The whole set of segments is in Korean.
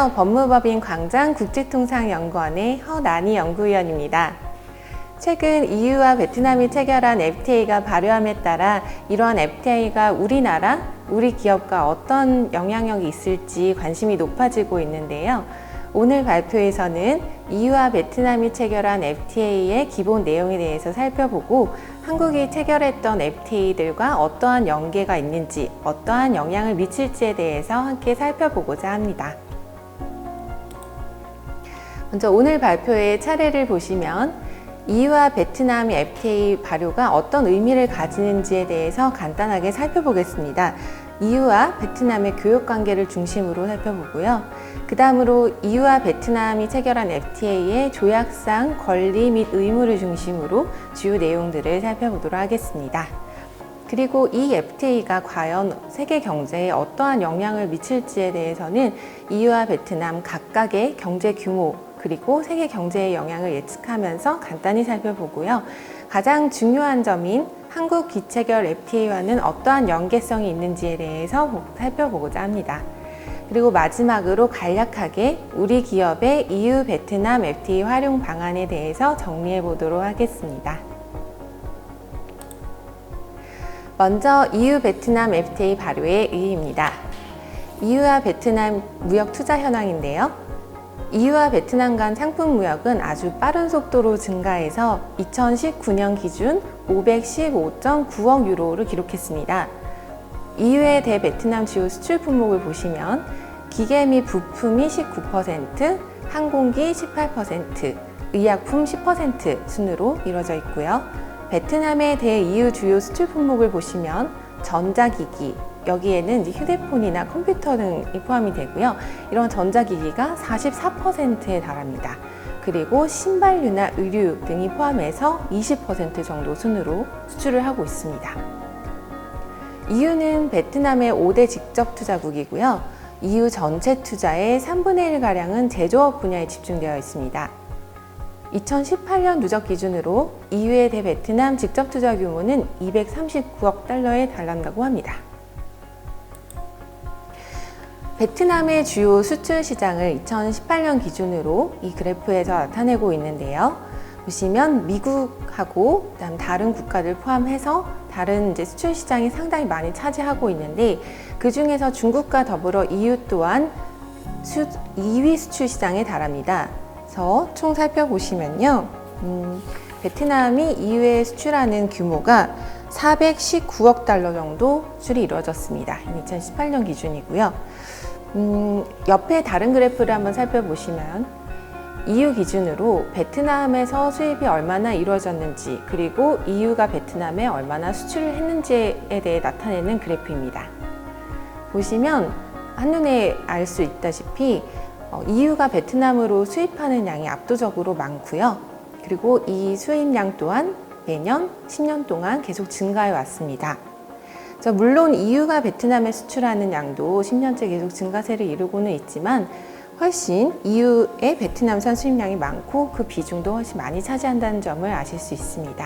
안녕하세요. 법무법인 광장국제통상연구원의 허나니 연구위원입니다. 최근 EU와 베트남이 체결한 FTA가 발효함에 따라 이러한 FTA가 우리나라, 우리 기업과 어떤 영향력이 있을지 관심이 높아지고 있는데요. 오늘 발표에서는 EU와 베트남이 체결한 FTA의 기본 내용에 대해서 살펴보고 한국이 체결했던 FTA들과 어떠한 연계가 있는지, 어떠한 영향을 미칠지에 대해서 함께 살펴보고자 합니다. 먼저 오늘 발표의 차례를 보시면 EU와 베트남의 FTA 발효가 어떤 의미를 가지는지에 대해서 간단하게 살펴보겠습니다. EU와 베트남의 교역 관계를 중심으로 살펴보고요. 그 다음으로 EU와 베트남이 체결한 FTA의 조약상 권리 및 의무를 중심으로 주요 내용들을 살펴보도록 하겠습니다. 그리고 이 FTA가 과연 세계 경제에 어떠한 영향을 미칠지에 대해서는 EU와 베트남 각각의 경제 규모 그리고 세계 경제의 영향을 예측하면서 간단히 살펴보고요. 가장 중요한 점인 한국 기체결 FTA와는 어떠한 연계성이 있는지에 대해서 살펴보고자 합니다. 그리고 마지막으로 간략하게 우리 기업의 EU 베트남 FTA 활용 방안에 대해서 정리해 보도록 하겠습니다. 먼저 EU 베트남 FTA 발효의 의의입니다. EU와 베트남 무역 투자 현황인데요. EU와 베트남 간 상품 무역은 아주 빠른 속도로 증가해서 2019년 기준 515.9억 유로를 기록했습니다. EU의 대베트남 주요 수출 품목을 보시면 기계 및 부품이 19%, 항공기 18%, 의약품 10% 순으로 이루어져 있고요. 베트남의 대EU 주요 수출 품목을 보시면 전자기기, 여기에는 휴대폰이나 컴퓨터 등이 포함이 되고요. 이런 전자기기가 44%에 달합니다. 그리고 신발류나 의류 등이 포함해서 20% 정도 순으로 수출을 하고 있습니다. EU는 베트남의 5대 직접 투자국이고요. EU 전체 투자의 3분의 1가량은 제조업 분야에 집중되어 있습니다. 2018년 누적 기준으로 EU의 대베트남 직접 투자 규모는 239억 달러에 달한다고 합니다. 베트남의 주요 수출 시장을 2018년 기준으로 이 그래프에서 나타내고 있는데요. 보시면 미국하고 그다음 다른 국가들 포함해서 다른 수출 시장이 상당히 많이 차지하고 있는데 그 중에서 중국과 더불어 EU 또한 2위 수출 시장에 달합니다. 그래서 총 살펴보시면요. 베트남이 EU에 수출하는 규모가 419억 달러 정도 수출이 이루어졌습니다. 2018년 기준이고요. 옆에 다른 그래프를 한번 살펴보시면 EU 기준으로 베트남에서 수입이 얼마나 이루어졌는지 그리고 EU가 베트남에 얼마나 수출을 했는지에 대해 나타내는 그래프입니다. 보시면 한눈에 알 수 있다시피 EU가 베트남으로 수입하는 양이 압도적으로 많고요. 그리고 이 수입량 또한 매년 10년 동안 계속 증가해 왔습니다. 물론 EU가 베트남에 수출하는 양도 10년째 계속 증가세를 이루고는 있지만 훨씬 EU의 베트남산 수입량이 많고 그 비중도 훨씬 많이 차지한다는 점을 아실 수 있습니다.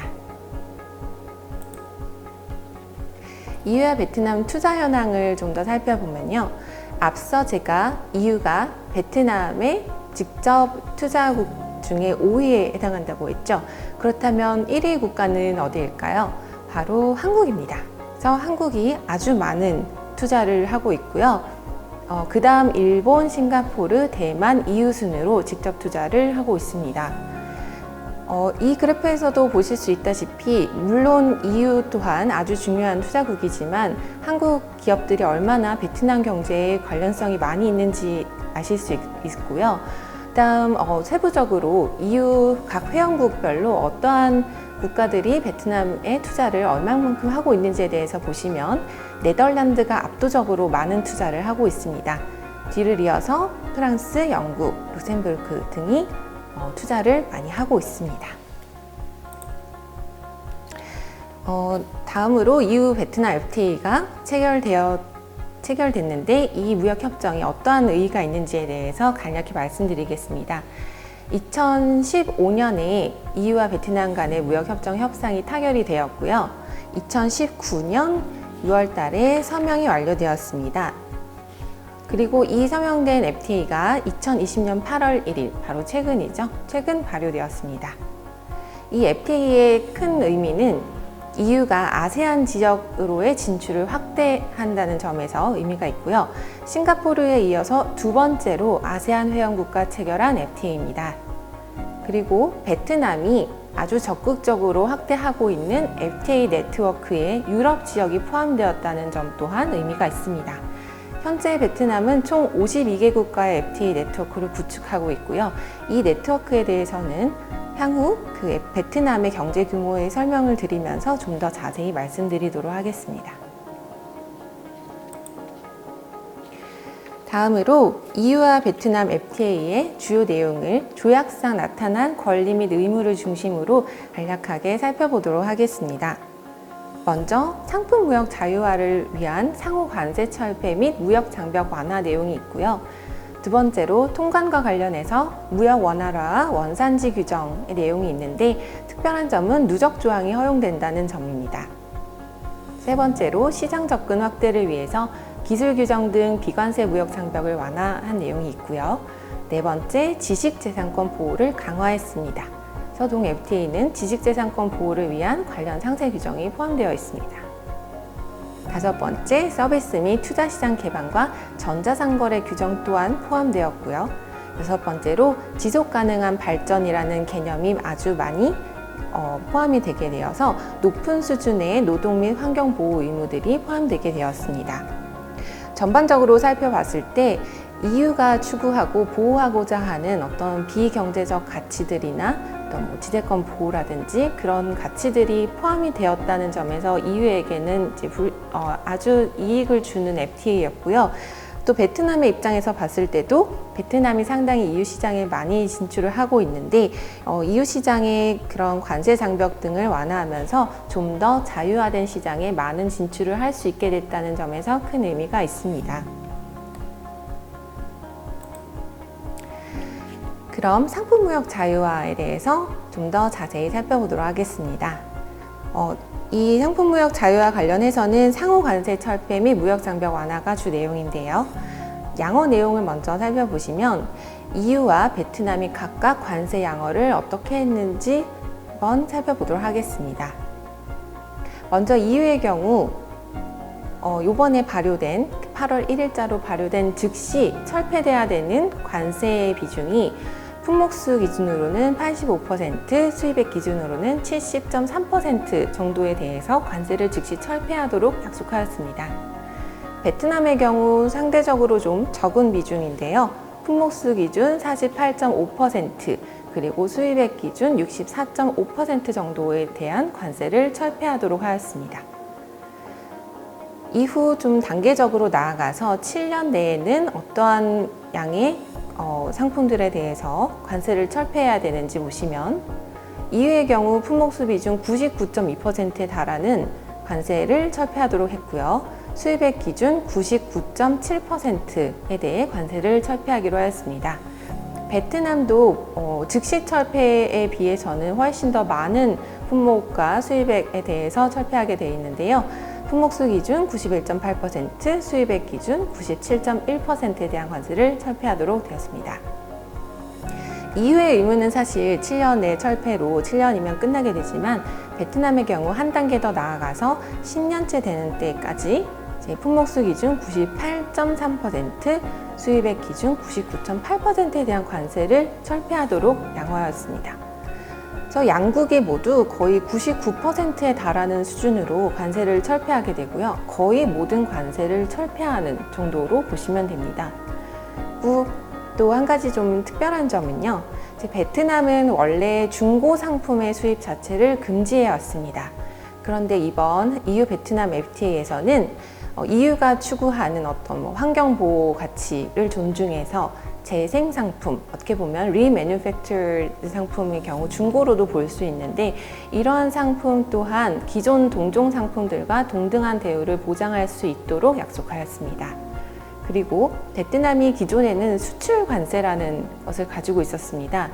EU와 베트남 투자 현황을 좀 더 살펴보면요. 앞서 제가 EU가 베트남의 직접 투자국 중에 5위에 해당한다고 했죠. 그렇다면 1위 국가는 어디일까요? 바로 한국입니다. 그래서 한국이 아주 많은 투자를 하고 있고요. 그 다음 일본, 싱가포르, 대만, EU 순으로 직접 투자를 하고 있습니다. 이 그래프에서도 보실 수 있다시피 물론 EU 또한 아주 중요한 투자국이지만 한국 기업들이 얼마나 베트남 경제에 관련성이 많이 있는지 아실 수 있고요. 다음 세부적으로 EU 각 회원국별로 어떠한 국가들이 베트남에 투자를 얼마만큼 하고 있는지에 대해서 보시면 네덜란드가 압도적으로 많은 투자를 하고 있습니다. 뒤를 이어서 프랑스, 영국, 룩셈부르크 등이 투자를 많이 하고 있습니다. 다음으로 EU 베트남 FTA가 체결됐는데 이 무역협정이 어떠한 의의가 있는지에 대해서 간략히 말씀드리겠습니다. 2015년에 EU와 베트남 간의 무역협정 협상이 타결이 되었고요. 2019년 6월 달에 서명이 완료되었습니다. 그리고 이 서명된 FTA가 2020년 8월 1일, 바로 최근이죠. 최근 발효되었습니다. 이 FTA의 큰 의미는 EU가 아세안 지역으로의 진출을 확대한다는 점에서 의미가 있고요. 싱가포르에 이어서 두 번째로 아세안 회원국과 체결한 FTA입니다. 그리고 베트남이 아주 적극적으로 확대하고 있는 FTA 네트워크에 유럽 지역이 포함되었다는 점 또한 의미가 있습니다. 현재 베트남은 총 52개국과의 FTA 네트워크를 구축하고 있고요. 이 네트워크에 대해서는 향후 그 베트남의 경제 규모의 설명을 드리면서 좀 더 자세히 말씀드리도록 하겠습니다. 다음으로 EU와 베트남 FTA의 주요 내용을 조약상 나타난 권리 및 의무를 중심으로 간략하게 살펴보도록 하겠습니다. 먼저 상품 무역 자유화를 위한 상호 관세 철폐 및 무역 장벽 완화 내용이 있고요. 두 번째로 통관과 관련해서 무역 원활화와 원산지 규정의 내용이 있는데 특별한 점은 누적 조항이 허용된다는 점입니다. 세 번째로 시장 접근 확대를 위해서 기술 규정 등 비관세 무역 장벽을 완화한 내용이 있고요. 네 번째, 지식재산권 보호를 강화했습니다. 서동 FTA는 지식재산권 보호를 위한 관련 상세 규정이 포함되어 있습니다. 다섯 번째, 서비스 및 투자시장 개방과 전자상거래 규정 또한 포함되었고요. 여섯 번째로, 지속가능한 발전이라는 개념이 아주 많이 포함이 되게 되어서 높은 수준의 노동 및 환경보호 의무들이 포함되게 되었습니다. 전반적으로 살펴봤을 때 EU가 추구하고 보호하고자 하는 어떤 비경제적 가치들이나 어떤 지대권 보호라든지 그런 가치들이 포함이 되었다는 점에서 EU에게는 이제 아주 이익을 주는 FTA였고요. 또 베트남의 입장에서 봤을 때도 베트남이 상당히 EU 시장에 많이 진출을 하고 있는데 EU 시장의 그런 관세 장벽 등을 완화하면서 좀 더 자유화된 시장에 많은 진출을 할 수 있게 됐다는 점에서 큰 의미가 있습니다. 그럼 상품무역 자유화에 대해서 좀 더 자세히 살펴보도록 하겠습니다. 이 상품무역 자유화 관련해서는 상호 관세 철폐 및 무역 장벽 완화가 주 내용인데요. 양어 내용을 먼저 살펴보시면 EU와 베트남이 각각 관세 양어를 어떻게 했는지 한번 살펴보도록 하겠습니다. 먼저 EU의 경우 이번에 발효된 8월 1일자로 발효된 즉시 철폐돼야 되는 관세의 비중이 품목수 기준으로는 85%, 수입액 기준으로는 70.3% 정도에 대해서 관세를 즉시 철폐하도록 약속하였습니다. 베트남의 경우 상대적으로 좀 적은 비중인데요. 품목수 기준 48.5%, 그리고 수입액 기준 64.5% 정도에 대한 관세를 철폐하도록 하였습니다. 이후 좀 단계적으로 나아가서 7년 내에는 어떠한 양의 상품들에 대해서 관세를 철폐해야 되는지 보시면 EU의 경우 품목수 비중 99.2%에 달하는 관세를 철폐하도록 했고요. 수입액 기준 99.7%에 대해 관세를 철폐하기로 하였습니다. 베트남도 즉시 철폐에 비해서는 훨씬 더 많은 품목과 수입액에 대해서 철폐하게 되어 있는데요. 품목수 기준 91.8%, 수입액 기준 97.1%에 대한 관세를 철폐하도록 되었습니다. EU의 의무는 사실 7년 내 철폐로 7년이면 끝나게 되지만 베트남의 경우 한 단계 더 나아가서 10년째 되는 때까지 품목수 기준 98.3%, 수입액 기준 99.8%에 대한 관세를 철폐하도록 양호하였습니다. 그래서 양국이 모두 거의 99%에 달하는 수준으로 관세를 철폐하게 되고요. 거의 모든 관세를 철폐하는 정도로 보시면 됩니다. 또 한 가지 좀 특별한 점은요. 베트남은 원래 중고 상품의 수입 자체를 금지해 왔습니다. 그런데 이번 EU 베트남 FTA에서는 EU가 추구하는 어떤 환경보호 가치를 존중해서 재생 상품, 어떻게 보면 remanufactured 상품의 경우 중고로도 볼 수 있는데 이러한 상품 또한 기존 동종 상품들과 동등한 대우를 보장할 수 있도록 약속하였습니다. 그리고 베트남이 기존에는 수출 관세라는 것을 가지고 있었습니다.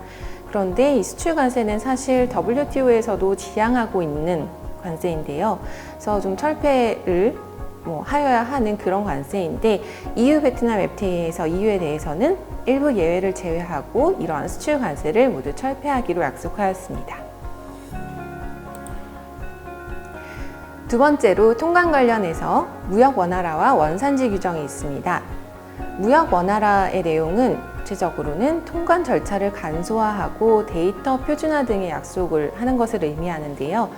그런데 이 수출 관세는 사실 WTO에서도 지향하고 있는 관세인데요. 그래서 좀 철폐를 하여야 하는 그런 관세인데 EU 베트남 FTA에서 EU에 대해서는 일부 예외를 제외하고 이러한 수출 관세를 모두 철폐하기로 약속하였습니다. 두 번째로 통관 관련해서 무역 원활화와 원산지 규정이 있습니다. 무역 원활화의 내용은 구체적으로는 통관 절차를 간소화하고 데이터 표준화 등의 약속을 하는 것을 의미하는데요.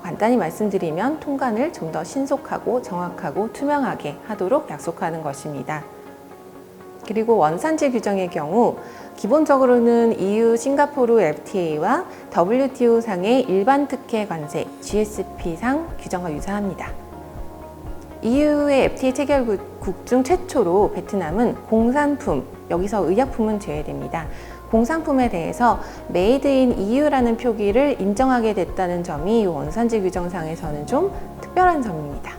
간단히 말씀드리면 통관을 좀 더 신속하고 정확하고 투명하게 하도록 약속하는 것입니다. 그리고 원산지 규정의 경우 기본적으로는 EU 싱가포르 FTA와 WTO상의 일반 특혜 관세 GSP상 규정과 유사합니다. EU의 FTA 체결국 중 최초로 베트남은 공산품, 여기서 의약품은 제외됩니다. 공산품에 대해서 Made in EU라는 표기를 인정하게 됐다는 점이 이 원산지 규정상에서는 좀 특별한 점입니다.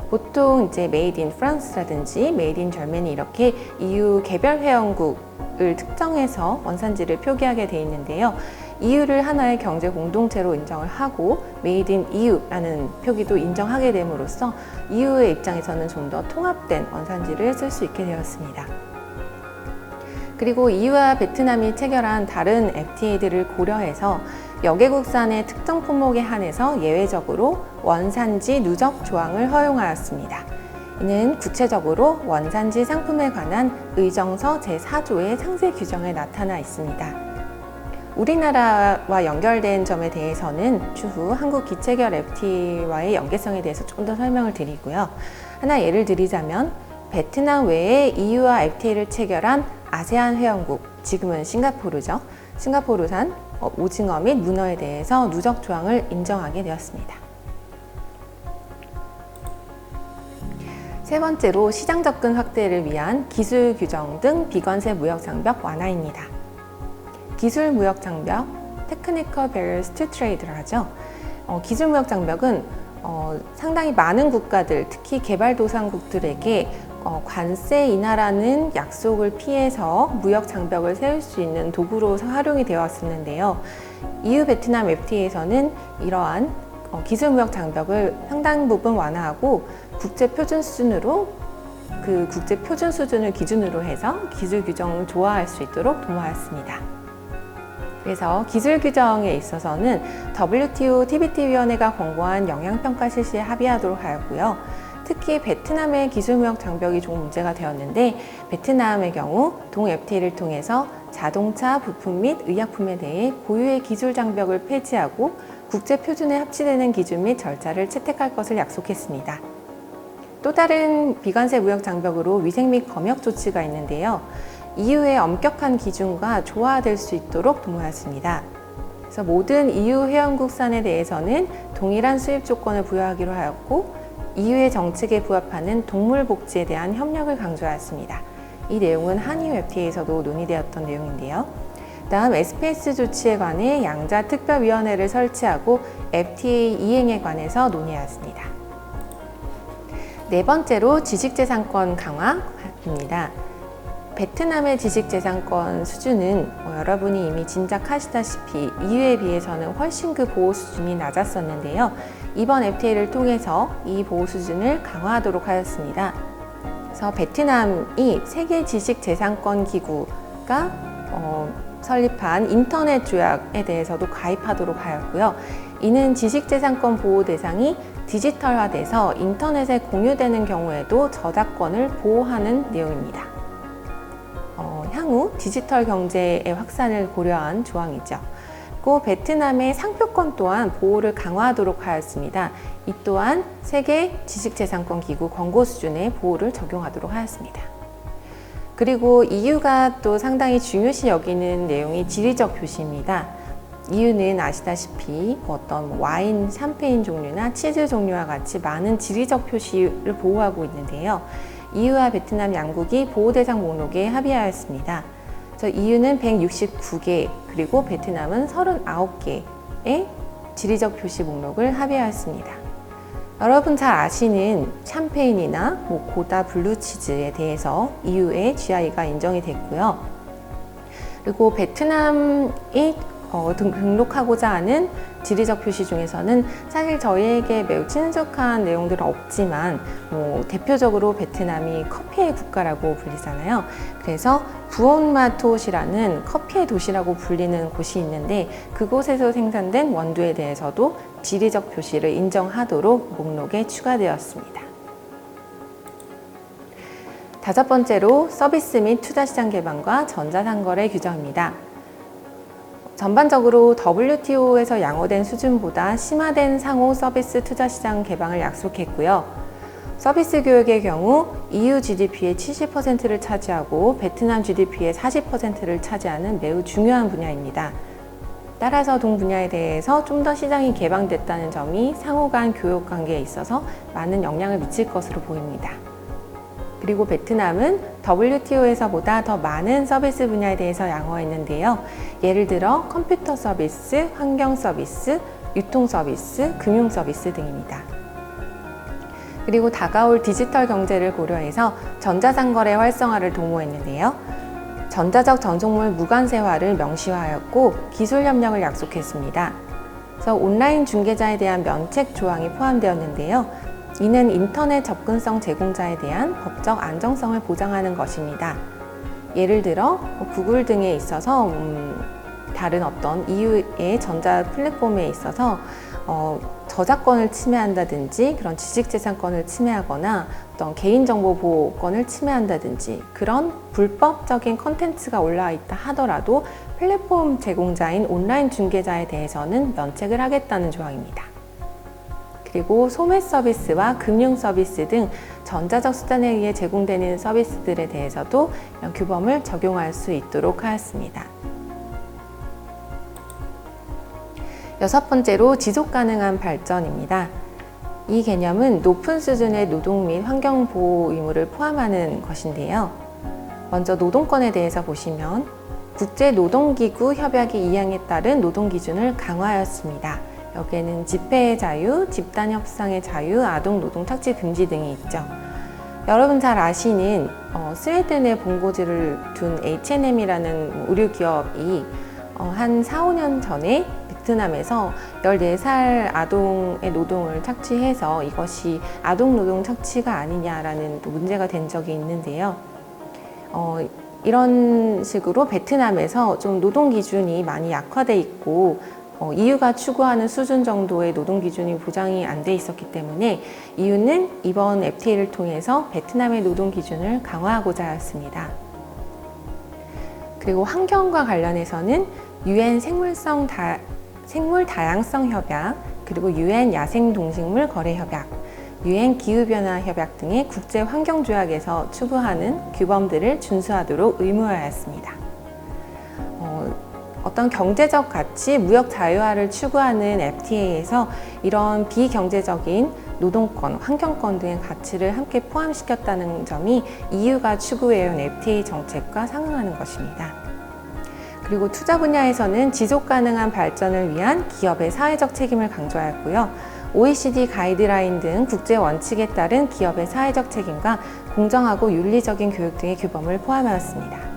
보통 이제 Made in France라든지 Made in Germany 이렇게 EU 개별 회원국을 특정해서 원산지를 표기하게 돼 있는데요. EU를 하나의 경제 공동체로 인정을 하고 Made in EU라는 표기도 인정하게 됨으로써 EU의 입장에서는 좀 더 통합된 원산지를 쓸 수 있게 되었습니다. 그리고 EU와 베트남이 체결한 다른 FTA들을 고려해서 여개국산의 특정 품목에 한해서 예외적으로 원산지 누적 조항을 허용하였습니다. 이는 구체적으로 원산지 상품에 관한 의정서 제4조의 상세 규정에 나타나 있습니다. 우리나라와 연결된 점에 대해서는 추후 한국 기체결 FTA와의 연계성에 대해서 조금 더 설명을 드리고요. 하나 예를 들자면 베트남 외에 EU와 FTA를 체결한 아세안 회원국, 지금은 싱가포르죠. 싱가포르산 오징어 및 문어에 대해서 누적 조항을 인정하게 되었습니다. 세 번째로 시장 접근 확대를 위한 기술 규정 등 비관세 무역 장벽 완화입니다. 기술 무역 장벽, Technical Barriers to Trade를 하죠. 기술 무역 장벽은 상당히 많은 국가들, 특히 개발도상국들에게 관세 인하라는 약속을 피해서 무역 장벽을 세울 수 있는 도구로 활용이 되었었는데요. EU 베트남 FTA에서는 이러한 기술 무역 장벽을 상당 부분 완화하고 국제 표준 수준으로 그 국제 표준 수준을 기준으로 해서 기술 규정을 조화할 수 있도록 도모하였습니다. 그래서 기술 규정에 있어서는 WTO TBT-위원회가 권고한 영향평가 실시에 합의하도록 하였고요. 특히 베트남의 기술무역 장벽이 조금 문제가 되었는데 베트남의 경우 동 FTA를 통해서 자동차, 부품 및 의약품에 대해 고유의 기술 장벽을 폐지하고 국제 표준에 합치되는 기준 및 절차를 채택할 것을 약속했습니다. 또 다른 비관세 무역 장벽으로 위생 및 검역 조치가 있는데요. EU의 엄격한 기준과 조화될 수 있도록 도모하였습니다. 그래서 모든 EU 회원국산에 대해서는 동일한 수입 조건을 부여하기로 하였고 EU의 정책에 부합하는 동물 복지에 대한 협력을 강조하였습니다. 이 내용은 한EU FTA에서도 논의되었던 내용인데요. 다음 SPS 조치에 관해 양자 특별위원회를 설치하고 FTA 이행에 관해서 논의하였습니다. 네 번째로 지식재산권 강화입니다. 베트남의 지식재산권 수준은 여러분이 이미 짐작하시다시피 EU에 비해서는 훨씬 그 보호 수준이 낮았었는데요. 이번 FTA를 통해서 이 보호 수준을 강화하도록 하였습니다. 그래서 베트남이 세계 지식재산권 기구가 설립한 인터넷 조약에 대해서도 가입하도록 하였고요. 이는 지식재산권 보호 대상이 디지털화돼서 인터넷에 공유되는 경우에도 저작권을 보호하는 내용입니다. 향후 디지털 경제의 확산을 고려한 조항이죠. 또 베트남의 상표권 또한 보호를 강화하도록 하였습니다. 이 또한 세계 지식재산권 기구 권고 수준의 보호를 적용하도록 하였습니다. 그리고 EU가 또 상당히 중요시 여기는 내용이 지리적 표시입니다. EU는 아시다시피 어떤 와인, 샴페인 종류나 치즈 종류와 같이 많은 지리적 표시를 보호하고 있는데요. EU와 베트남 양국이 보호 대상 목록에 합의하였습니다. 그래서 EU는 169개, 그리고 베트남은 39개의 지리적 표시 목록을 합의하였습니다. 여러분 잘 아시는 샴페인이나 고다 블루치즈에 대해서 EU의 GI가 인정이 됐고요. 그리고 베트남이 등록하고자 하는 지리적 표시 중에서는 사실 저희에게 매우 친숙한 내용들은 없지만 대표적으로 베트남이 커피의 국가라고 불리잖아요. 그래서 부온마톳이라는 커피의 도시라고 불리는 곳이 있는데 그곳에서 생산된 원두에 대해서도 지리적 표시를 인정하도록 목록에 추가되었습니다. 다섯 번째로 서비스 및 투자시장 개방과 전자상거래 규정입니다. 전반적으로 WTO에서 양호된 수준보다 심화된 상호 서비스 투자시장 개방을 약속했고요. 서비스 교역의 경우 EU GDP의 70%를 차지하고 베트남 GDP의 40%를 차지하는 매우 중요한 분야입니다. 따라서 동 분야에 대해서 좀 더 시장이 개방됐다는 점이 상호 간 교역 관계에 있어서 많은 영향을 미칠 것으로 보입니다. 그리고 베트남은 WTO에서보다 더 많은 서비스 분야에 대해서 양호했는데요. 예를 들어 컴퓨터 서비스, 환경 서비스, 유통 서비스, 금융 서비스 등입니다. 그리고 다가올 디지털 경제를 고려해서 전자상거래 활성화를 도모했는데요. 전자적 전송물 무관세화를 명시화하였고 기술 협력을 약속했습니다. 그래서 온라인 중개자에 대한 면책 조항이 포함되었는데요. 이는 인터넷 접근성 제공자에 대한 법적 안정성을 보장하는 것입니다. 예를 들어 구글 등에 있어서 다른 어떤 EU의 전자 플랫폼에 있어서 저작권을 침해한다든지 그런 지식재산권을 침해하거나 어떤 개인정보 보호권을 침해한다든지 그런 불법적인 컨텐츠가 올라와 있다 하더라도 플랫폼 제공자인 온라인 중개자에 대해서는 면책을 하겠다는 조항입니다. 그리고 소매 서비스와 금융 서비스 등 전자적 수단에 의해 제공되는 서비스들에 대해서도 이런 규범을 적용할 수 있도록 하였습니다. 여섯 번째로 지속 가능한 발전입니다. 이 개념은 높은 수준의 노동 및 환경 보호 의무를 포함하는 것인데요. 먼저 노동권에 대해서 보시면 국제노동기구 협약의 2항에 따른 노동기준을 강화하였습니다. 여기에는 집회의 자유, 집단협상의 자유, 아동노동 착취 금지 등이 있죠. 여러분 잘 아시는 스웨덴에 본고지를 둔 H&M이라는 의류기업이 한 4, 5년 전에 베트남에서 14살 아동의 노동을 착취해서 이것이 아동노동 착취가 아니냐라는 또 문제가 된 적이 있는데요. 이런 식으로 베트남에서 좀 노동 기준이 많이 약화돼 있고 EU가 추구하는 수준 정도의 노동 기준이 보장이 안 돼 있었기 때문에 EU는 이번 FTA를 통해서 베트남의 노동 기준을 강화하고자 하였습니다. 그리고 환경과 관련해서는 UN 생물 다양성 협약, 그리고 UN 야생동식물 거래 협약, UN 기후변화 협약 등의 국제 환경 조약에서 추구하는 규범들을 준수하도록 의무화하였습니다. 어떤 경제적 가치, 무역 자유화를 추구하는 FTA에서 이런 비경제적인 노동권, 환경권 등의 가치를 함께 포함시켰다는 점이 EU가 추구해온 FTA 정책과 상응하는 것입니다. 그리고 투자 분야에서는 지속 가능한 발전을 위한 기업의 사회적 책임을 강조하였고요. OECD 가이드라인 등 국제 원칙에 따른 기업의 사회적 책임과 공정하고 윤리적인 교육 등의 규범을 포함하였습니다.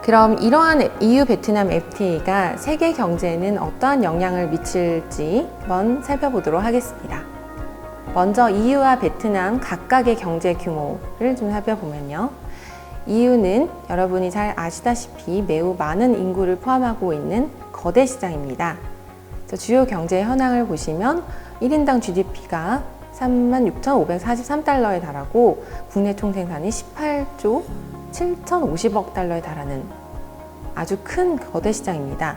그럼 이러한 EU 베트남 FTA가 세계 경제에는 어떠한 영향을 미칠지 한번 살펴보도록 하겠습니다. 먼저 EU와 베트남 각각의 경제 규모를 좀 살펴보면요. EU는 여러분이 잘 아시다시피 매우 많은 인구를 포함하고 있는 거대 시장입니다. 주요 경제 현황을 보시면 1인당 GDP가 36,543달러에 달하고 국내 총생산이 18조 7,050억 달러에 달하는 아주 큰 거대 시장입니다.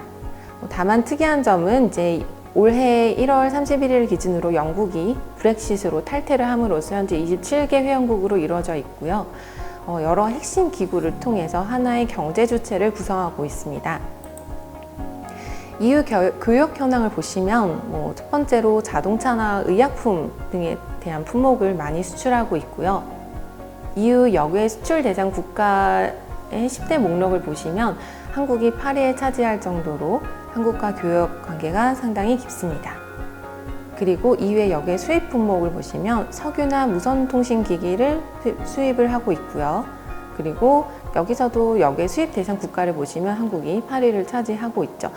다만 특이한 점은 이제 올해 1월 31일 기준으로 영국이 브렉시트로 탈퇴를 함으로써 현재 27개 회원국으로 이루어져 있고요. 여러 핵심 기구를 통해서 하나의 경제 주체를 구성하고 있습니다. EU 교역 현황을 보시면 첫 번째로 자동차나 의약품 등에 대한 품목을 많이 수출하고 있고요. EU 역외 수출 대상 국가의 10대 목록을 보시면 한국이 8위에 차지할 정도로 한국과 교역 관계가 상당히 깊습니다. 그리고 EU의 역외 수입 품목을 보시면 석유나 무선통신기기를 수입을 하고 있고요. 그리고 여기서도 역의 수입 대상 국가를 보시면 한국이 8위를 차지하고 있죠.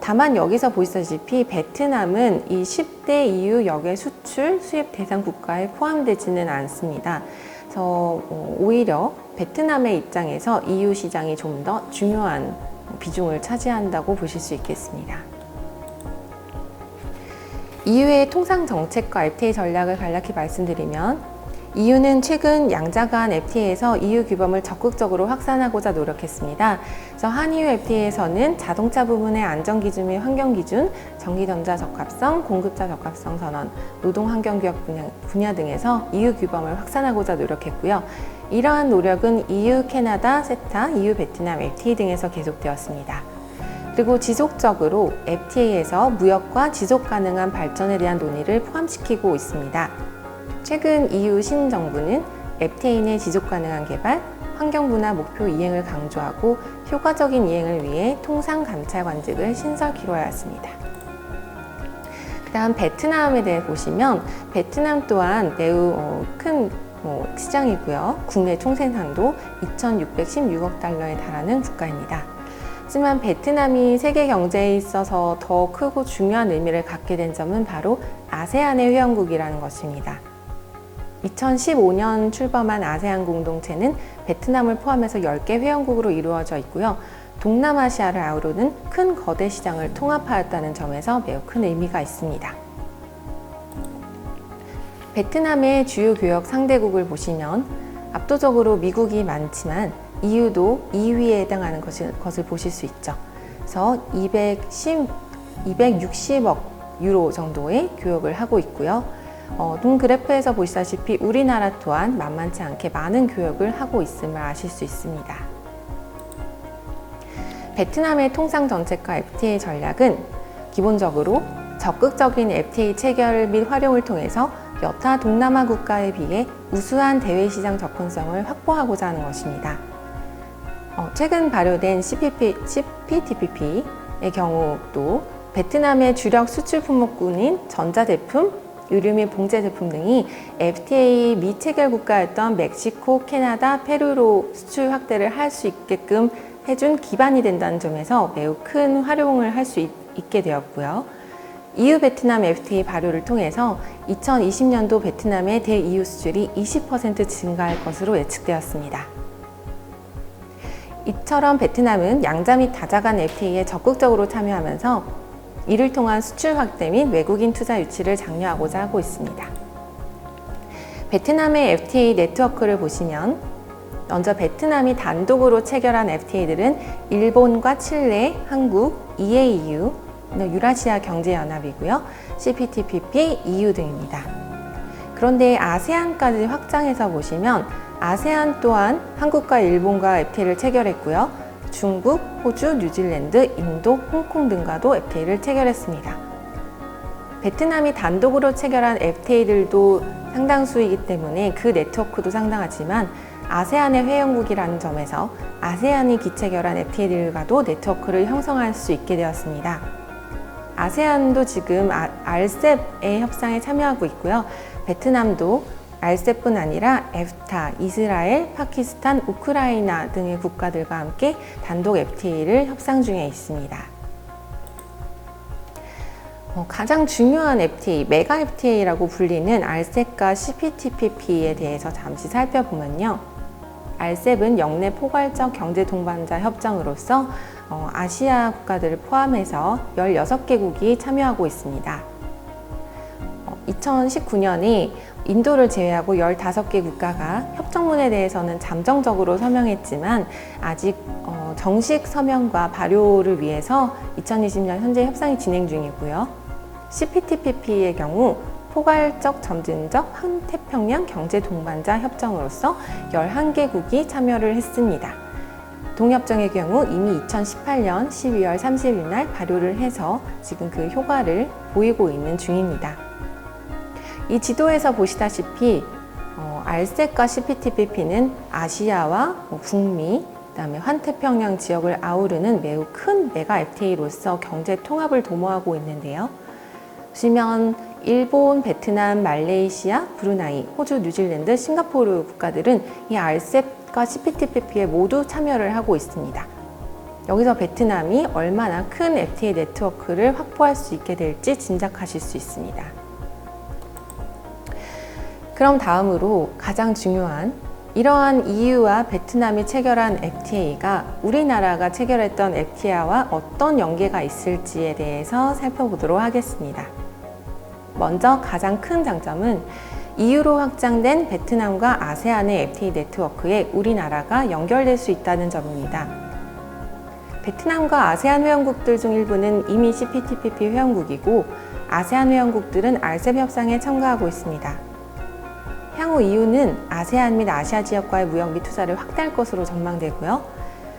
다만 여기서 보시다시피 베트남은 이 10대 이후 역의 수출 수입 대상 국가에 포함되지는 않습니다. 그래서 오히려 베트남의 입장에서 EU 시장이 좀 더 중요한 비중을 차지한다고 보실 수 있겠습니다. EU의 통상 정책과 FTA 전략을 간략히 말씀드리면 EU는 최근 양자 간 FTA에서 EU 규범을 적극적으로 확산하고자 노력했습니다. 그래서 한EU FTA에서는 자동차 부문의 안전기준 및 환경기준, 전기전자 적합성, 공급자 적합성 선언, 노동환경규약 분야 등에서 EU 규범을 확산하고자 노력했고요. 이러한 노력은 EU 캐나다, 세타, EU 베트남 FTA 등에서 계속되었습니다. 그리고 지속적으로 FTA에서 무역과 지속가능한 발전에 대한 논의를 포함시키고 있습니다. 최근 EU 신정부는 FTA 내 지속가능한 개발, 환경분야 목표 이행을 강조하고 효과적인 이행을 위해 통상감찰관직을 신설키로 하였습니다. 그 다음 베트남에 대해 보시면 베트남 또한 매우 큰 시장이고요. 국내 총생산도 2,616억 달러에 달하는 국가입니다. 하지만 베트남이 세계 경제에 있어서 더 크고 중요한 의미를 갖게 된 점은 바로 아세안의 회원국이라는 것입니다. 2015년 출범한 아세안 공동체는 베트남을 포함해서 10개 회원국으로 이루어져 있고요. 동남아시아를 아우르는 큰 거대 시장을 통합하였다는 점에서 매우 큰 의미가 있습니다. 베트남의 주요 교역 상대국을 보시면 압도적으로 미국이 많지만 EU도 2위에 해당하는 것을 보실 수 있죠. 그래서 260억 유로 정도의 교역을 하고 있고요. 동 그래프에서 보시다시피 우리나라 또한 만만치 않게 많은 교역을 하고 있음을 아실 수 있습니다. 베트남의 통상 정책과 FTA 전략은 기본적으로 적극적인 FTA 체결 및 활용을 통해서 여타 동남아 국가에 비해 우수한 대외시장 접근성을 확보하고자 하는 것입니다. 최근 발효된 CPTPP의 경우도 베트남의 주력 수출 품목군인 전자제품, 의류 및 봉제 제품 등이 FTA 미체결 국가였던 멕시코, 캐나다, 페루로 수출 확대를 할 수 있게끔 해준 기반이 된다는 점에서 매우 큰 활용을 할 수 있게 되었고요. EU 베트남 FTA 발효를 통해서 2020년도 베트남의 대-EU 수출이 20% 증가할 것으로 예측되었습니다. 이처럼 베트남은 양자 및 다자 간 FTA에 적극적으로 참여하면서 이를 통한 수출 확대 및 외국인 투자 유치를 장려하고자 하고 있습니다. 베트남의 FTA 네트워크를 보시면 먼저 베트남이 단독으로 체결한 FTA들은 일본과 칠레, 한국, EAEU, 유라시아 경제연합이고요. CPTPP, EU 등입니다. 그런데 아세안까지 확장해서 보시면 아세안 또한 한국과 일본과 FTA를 체결했고요. 중국, 호주, 뉴질랜드, 인도, 홍콩 등과도 FTA를 체결했습니다. 베트남이 단독으로 체결한 FTA들도 상당수이기 때문에 그 네트워크도 상당하지만 아세안의 회원국이라는 점에서 아세안이 기체결한 FTA들과도 네트워크를 형성할 수 있게 되었습니다. 아세안도 지금 RCEP의 협상에 참여하고 있고요. 베트남도 RCEP뿐 아니라 에프타, 이스라엘, 파키스탄, 우크라이나 등의 국가들과 함께 단독 FTA를 협상 중에 있습니다. 가장 중요한 FTA, 메가 FTA라고 불리는 RCEP과 CPTPP에 대해서 잠시 살펴보면요. RCEP은 역내 포괄적 경제 동반자 협정으로서 아시아 국가들을 포함해서 16개국이 참여하고 있습니다. 2019년에 인도를 제외하고 15개 국가가 협정문에 대해서는 잠정적으로 서명했지만 아직 정식 서명과 발효를 위해서 2020년 현재 협상이 진행 중이고요. CPTPP의 경우 포괄적 점진적 환태평양 경제 동반자 협정으로서 11개국이 참여를 했습니다. 동협정의 경우 이미 2018년 12월 30일 날 발효를 해서 지금 그 효과를 보이고 있는 중입니다. 이 지도에서 보시다시피 RCEP과 CPTPP는 아시아와 북미, 그다음에 환태평양 지역을 아우르는 매우 큰 메가 FTA로서 경제 통합을 도모하고 있는데요. 보시면 일본, 베트남, 말레이시아, 브루나이, 호주, 뉴질랜드, 싱가포르 국가들은 이 RCEP과 RCEP과 CPTPP에 모두 참여를 하고 있습니다. 여기서 베트남이 얼마나 큰 FTA 네트워크를 확보할 수 있게 될지 짐작하실 수 있습니다. 그럼 다음으로 가장 중요한 이러한 EU와 베트남이 체결한 FTA가 우리나라가 체결했던 FTA와 어떤 연계가 있을지에 대해서 살펴보도록 하겠습니다. 먼저 가장 큰 장점은 EU로 확장된 베트남과 아세안의 FTA 네트워크에 우리나라가 연결될 수 있다는 점입니다. 베트남과 아세안 회원국들 중 일부는 이미 CPTPP 회원국이고 아세안 회원국들은 RCEP 협상에 참가하고 있습니다. 향후 EU는 아세안 및 아시아 지역과의 무역 및 투자를 확대할 것으로 전망되고요.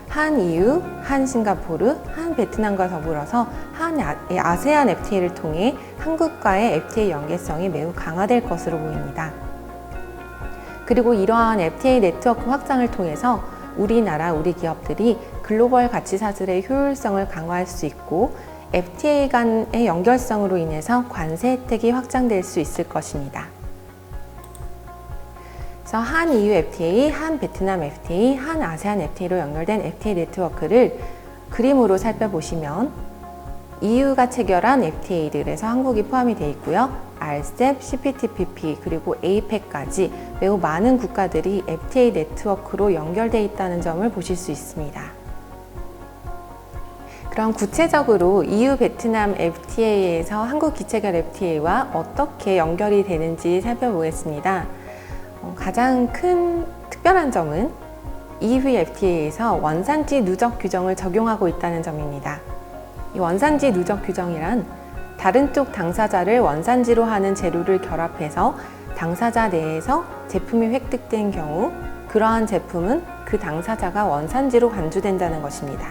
한 EU, 한 싱가포르, 한 베트남과 더불어서 한 아세안 FTA를 통해 한국과의 FTA 연계성이 매우 강화될 것으로 보입니다. 그리고 이러한 FTA 네트워크 확장을 통해서 우리나라, 우리 기업들이 글로벌 가치 사슬의 효율성을 강화할 수 있고 FTA 간의 연결성으로 인해서 관세 혜택이 확장될 수 있을 것입니다. 그래서 한 EU FTA, 한 베트남 FTA, 한 아세안 FTA로 연결된 FTA 네트워크를 그림으로 살펴보시면 EU가 체결한 FTA들에서 한국이 포함이 되어 있고요. RCEP, CPTPP, 그리고 APEC까지 매우 많은 국가들이 FTA 네트워크로 연결되어 있다는 점을 보실 수 있습니다. 그럼 구체적으로 EU 베트남 FTA에서 한국 기체결 FTA와 어떻게 연결이 되는지 살펴보겠습니다. 가장 큰 특별한 점은 EU FTA에서 원산지 누적 규정을 적용하고 있다는 점입니다. 이 원산지 누적 규정이란 다른 쪽 당사자를 원산지로 하는 재료를 결합해서 당사자 내에서 제품이 획득된 경우 그러한 제품은 그 당사자가 원산지로 간주된다는 것입니다.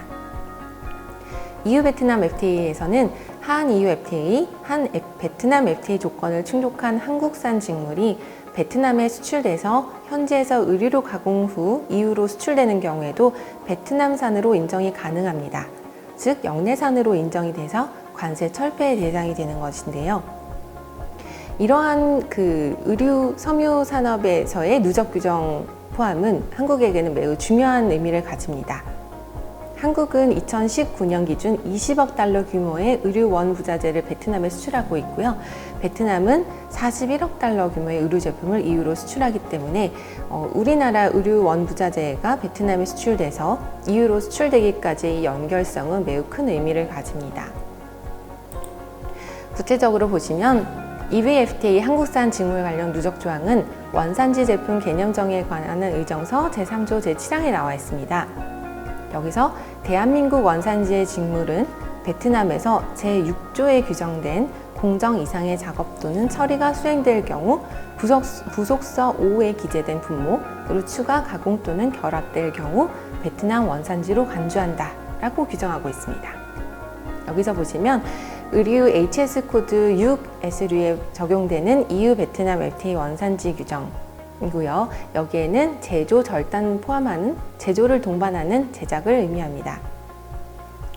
EU 베트남 FTA에서는 한 EU FTA, 한 베트남 FTA 조건을 충족한 한국산 직물이 베트남에 수출돼서 현지에서 의류로 가공 후 EU로 수출되는 경우에도 베트남산으로 인정이 가능합니다. 즉 영내산으로 인정이 돼서 관세 철폐의 대상이 되는 것인데요. 이러한 의류 섬유 산업에서의 누적 규정 포함은 한국에게는 매우 중요한 의미를 가집니다. 한국은 2019년 기준 20억 달러 규모의 의류 원부자재를 베트남에 수출하고 있고요. 베트남은 41억 달러 규모의 의류 제품을 EU로 수출하기 때문에 우리나라 의류 원부자재가 베트남에 수출돼서 EU로 수출되기까지의 연결성은 매우 큰 의미를 가집니다. 구체적으로 보시면 EVFTA 한국산 직물 관련 누적 조항은 원산지 제품 개념 정의에 관한 의정서 제3조 제7항에 나와 있습니다. 여기서 대한민국 원산지의 직물은 베트남에서 제6조에 규정된 공정 이상의 작업 또는 처리가 수행될 경우 부속서 5에 기재된 품목으로 추가 가공 또는 결합될 경우 베트남 원산지로 간주한다 라고 규정하고 있습니다. 여기서 보시면 의류 HS 코드 6S류에 적용되는 EU 베트남 FTA 원산지 규정이고요. 여기에는 제조 절단 포함하는 제조를 동반하는 제작을 의미합니다.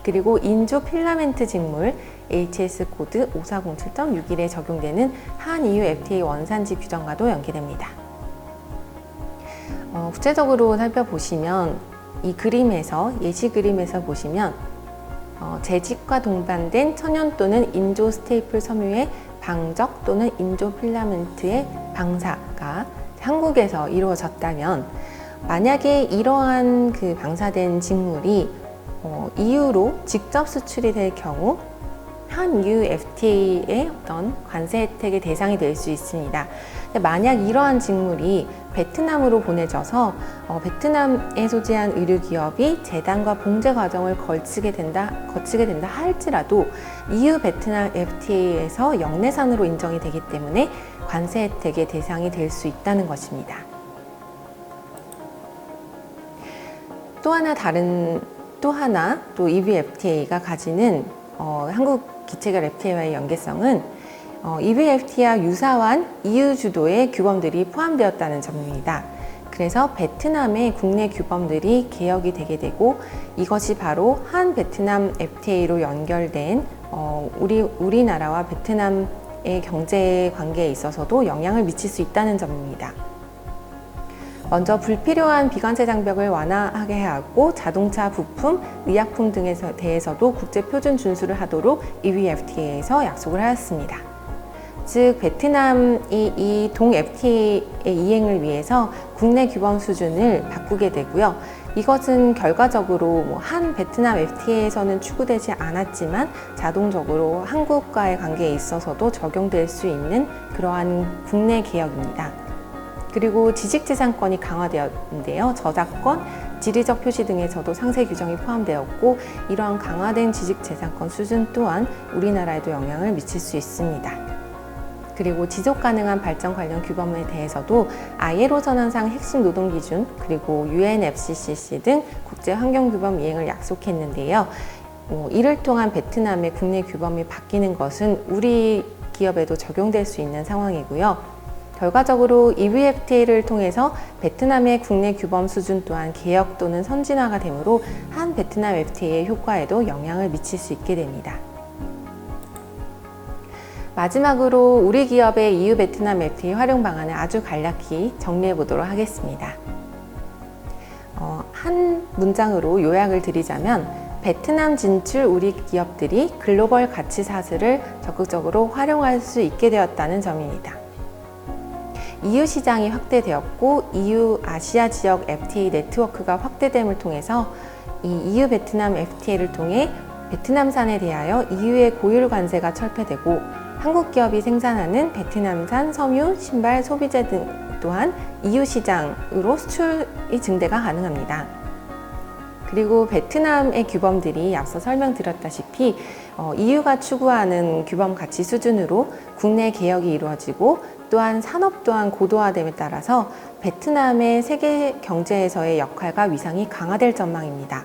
그리고 인조 필라멘트 직물 HS 코드 5407.61에 적용되는 한 EU FTA 원산지 규정과도 연계됩니다. 구체적으로 살펴보시면 이 그림에서 예시 그림에서 보시면 재직과 동반된 천연 또는 인조 스테이플 섬유의 방적 또는 인조 필라멘트의 방사가 한국에서 이루어졌다면 만약에 이러한 방사된 직물이 EU로 직접 수출이 될 경우 한 EU FTA의 어떤 관세 혜택의 대상이 될 수 있습니다. 만약 이러한 직물이 베트남으로 보내져서 베트남에 소재한 의류 기업이 재단과 봉제 과정을 거치게 된다 할지라도 EU 베트남 FTA에서 영내산으로 인정이 되기 때문에 관세 혜택의 대상이 될 수 있다는 것입니다. 또 하나 EVFTA가 가지는 한국 기체결 FTA와의 연계성은 EVFTA와 유사한 EU 주도의 규범들이 포함되었다는 점입니다. 그래서 베트남의 국내 규범들이 개혁이 되게 되고 이것이 바로 한 베트남 FTA로 연결된 우리나라와 베트남의 경제 관계에 있어서도 영향을 미칠 수 있다는 점입니다. 먼저 불필요한 비관세 장벽을 완화하게 해야 하고 자동차 부품, 의약품 등에 대해서도 국제 표준 준수를 하도록 EUFTA에서 약속을 하였습니다. 즉 베트남이 이 동 FTA의 이행을 위해서 국내 규범 수준을 바꾸게 되고요. 이것은 결과적으로 한 베트남 FTA에서는 추구되지 않았지만 자동적으로 한국과의 관계에 있어서도 적용될 수 있는 그러한 국내 개혁입니다. 그리고 지식재산권이 강화되었는데요. 저작권, 지리적 표시 등에서도 상세 규정이 포함되었고 이러한 강화된 지식재산권 수준 또한 우리나라에도 영향을 미칠 수 있습니다. 그리고 지속가능한 발전 관련 규범에 대해서도 ILO 선언상 핵심 노동 기준 그리고 UNFCCC 등 국제 환경 규범 이행을 약속했는데요. 이를 통한 베트남의 국내 규범이 바뀌는 것은 우리 기업에도 적용될 수 있는 상황이고요. 결과적으로 EUFTA를 통해서 베트남의 국내 규범 수준 또한 개혁 또는 선진화가 되므로 한 베트남 FTA의 효과에도 영향을 미칠 수 있게 됩니다. 마지막으로 우리 기업의 EU 베트남 FTA 활용 방안을 아주 간략히 정리해 보도록 하겠습니다. 한 문장으로 요약을 드리자면 베트남 진출 우리 기업들이 글로벌 가치 사슬을 적극적으로 활용할 수 있게 되었다는 점입니다. EU 시장이 확대되었고 EU 아시아 지역 FTA 네트워크가 확대됨을 통해서 이 EU 베트남 FTA를 통해 베트남산에 대하여 EU의 고율 관세가 철폐되고 한국 기업이 생산하는 베트남산 섬유, 신발, 소비재 등 또한 EU 시장으로 수출이 증대가 가능합니다. 그리고 베트남의 규범들이 앞서 설명드렸다시피 EU가 추구하는 규범 가치 수준으로 국내 개혁이 이루어지고 또한 산업 또한 고도화됨에 따라서 베트남의 세계 경제에서의 역할과 위상이 강화될 전망입니다.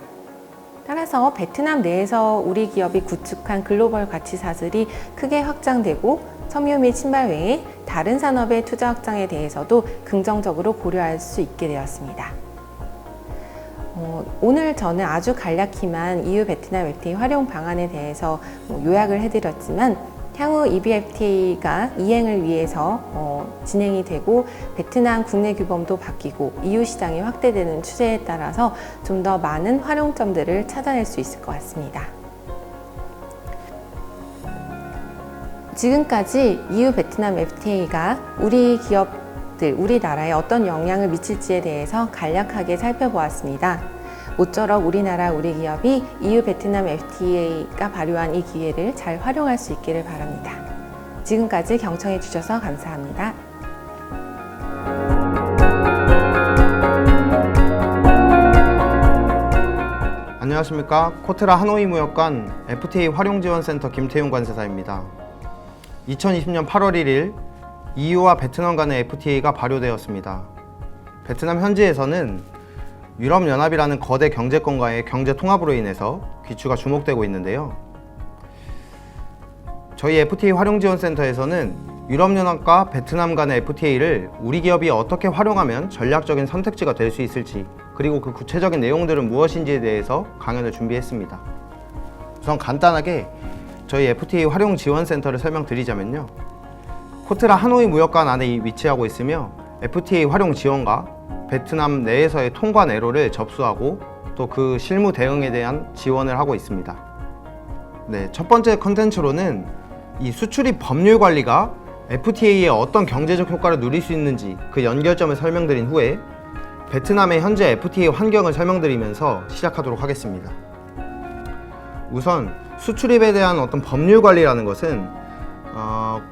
따라서 베트남 내에서 우리 기업이 구축한 글로벌 가치 사슬이 크게 확장되고 섬유 및 신발 외에 다른 산업의 투자 확장에 대해서도 긍정적으로 고려할 수 있게 되었습니다. 오늘 저는 아주 간략히만 EU 베트남 FTA 활용 방안에 대해서 요약을 해드렸지만 향후 EBFTA가 이행을 위해서 진행이 되고 베트남 국내 규범도 바뀌고 EU 시장이 확대되는 추세에 따라서 좀 더 많은 활용점들을 찾아낼 수 있을 것 같습니다. 지금까지 EU 베트남 FTA가 우리 기업들, 우리나라에 어떤 영향을 미칠지에 대해서 간략하게 살펴보았습니다. 모쪼록 우리나라 우리 기업이 EU 베트남 FTA가 발효한 이 기회를 잘 활용할 수 있기를 바랍니다. 지금까지 경청해 주셔서 감사합니다. 안녕하십니까. 코트라 하노이 무역관 FTA 활용지원센터 김태용 관세사입니다. 2020년 8월 1일 EU와 베트남 간의 FTA가 발효되었습니다. 베트남 현지에서는 유럽연합이라는 거대 경제권과의 경제 통합으로 인해서 귀추가 주목되고 있는데요. 저희 FTA 활용지원센터에서는 유럽연합과 베트남 간의 FTA를 우리 기업이 어떻게 활용하면 전략적인 선택지가 될 수 있을지, 그리고 그 구체적인 내용들은 무엇인지에 대해서 강연을 준비했습니다. 우선 간단하게 저희 FTA 활용지원센터를 설명드리자면요. 코트라 하노이 무역관 안에 위치하고 있으며 FTA 활용 지원과 베트남 내에서의 통관 애로를 접수하고 또 그 실무 대응에 대한 지원을 하고 있습니다. 네, 첫 번째 컨텐츠로는 이 수출입 법률 관리가 FTA에 어떤 경제적 효과를 누릴 수 있는지 그 연결점을 설명드린 후에 베트남의 현재 FTA 환경을 설명드리면서 시작하도록 하겠습니다. 우선 수출입에 대한 어떤 법률 관리라는 것은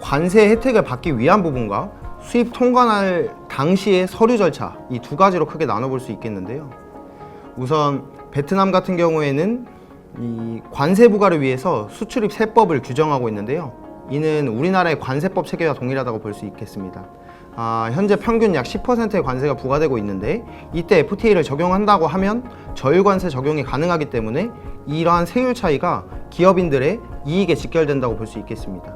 관세 혜택을 받기 위한 부분과 수입 통관할 당시의 서류 절차, 이 두 가지로 크게 나눠볼 수 있겠는데요. 우선 베트남 같은 경우에는 이 관세 부과를 위해서 수출입 세법을 규정하고 있는데요. 이는 우리나라의 관세법 체계와 동일하다고 볼 수 있겠습니다. 현재 평균 약 10%의 관세가 부과되고 있는데 이때 FTA를 적용한다고 하면 저율관세 적용이 가능하기 때문에 이러한 세율 차이가 기업인들의 이익에 직결된다고 볼 수 있겠습니다.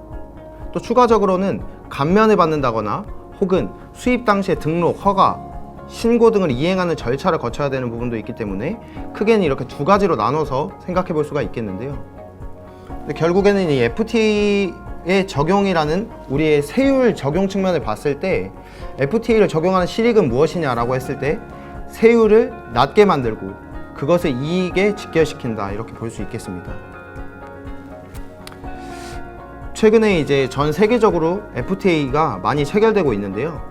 또 추가적으로는 감면을 받는다거나 혹은 수입 당시의 등록, 허가, 신고 등을 이행하는 절차를 거쳐야 되는 부분도 있기 때문에 크게는 이렇게 두 가지로 나눠서 생각해 볼 수가 있겠는데요. 근데 결국에는 이 FTA의 FTA의 적용이라는 우리의 세율 적용 측면을 봤을 때 FTA를 적용하는 실익은 무엇이냐라고 했을 때 세율을 낮게 만들고 그것을 이익에 직결시킨다, 이렇게 볼 수 있겠습니다. 최근에 이제 전 세계적으로 FTA가 많이 체결되고 있는데요.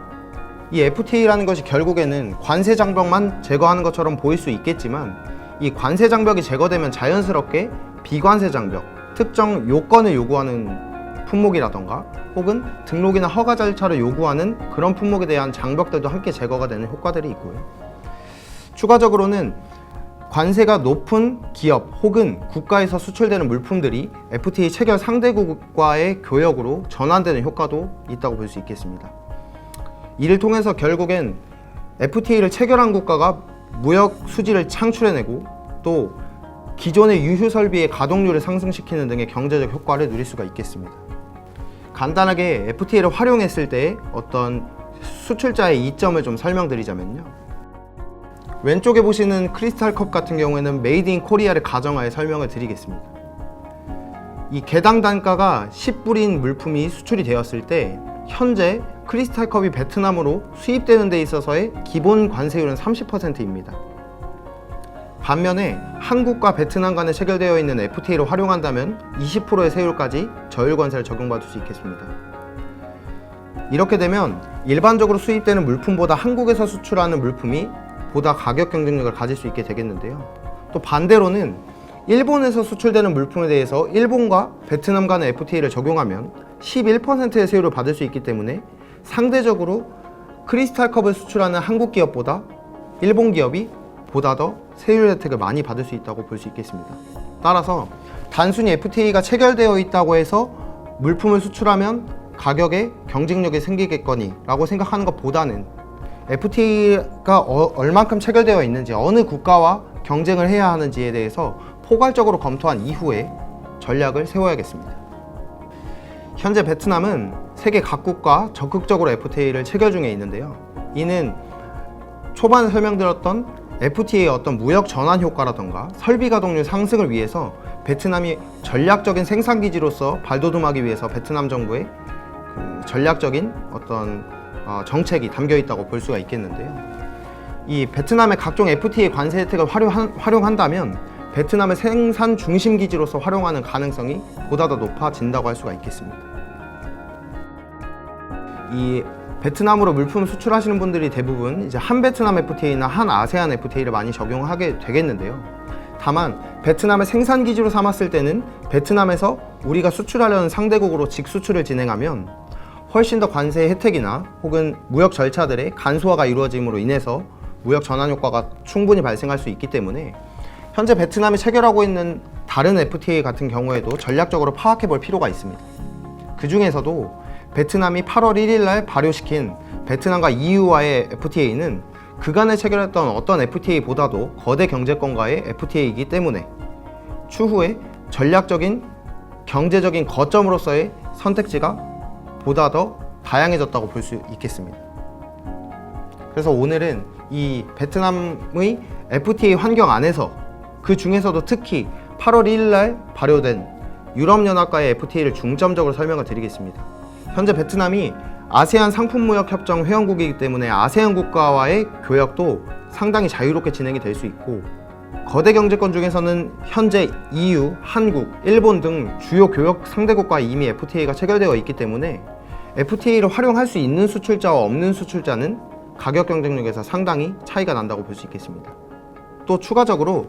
이 FTA라는 것이 결국에는 관세 장벽만 제거하는 것처럼 보일 수 있겠지만 이 관세 장벽이 제거되면 자연스럽게 비관세 장벽, 특정 요건을 요구하는 품목이라던가 혹은 등록이나 허가 절차를 요구하는 그런 품목에 대한 장벽들도 함께 제거가 되는 효과들이 있고요. 추가적으로는 관세가 높은 기업 혹은 국가에서 수출되는 물품들이 FTA 체결 상대국과의 교역으로 전환되는 효과도 있다고 볼 수 있겠습니다. 이를 통해서 결국엔 FTA를 체결한 국가가 무역 수지를 창출해내고 또 기존의 유휴 설비의 가동률을 상승시키는 등의 경제적 효과를 누릴 수가 있겠습니다. 간단하게 FTA를 활용했을 때 어떤 수출자의 이점을 좀 설명드리자면요. 왼쪽에 보시는 크리스탈 컵 같은 경우에는 메이드 인 코리아를 가정하에 설명을 드리겠습니다. 이 개당 단가가 10불인 물품이 수출이 되었을 때 현재 크리스탈 컵이 베트남으로 수입되는 데 있어서의 기본 관세율은 30%입니다. 반면에 한국과 베트남 간에 체결되어 있는 FTA를 활용한다면 20%의 세율까지 저율 관세를 적용받을 수 있겠습니다. 이렇게 되면 일반적으로 수입되는 물품보다 한국에서 수출하는 물품이 보다 가격 경쟁력을 가질 수 있게 되겠는데요. 또 반대로는 일본에서 수출되는 물품에 대해서 일본과 베트남 간의 FTA를 적용하면 11%의 세율을 받을 수 있기 때문에 상대적으로 크리스탈 컵을 수출하는 한국 기업보다 일본 기업이 보다 더 세율 혜택을 많이 받을 수 있다고 볼 수 있겠습니다. 따라서 단순히 FTA가 체결되어 있다고 해서 물품을 수출하면 가격에 경쟁력이 생기겠거니 라고 생각하는 것보다는 FTA가 얼만큼 체결되어 있는지, 어느 국가와 경쟁을 해야 하는지에 대해서 포괄적으로 검토한 이후에 전략을 세워야겠습니다. 현재 베트남은 세계 각국과 적극적으로 FTA를 체결 중에 있는데요. 이는 초반에 설명드렸던 FTA의 어떤 무역 전환 효과라던가 설비 가동률 상승을 위해서 베트남이 전략적인 생산기지로서 발돋움하기 위해서 베트남 정부의 전략적인 어떤 정책이 담겨 있다고 볼 수가 있겠는데요. 이 베트남의 각종 FTA 관세 혜택을 활용한다면 베트남의 생산 중심 기지로서 활용하는 가능성이 보다 더 높아진다고 할 수가 있겠습니다. 이 베트남으로 물품 수출하시는 분들이 대부분 이제 한 베트남 FTA나 한 아세안 FTA를 많이 적용하게 되겠는데요. 다만 베트남의 생산 기지로 삼았을 때는 베트남에서 우리가 수출하려는 상대국으로 직수출을 진행하면 훨씬 더 관세 혜택이나 혹은 무역 절차들의 간소화가 이루어짐으로 인해서 무역 전환 효과가 충분히 발생할 수 있기 때문에 현재 베트남이 체결하고 있는 다른 FTA 같은 경우에도 전략적으로 파악해 볼 필요가 있습니다. 그 중에서도 베트남이 8월 1일 날 발효시킨 베트남과 EU와의 FTA는 그간에 체결했던 어떤 FTA보다도 거대 경제권과의 FTA이기 때문에 추후에 전략적인 경제적인 거점으로서의 선택지가 보다 더 다양해졌다고 볼 수 있겠습니다. 그래서 오늘은 이 베트남의 FTA 환경 안에서 그 중에서도 특히 8월 1일 날 발효된 유럽연합과의 FTA를 중점적으로 설명을 드리겠습니다. 현재 베트남이 아세안 상품무역협정 회원국이기 때문에 아세안 국가와의 교역도 상당히 자유롭게 진행이 될 수 있고, 거대 경제권 중에서는 현재 EU, 한국, 일본 등 주요 교역 상대국과 이미 FTA가 체결되어 있기 때문에 FTA를 활용할 수 있는 수출자와 없는 수출자는 가격 경쟁력에서 상당히 차이가 난다고 볼 수 있겠습니다. 또 추가적으로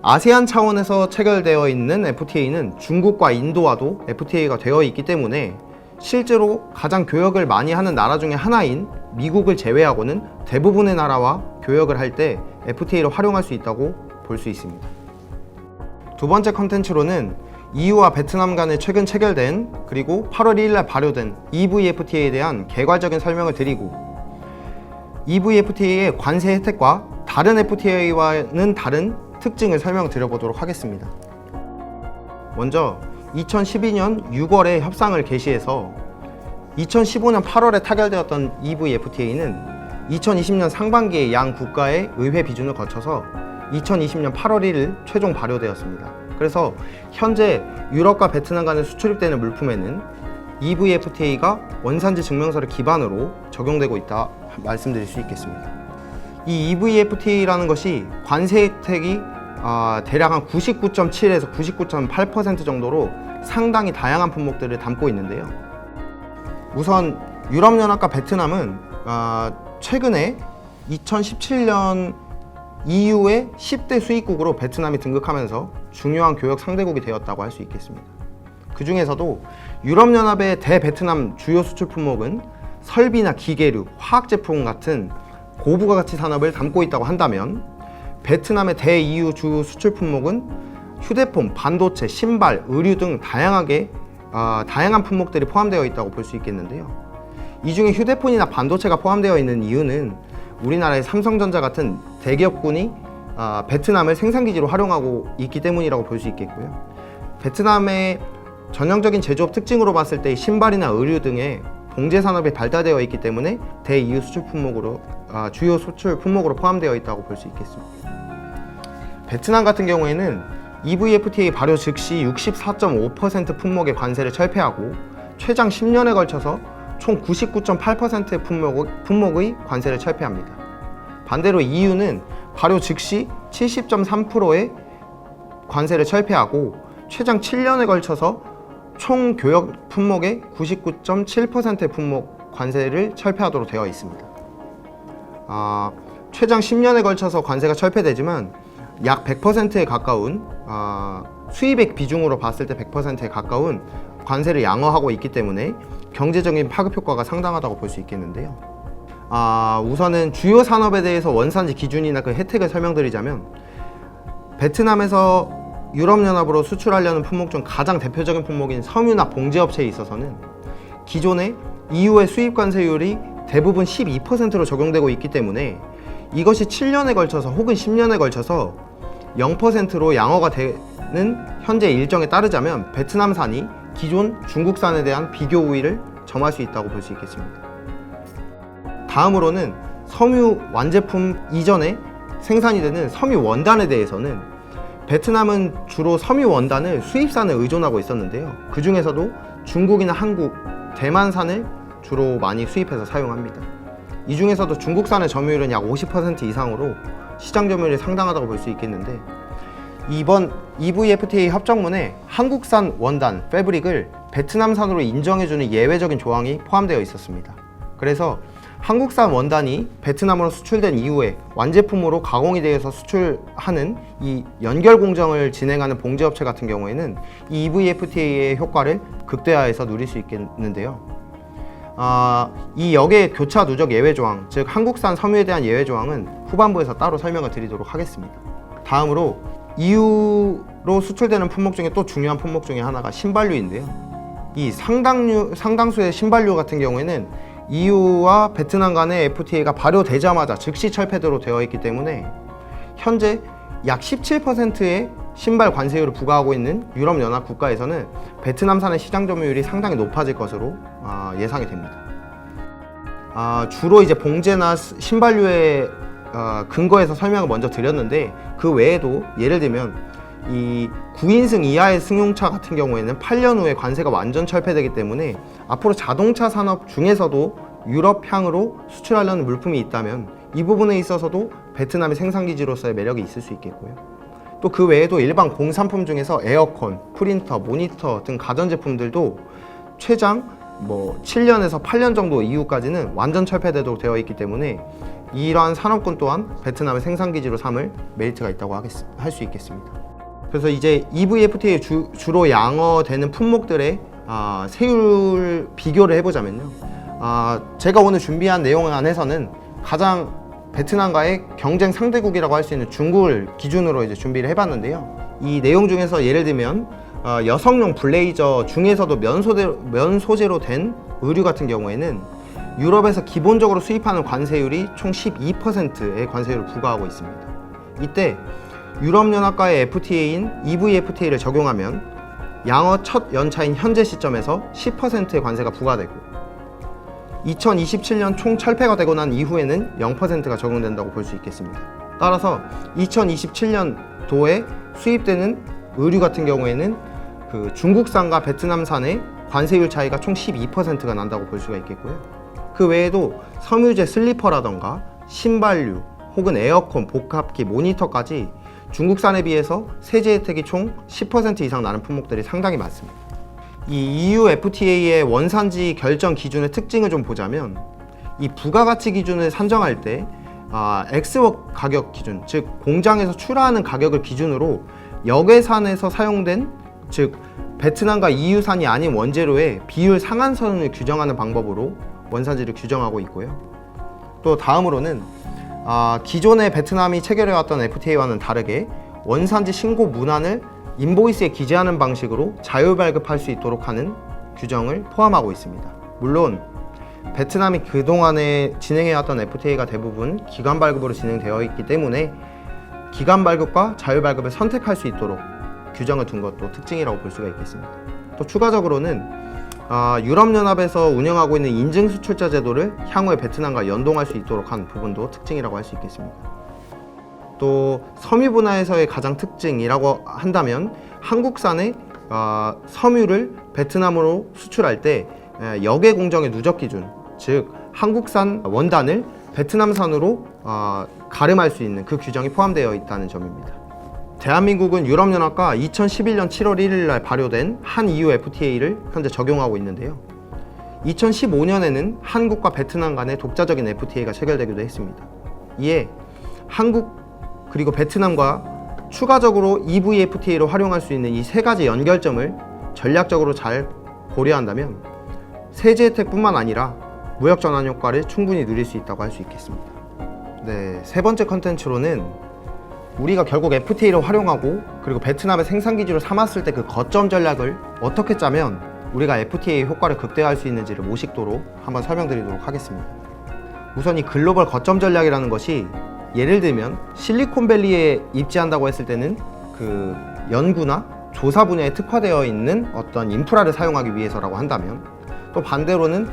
아세안 차원에서 체결되어 있는 FTA는 중국과 인도와도 FTA가 되어 있기 때문에 실제로 가장 교역을 많이 하는 나라 중에 하나인 미국을 제외하고는 대부분의 나라와 교역을 할 때 FTA를 활용할 수 있다고 볼 수 있습니다. 두 번째 컨텐츠로는 EU와 베트남 간에 최근 체결된 그리고 8월 1일 날 발효된 EVFTA에 대한 개괄적인 설명을 드리고, EVFTA의 관세 혜택과 다른 FTA와는 다른 특징을 설명드려보도록 하겠습니다. 먼저 2012년 6월에 협상을 개시해서 2015년 8월에 타결되었던 EVFTA는 2020년 상반기에 양 국가의 의회 비준을 거쳐서 2020년 8월 1일 최종 발효되었습니다. 그래서 현재 유럽과 베트남 간에 수출입되는 물품에는 EVFTA가 원산지 증명서를 기반으로 적용되고 있다 말씀드릴 수 있겠습니다. 이 EVFTA라는 것이 관세 혜택이 대략 한 99.7에서 99.8% 정도로 상당히 다양한 품목들을 담고 있는데요. 우선 유럽연합과 베트남은 최근에 2017년 EU의 10대 수입국으로 베트남이 등극하면서 중요한 교역 상대국이 되었다고 할 수 있겠습니다. 그 중에서도 유럽연합의 대베트남 주요 수출 품목은 설비나 기계류, 화학제품 같은 고부가가치 산업을 담고 있다고 한다면, 베트남의 대-EU 주 수출 품목은 휴대폰, 반도체, 신발, 의류 등 다양한 품목들이 포함되어 있다고 볼 수 있겠는데요. 이 중에 휴대폰이나 반도체가 포함되어 있는 이유는 우리나라의 삼성전자 같은 대기업군이 베트남을 생산기지로 활용하고 있기 때문이라고 볼 수 있겠고요. 베트남의 전형적인 제조업 특징으로 봤을 때 신발이나 의류 등의 봉제 산업이 발달되어 있기 때문에 대-EU 수출 품목으로 주요 수출 품목으로 포함되어 있다고 볼 수 있겠습니다. 베트남 같은 경우에는 EVFTA 발효 즉시 64.5% 품목의 관세를 철폐하고 최장 10년에 걸쳐서 총 99.8%의 품목의 관세를 철폐합니다. 반대로 EU는 발효 즉시 70.3%의 관세를 철폐하고 최장 7년에 걸쳐서 총 교역 품목의 99.7%의 품목 관세를 철폐하도록 되어 있습니다. 최장 10년에 걸쳐서 관세가 철폐되지만 약 100%에 가까운 수입액 비중으로 봤을 때 100%에 가까운 관세를 양호하고 있기 때문에 경제적인 파급 효과가 상당하다고 볼 수 있겠는데요. 우선은 주요 산업에 대해서 원산지 기준이나 그 혜택을 설명드리자면, 베트남에서 유럽연합으로 수출하려는 품목 중 가장 대표적인 품목인 섬유나 봉제업체에 있어서는 기존의 EU의 수입 관세율이 대부분 12%로 적용되고 있기 때문에 이것이 7년에 걸쳐서 혹은 10년에 걸쳐서 0%로 양호가 되는 현재 일정에 따르자면 베트남산이 기존 중국산에 대한 비교 우위를 점할 수 있다고 볼 수 있겠습니다. 다음으로는 섬유 완제품 이전에 생산이 되는 섬유 원단에 대해서는 베트남은 주로 섬유 원단을 수입산에 의존하고 있었는데요. 그 중에서도 중국이나 한국, 대만산을 주로 많이 수입해서 사용합니다. 이 중에서도 중국산의 점유율은 약 50% 이상으로 시장 점유율이 상당하다고 볼 수 있겠는데, 이번 EVFTA 협정문에 한국산 원단, 패브릭을 베트남산으로 인정해주는 예외적인 조항이 포함되어 있었습니다. 그래서 한국산 원단이 베트남으로 수출된 이후에 완제품으로 가공이 되어서 수출하는 이 연결 공정을 진행하는 봉제업체 같은 경우에는 이 EVFTA의 효과를 극대화해서 누릴 수 있겠는데요. 이 역의 교차 누적 예외 조항, 즉 한국산 섬유에 대한 예외 조항은 후반부에서 따로 설명을 드리도록 하겠습니다. 다음으로 EU로 수출되는 품목 중에 또 중요한 품목 중에 하나가 신발류인데요. 이 상당수의 신발류 같은 경우에는 EU와 베트남 간의 FTA가 발효되자마자 즉시 철폐대로 되어 있기 때문에 현재 약 17%의 신발 관세율을 부과하고 있는 유럽연합 국가에서는 베트남산의 시장 점유율이 상당히 높아질 것으로 예상이 됩니다. 주로 이제 봉제나 신발류의 근거에서 설명을 먼저 드렸는데, 그 외에도 예를 들면 이 9인승 이하의 승용차 같은 경우에는 8년 후에 관세가 완전 철폐되기 때문에 앞으로 자동차 산업 중에서도 유럽향으로 수출하려는 물품이 있다면 이 부분에 있어서도 베트남의 생산기지로서의 매력이 있을 수 있겠고요. 또 그 외에도 일반 공산품 중에서 에어컨, 프린터, 모니터 등 가전제품들도 최장 7년에서 8년 정도 이후까지는 완전 철폐되도록 되어 있기 때문에 이러한 산업군 또한 베트남의 생산기지로 삼을 메리트가 있다고 할 수 있겠습니다. 그래서 이제 EVFTA에 주로 양어되는 품목들의 세율 비교를 해보자면요. 제가 오늘 준비한 내용 안에서는 가장 베트남과의 경쟁 상대국이라고 할 수 있는 중국을 기준으로 이제 준비를 해봤는데요. 이 내용 중에서 예를 들면 여성용 블레이저 중에서도 면 소재로 된 의류 같은 경우에는 유럽에서 기본적으로 수입하는 관세율이 총 12%의 관세율을 부과하고 있습니다. 이때 유럽연합과의 FTA인 EVFTA를 적용하면 양어 첫 연차인 현재 시점에서 10%의 관세가 부과되고 2027년 총 철폐가 되고 난 이후에는 0%가 적용된다고 볼 수 있겠습니다. 따라서 2027년도에 수입되는 의류 같은 경우에는 그 중국산과 베트남산의 관세율 차이가 총 12%가 난다고 볼 수가 있겠고요. 그 외에도 섬유제 슬리퍼라던가 신발류 혹은 에어컨, 복합기, 모니터까지 중국산에 비해서 세제 혜택이 총 10% 이상 나는 품목들이 상당히 많습니다. 이 EU FTA의 원산지 결정 기준의 특징을 좀 보자면 이 부가가치 기준을 산정할 때 엑스웍 가격 기준, 즉 공장에서 출하하는 가격을 기준으로 역외산에서 사용된, 즉 베트남과 EU산이 아닌 원재료의 비율 상한선을 규정하는 방법으로 원산지를 규정하고 있고요. 또 다음으로는 기존의 베트남이 체결해왔던 FTA와는 다르게 원산지 신고 문안을 인보이스에 기재하는 방식으로 자율발급할 수 있도록 하는 규정을 포함하고 있습니다. 물론 베트남이 그동안에 진행해왔던 FTA가 대부분 기관 발급으로 진행되어 있기 때문에 기관 발급과 자율발급을 선택할 수 있도록 규정을 둔 것도 특징이라고 볼 수가 있겠습니다. 또 추가적으로는 유럽연합에서 운영하고 있는 인증수출자 제도를 향후에 베트남과 연동할 수 있도록 한 부분도 특징이라고 할 수 있겠습니다. 또 섬유 분야에서의 가장 특징이라고 한다면 한국산의 섬유를 베트남으로 수출할 때 역외 공정의 누적 기준, 즉 한국산 원단을 베트남산으로 가름할 수 있는 그 규정이 포함되어 있다는 점입니다. 대한민국은 유럽연합과 2011년 7월 1일 날 발효된 한 EU FTA를 현재 적용하고 있는데요. 2015년에는 한국과 베트남 간의 독자적인 FTA가 체결되기도 했습니다. 이에 한국 그리고 베트남과 추가적으로 EVFTA로 활용할 수 있는 이 세 가지 연결점을 전략적으로 잘 고려한다면 세제 혜택뿐만 아니라 무역 전환 효과를 충분히 누릴 수 있다고 할 수 있겠습니다. 네, 세 번째 컨텐츠로는 우리가 결국 FTA를 활용하고 그리고 베트남의 생산 기지로 삼았을 때 그 거점 전략을 어떻게 짜면 우리가 FTA의 효과를 극대화할 수 있는지를 모식도로 한번 설명드리도록 하겠습니다. 우선 이 글로벌 거점 전략이라는 것이 예를 들면 실리콘밸리에 입지한다고 했을 때는 그 연구나 조사 분야에 특화되어 있는 어떤 인프라를 사용하기 위해서라고 한다면, 또 반대로는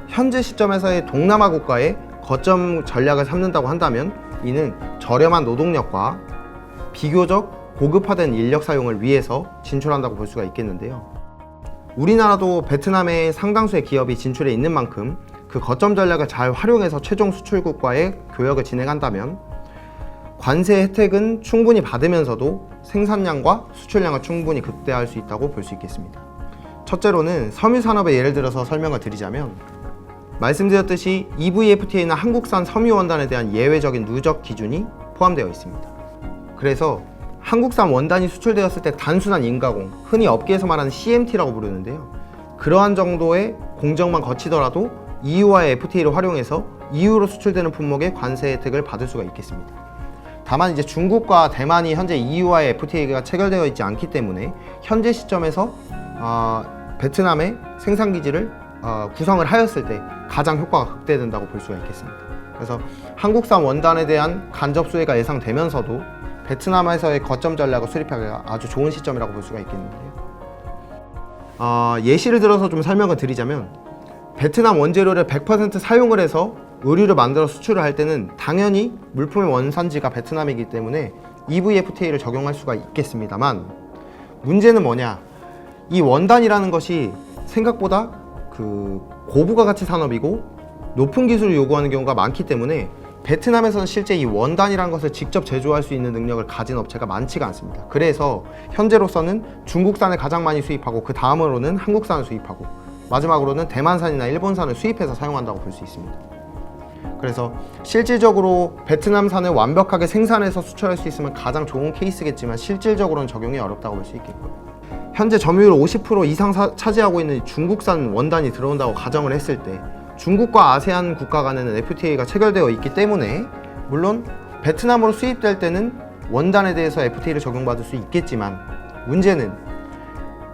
현재 시점에서의 동남아 국가의 거점 전략을 삼는다고 한다면 이는 저렴한 노동력과 비교적 고급화된 인력 사용을 위해서 진출한다고 볼 수가 있겠는데요. 우리나라도 베트남에 상당수의 기업이 진출해 있는 만큼 그 거점 전략을 잘 활용해서 최종 수출국과의 교역을 진행한다면 관세 혜택은 충분히 받으면서도 생산량과 수출량을 충분히 극대화할 수 있다고 볼 수 있겠습니다. 첫째로는 섬유 산업의 예를 들어서 설명을 드리자면, 말씀드렸듯이 EVFTA는 한국산 섬유 원단에 대한 예외적인 누적 기준이 포함되어 있습니다. 그래서 한국산 원단이 수출되었을 때 단순한 인가공, 흔히 업계에서 말하는 CMT라고 부르는데요. 그러한 정도의 공정만 거치더라도 EU와의 FTA를 활용해서 EU로 수출되는 품목의 관세 혜택을 받을 수가 있겠습니다. 다만 이제 중국과 대만이 현재 EU와의 FTA가 체결되어 있지 않기 때문에 현재 시점에서 베트남의 생산 기지를 구성을 하였을 때 가장 효과가 극대화된다고 볼 수가 있겠습니다. 그래서 한국산 원단에 대한 간접 수혜가 예상되면서도 베트남에서의 거점 전략을 수립하기가 아주 좋은 시점이라고 볼 수가 있겠는데요. 예시를 들어서 좀 설명을 드리자면, 베트남 원재료를 100% 사용을 해서 의류를 만들어 수출을 할 때는 당연히 물품의 원산지가 베트남이기 때문에 EVFTA를 적용할 수가 있겠습니다만, 문제는 뭐냐, 이 원단이라는 것이 생각보다 그 고부가가치 산업이고 높은 기술을 요구하는 경우가 많기 때문에 베트남에서는 실제 이 원단이라는 것을 직접 제조할 수 있는 능력을 가진 업체가 많지가 않습니다. 그래서 현재로서는 중국산을 가장 많이 수입하고 그 다음으로는 한국산을 수입하고 마지막으로는 대만산이나 일본산을 수입해서 사용한다고 볼 수 있습니다. 그래서 실질적으로 베트남산을 완벽하게 생산해서 수출할 수 있으면 가장 좋은 케이스겠지만 실질적으로는 적용이 어렵다고 볼 수 있겠고요. 현재 점유율 50% 이상 차지하고 있는 중국산 원단이 들어온다고 가정을 했을 때 중국과 아세안 국가 간에는 FTA가 체결되어 있기 때문에 물론 베트남으로 수입될 때는 원단에 대해서 FTA를 적용받을 수 있겠지만, 문제는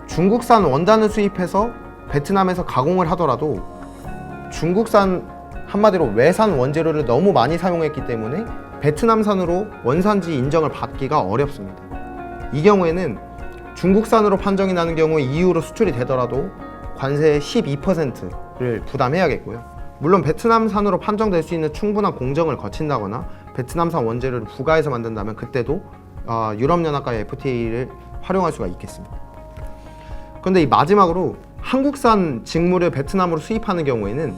중국산 원단을 수입해서 베트남에서 가공을 하더라도 중국산, 한마디로 외산 원재료를 너무 많이 사용했기 때문에 베트남산으로 원산지 인정을 받기가 어렵습니다. 이 경우에는 중국산으로 판정이 나는 경우에 EU로 수출이 되더라도 관세의 12%를 부담해야겠고요. 물론 베트남산으로 판정될 수 있는 충분한 공정을 거친다거나 베트남산 원재료를 부가해서 만든다면 그때도 유럽연합과의 FTA를 활용할 수가 있겠습니다. 그런데 이 마지막으로 한국산 직물을 베트남으로 수입하는 경우에는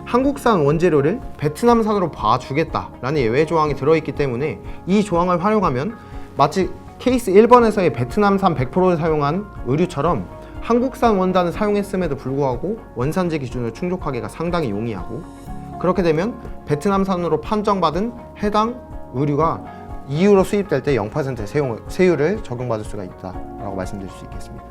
한국산 원재료를 베트남산으로 봐주겠다라는 예외 조항이 들어있기 때문에 이 조항을 활용하면 마치 케이스 1번에서의 베트남산 100%를 사용한 의류처럼 한국산 원단을 사용했음에도 불구하고 원산지 기준을 충족하기가 상당히 용이하고, 그렇게 되면 베트남산으로 판정받은 해당 의류가 EU로 수입될 때 0%의 세율을 적용받을 수가 있다라고 말씀드릴 수 있겠습니다.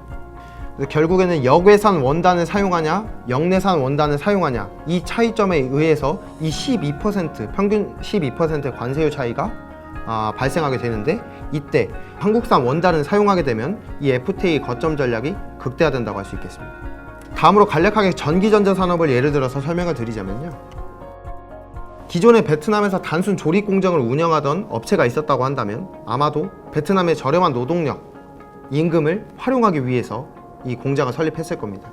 그래서 결국에는 역외산 원단을 사용하냐 영내산 원단을 사용하냐 이 차이점에 의해서 이 12% 평균 12%의 관세율 차이가 발생하게 되는데, 이때 한국산 원단을 사용하게 되면 이 FTA 거점 전략이 극대화된다고 할 수 있겠습니다. 다음으로 간략하게 전기전자 산업을 예를 들어서 설명을 드리자면요, 기존에 베트남에서 단순 조립 공장을 운영하던 업체가 있었다고 한다면 아마도 베트남의 저렴한 노동력, 임금을 활용하기 위해서 이 공장을 설립했을 겁니다.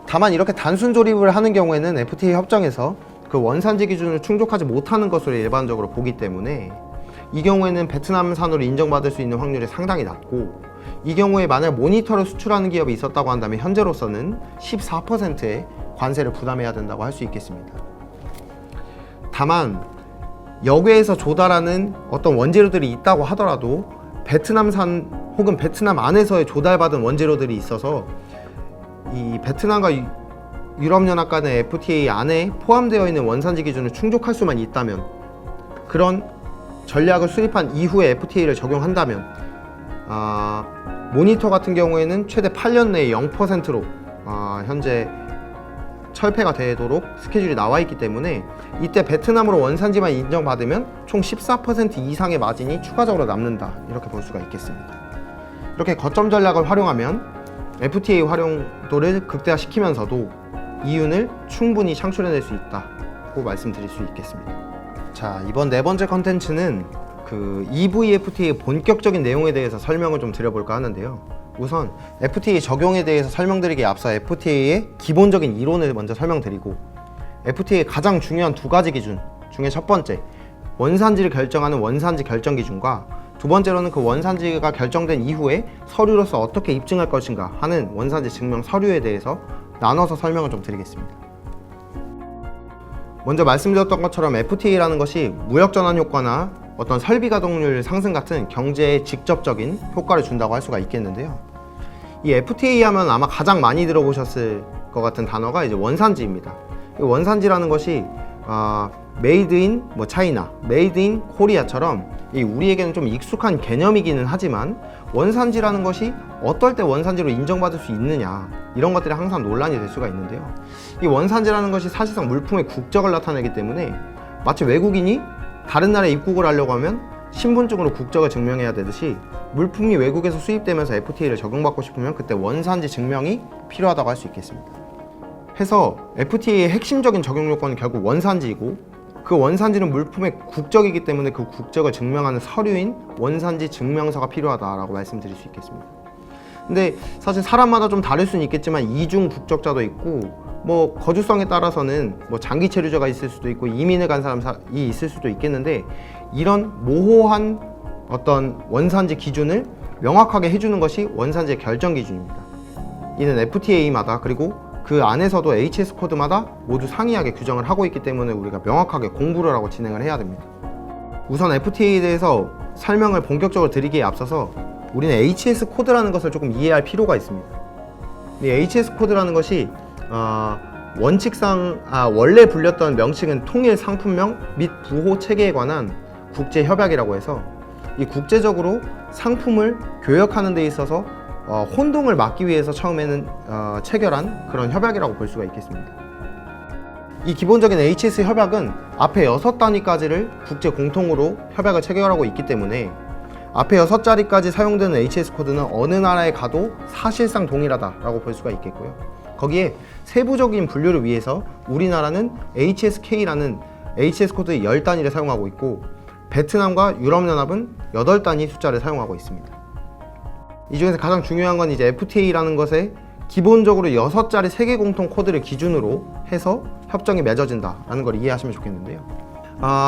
다만 이렇게 단순 조립을 하는 경우에는 FTA 협정에서 그 원산지 기준을 충족하지 못하는 것으로 일반적으로 보기 때문에 이 경우에는 베트남산으로 인정받을 수 있는 확률이 상당히 낮고, 이 경우에 만약 모니터를 수출하는 기업이 있었다고 한다면 현재로서는 14%의 관세를 부담해야 된다고 할 수 있겠습니다. 다만 역외에서 조달하는 어떤 원재료들이 있다고 하더라도 베트남산 혹은 베트남 안에서의 조달받은 원재료들이 있어서 이 베트남과 유럽연합 간의 FTA 안에 포함되어 있는 원산지 기준을 충족할 수만 있다면, 그런 전략을 수립한 이후에 FTA를 적용한다면 모니터 같은 경우에는 최대 8년 내에 0%로 현재 철폐가 되도록 스케줄이 나와 있기 때문에 이때 베트남으로 원산지만 인정받으면 총 14% 이상의 마진이 추가적으로 남는다, 이렇게 볼 수가 있겠습니다. 이렇게 거점 전략을 활용하면 FTA 활용도를 극대화시키면서도 이윤을 충분히 창출해낼 수 있다고 말씀드릴 수 있겠습니다. 자, 이번 네 번째 컨텐츠는 그 EVFTA의 본격적인 내용에 대해서 설명을 좀 드려볼까 하는데요. 우선 FTA 적용에 대해서 설명드리기에 앞서 FTA의 기본적인 이론을 먼저 설명드리고, FTA의 가장 중요한 두 가지 기준 중에 첫 번째, 원산지를 결정하는 원산지 결정 기준과 두 번째로는 그 원산지가 결정된 이후에 서류로서 어떻게 입증할 것인가 하는 원산지 증명 서류에 대해서 나눠서 설명을 좀 드리겠습니다. 먼저 말씀드렸던 것처럼 FTA라는 것이 무역전환 효과나 어떤 설비 가동률 상승 같은 경제에 직접적인 효과를 준다고 할 수가 있겠는데요. 이 FTA 하면 아마 가장 많이 들어보셨을 것 같은 단어가 이제 원산지입니다. 이 원산지라는 것이 메이드 인 차이나, 메이드 인 코리아처럼 우리에게는 좀 익숙한 개념이기는 하지만, 원산지라는 것이 어떨 때 원산지로 인정받을 수 있느냐, 이런 것들이 항상 논란이 될 수가 있는데요. 이 원산지라는 것이 사실상 물품의 국적을 나타내기 때문에 마치 외국인이 다른 나라에 입국을 하려고 하면 신분증으로 국적을 증명해야 되듯이, 물품이 외국에서 수입되면서 FTA를 적용받고 싶으면 그때 원산지 증명이 필요하다고 할 수 있겠습니다. 해서 FTA의 핵심적인 적용 요건은 결국 원산지이고, 그 원산지는 물품의 국적이기 때문에 그 국적을 증명하는 서류인 원산지 증명서가 필요하다라고 말씀드릴 수 있겠습니다. 근데 사실 사람마다 좀 다를 수는 있겠지만 이중 국적자도 있고, 거주성에 따라서는 장기 체류자가 있을 수도 있고 이민을 간 사람이 있을 수도 있겠는데, 이런 모호한 어떤 원산지 기준을 명확하게 해주는 것이 원산지의 결정 기준입니다. 이는 FTA마다, 그리고 그 안에서도 HS 코드마다 모두 상이하게 규정을 하고 있기 때문에 우리가 명확하게 공부를 하고 진행을 해야 됩니다. 우선 FTA에 대해서 설명을 본격적으로 드리기에 앞서서 우리는 HS 코드라는 것을 조금 이해할 필요가 있습니다. 이 HS 코드라는 것이 원칙상 원래 불렸던 명칭은 통일 상품명 및 부호 체계에 관한 국제 협약이라고 해서, 이 국제적으로 상품을 교역하는 데 있어서 혼동을 막기 위해서 처음에는 체결한 그런 협약이라고 볼 수가 있겠습니다. 이 기본적인 HS 협약은 앞에 6단위까지를 국제 공통으로 협약을 체결하고 있기 때문에 앞에 6자리까지 사용되는 HS 코드는 어느 나라에 가도 사실상 동일하다라고 볼 수가 있겠고요. 거기에 세부적인 분류를 위해서 우리나라는 HSK라는 HS 코드의 10단위를 사용하고 있고, 베트남과 유럽연합은 8단위 숫자를 사용하고 있습니다. 이 중에서 가장 중요한 건 이제 FTA라는 것에 기본적으로 6자리 세계 공통 코드를 기준으로 해서 협정이 맺어진다라는 걸 이해하시면 좋겠는데요.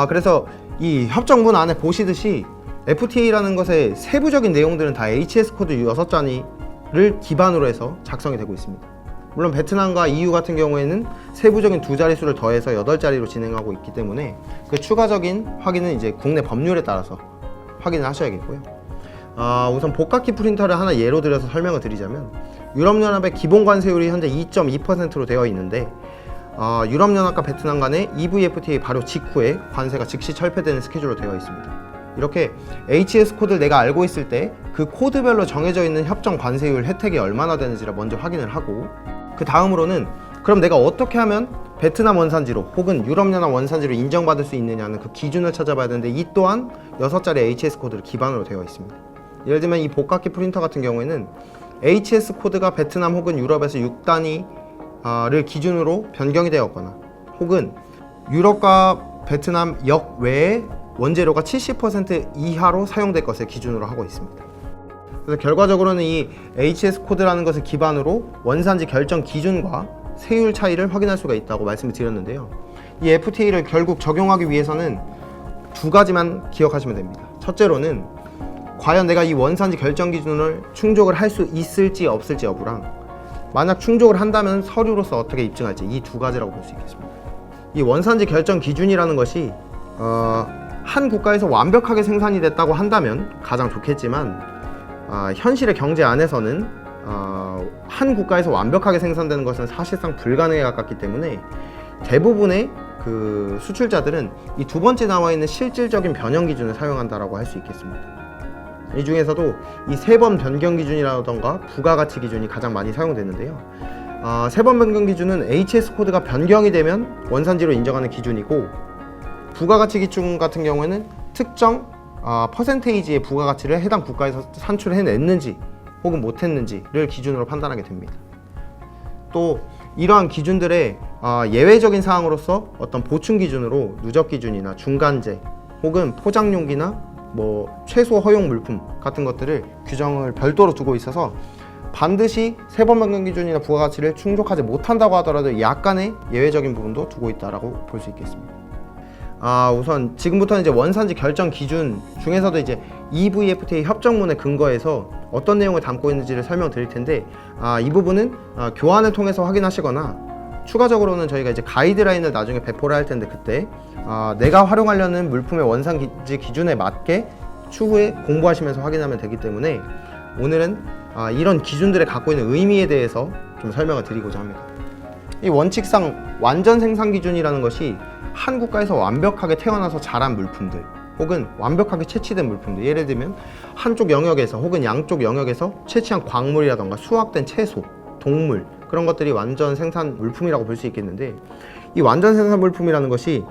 그래서 이 협정문 안에 보시듯이 FTA라는 것의 세부적인 내용들은 다 HS 코드 6자리를 기반으로 해서 작성이 되고 있습니다. 물론 베트남과 EU 같은 경우에는 세부적인 두 자릿수를 더해서 8자리로 진행하고 있기 때문에 그 추가적인 확인은 이제 국내 법률에 따라서 확인을 하셔야겠고요. 우선 복각기 프린터를 하나 예로 들어서 설명을 드리자면 유럽연합의 기본 관세율이 현재 2.2%로 되어 있는데 유럽연합과 베트남 간의 EVFTA 바로 직후에 관세가 즉시 철폐되는 스케줄로 되어 있습니다. 이렇게 HS 코드를 내가 알고 있을 때 그 코드별로 정해져 있는 협정 관세율 혜택이 얼마나 되는지를 먼저 확인을 하고, 그 다음으로는 그럼 내가 어떻게 하면 베트남 원산지로 혹은 유럽연합 원산지로 인정받을 수 있느냐는 그 기준을 찾아봐야 되는데, 이 또한 6자리 HS 코드를 기반으로 되어 있습니다. 예를 들면 이 복각기 프린터 같은 경우에는 HS 코드가 베트남 혹은 유럽에서 6단위를 기준으로 변경이 되었거나, 혹은 유럽과 베트남 역외에 원재료가 70% 이하로 사용될 것을 기준으로 하고 있습니다. 그래서 결과적으로는 이 HS 코드라는 것을 기반으로 원산지 결정 기준과 세율 차이를 확인할 수가 있다고 말씀을 드렸는데요. 이 FTA를 결국 적용하기 위해서는 두 가지만 기억하시면 됩니다. 첫째로는 과연 내가 이 원산지 결정 기준을 충족을 할 수 있을지 없을지 여부랑, 만약 충족을 한다면 서류로서 어떻게 입증할지, 이 두 가지라고 볼 수 있겠습니다. 이 원산지 결정 기준이라는 것이 한 국가에서 완벽하게 생산이 됐다고 한다면 가장 좋겠지만, 현실의 경제 안에서는 한 국가에서 완벽하게 생산되는 것은 사실상 불가능에 가깝기 때문에 대부분의 그 수출자들은 이 두 번째 나와 있는 실질적인 변형 기준을 사용한다라고 할 수 있겠습니다. 이 중에서도 이 세 번 변경 기준이라던가 부가가치 기준이 가장 많이 사용되는데요. 세 번 변경 기준은 HS 코드가 변경이 되면 원산지로 인정하는 기준이고, 부가가치 기준 같은 경우에는 특정 퍼센테이지의 부가가치를 해당 국가에서 산출해냈는지 혹은 못했는지를 기준으로 판단하게 됩니다. 또 이러한 기준들의 예외적인 사항으로서 어떤 보충 기준으로 누적 기준이나 중간재 혹은 포장용기나 최소 허용 물품 같은 것들을 규정을 별도로 두고 있어서 반드시 세 번 변경 기준이나 부가가치를 충족하지 못한다고 하더라도 약간의 예외적인 부분도 두고 있다라고 볼 수 있겠습니다. 우선 지금부터는 이제 원산지 결정 기준 중에서도 이제 EVFTA 협정문에 근거해서 어떤 내용을 담고 있는지를 설명드릴 텐데, 이 부분은 교환을 통해서 확인하시거나 추가적으로는 저희가 이제 가이드라인을 나중에 배포를 할 텐데, 그때 내가 활용하려는 물품의 원산지 기준에 맞게 추후에 공부하시면서 확인하면 되기 때문에 오늘은 이런 기준들이 갖고 있는 의미에 대해서 좀 설명을 드리고자 합니다. 이 원칙상 완전 생산 기준이라는 것이 한 국가에서 완벽하게 태어나서 자란 물품들 혹은 완벽하게 채취된 물품들, 예를 들면 한쪽 영역에서 혹은 양쪽 영역에서 채취한 광물이라던가 수확된 채소, 동물, 그런 것들이 완전 생산 물품이라고 볼 수 있겠는데, 이 완전 생산 물품이라는 것이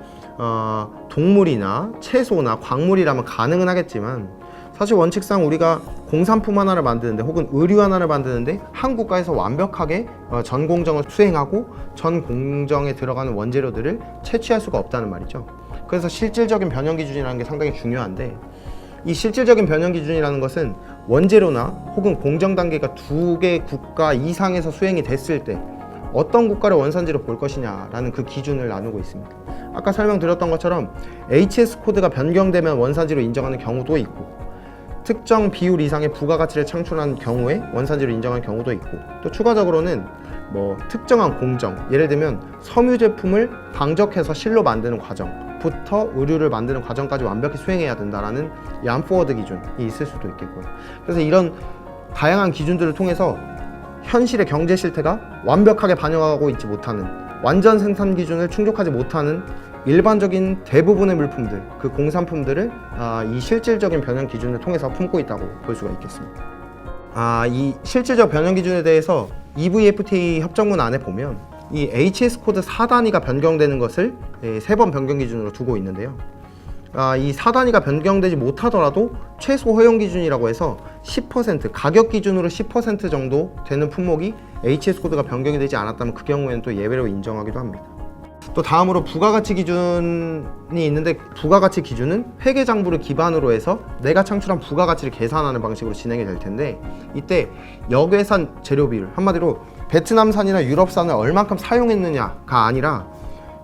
동물이나 채소나 광물이라면 가능은 하겠지만, 사실 원칙상 우리가 공산품 하나를 만드는데 혹은 의류 하나를 만드는데 한 국가에서 완벽하게 전 공정을 수행하고 전 공정에 들어가는 원재료들을 채취할 수가 없다는 말이죠. 그래서 실질적인 변형 기준이라는 게 상당히 중요한데, 이 실질적인 변형 기준이라는 것은 원재료나 혹은 공정 단계가 두 개 국가 이상에서 수행이 됐을 때 어떤 국가를 원산지로 볼 것이냐라는 그 기준을 나누고 있습니다. 아까 설명드렸던 것처럼 HS 코드가 변경되면 원산지로 인정하는 경우도 있고, 특정 비율 이상의 부가가치를 창출한 경우에 원산지로 인정하는 경우도 있고, 또 추가적으로는 특정한 공정, 예를 들면 섬유 제품을 방적해서 실로 만드는 과정부터 의류를 만드는 과정까지 완벽히 수행해야 된다라는 얀포워드 기준이 있을 수도 있겠고요. 그래서 이런 다양한 기준들을 통해서 현실의 경제 실태가 완벽하게 반영하고 있지 못하는, 완전 생산 기준을 충족하지 못하는 일반적인 대부분의 물품들, 그 공산품들을 이 실질적인 변형 기준을 통해서 품고 있다고 볼 수가 있겠습니다. 이 실질적 변형 기준에 대해서 EVFTA 협정문 안에 보면 이 HS 코드 4단위가 변경되는 것을 3번 변경 기준으로 두고 있는데요. 이 4단위가 변경되지 못하더라도 최소 허용 기준이라고 해서 10%, 가격 기준으로 10% 정도 되는 품목이 HS 코드가 변경이 되지 않았다면 그 경우에는 또 예외로 인정하기도 합니다. 또 다음으로 부가가치 기준이 있는데, 부가가치 기준은 회계장부를 기반으로 해서 내가 창출한 부가가치를 계산하는 방식으로 진행이 될 텐데, 이때 역외산 재료비율, 한마디로 베트남산이나 유럽산을 얼만큼 사용했느냐가 아니라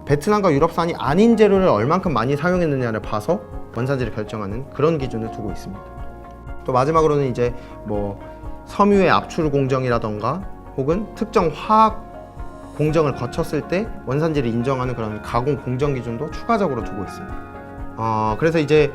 베트남과 유럽산이 아닌 재료를 얼만큼 많이 사용했느냐를 봐서 원산지를 결정하는 그런 기준을 두고 있습니다. 또 마지막으로는 이제 섬유의 압출 공정이라던가 혹은 특정 화학 공정을 거쳤을 때 원산지를 인정하는 그런 가공 공정 기준도 추가적으로 두고 있습니다. 그래서 이제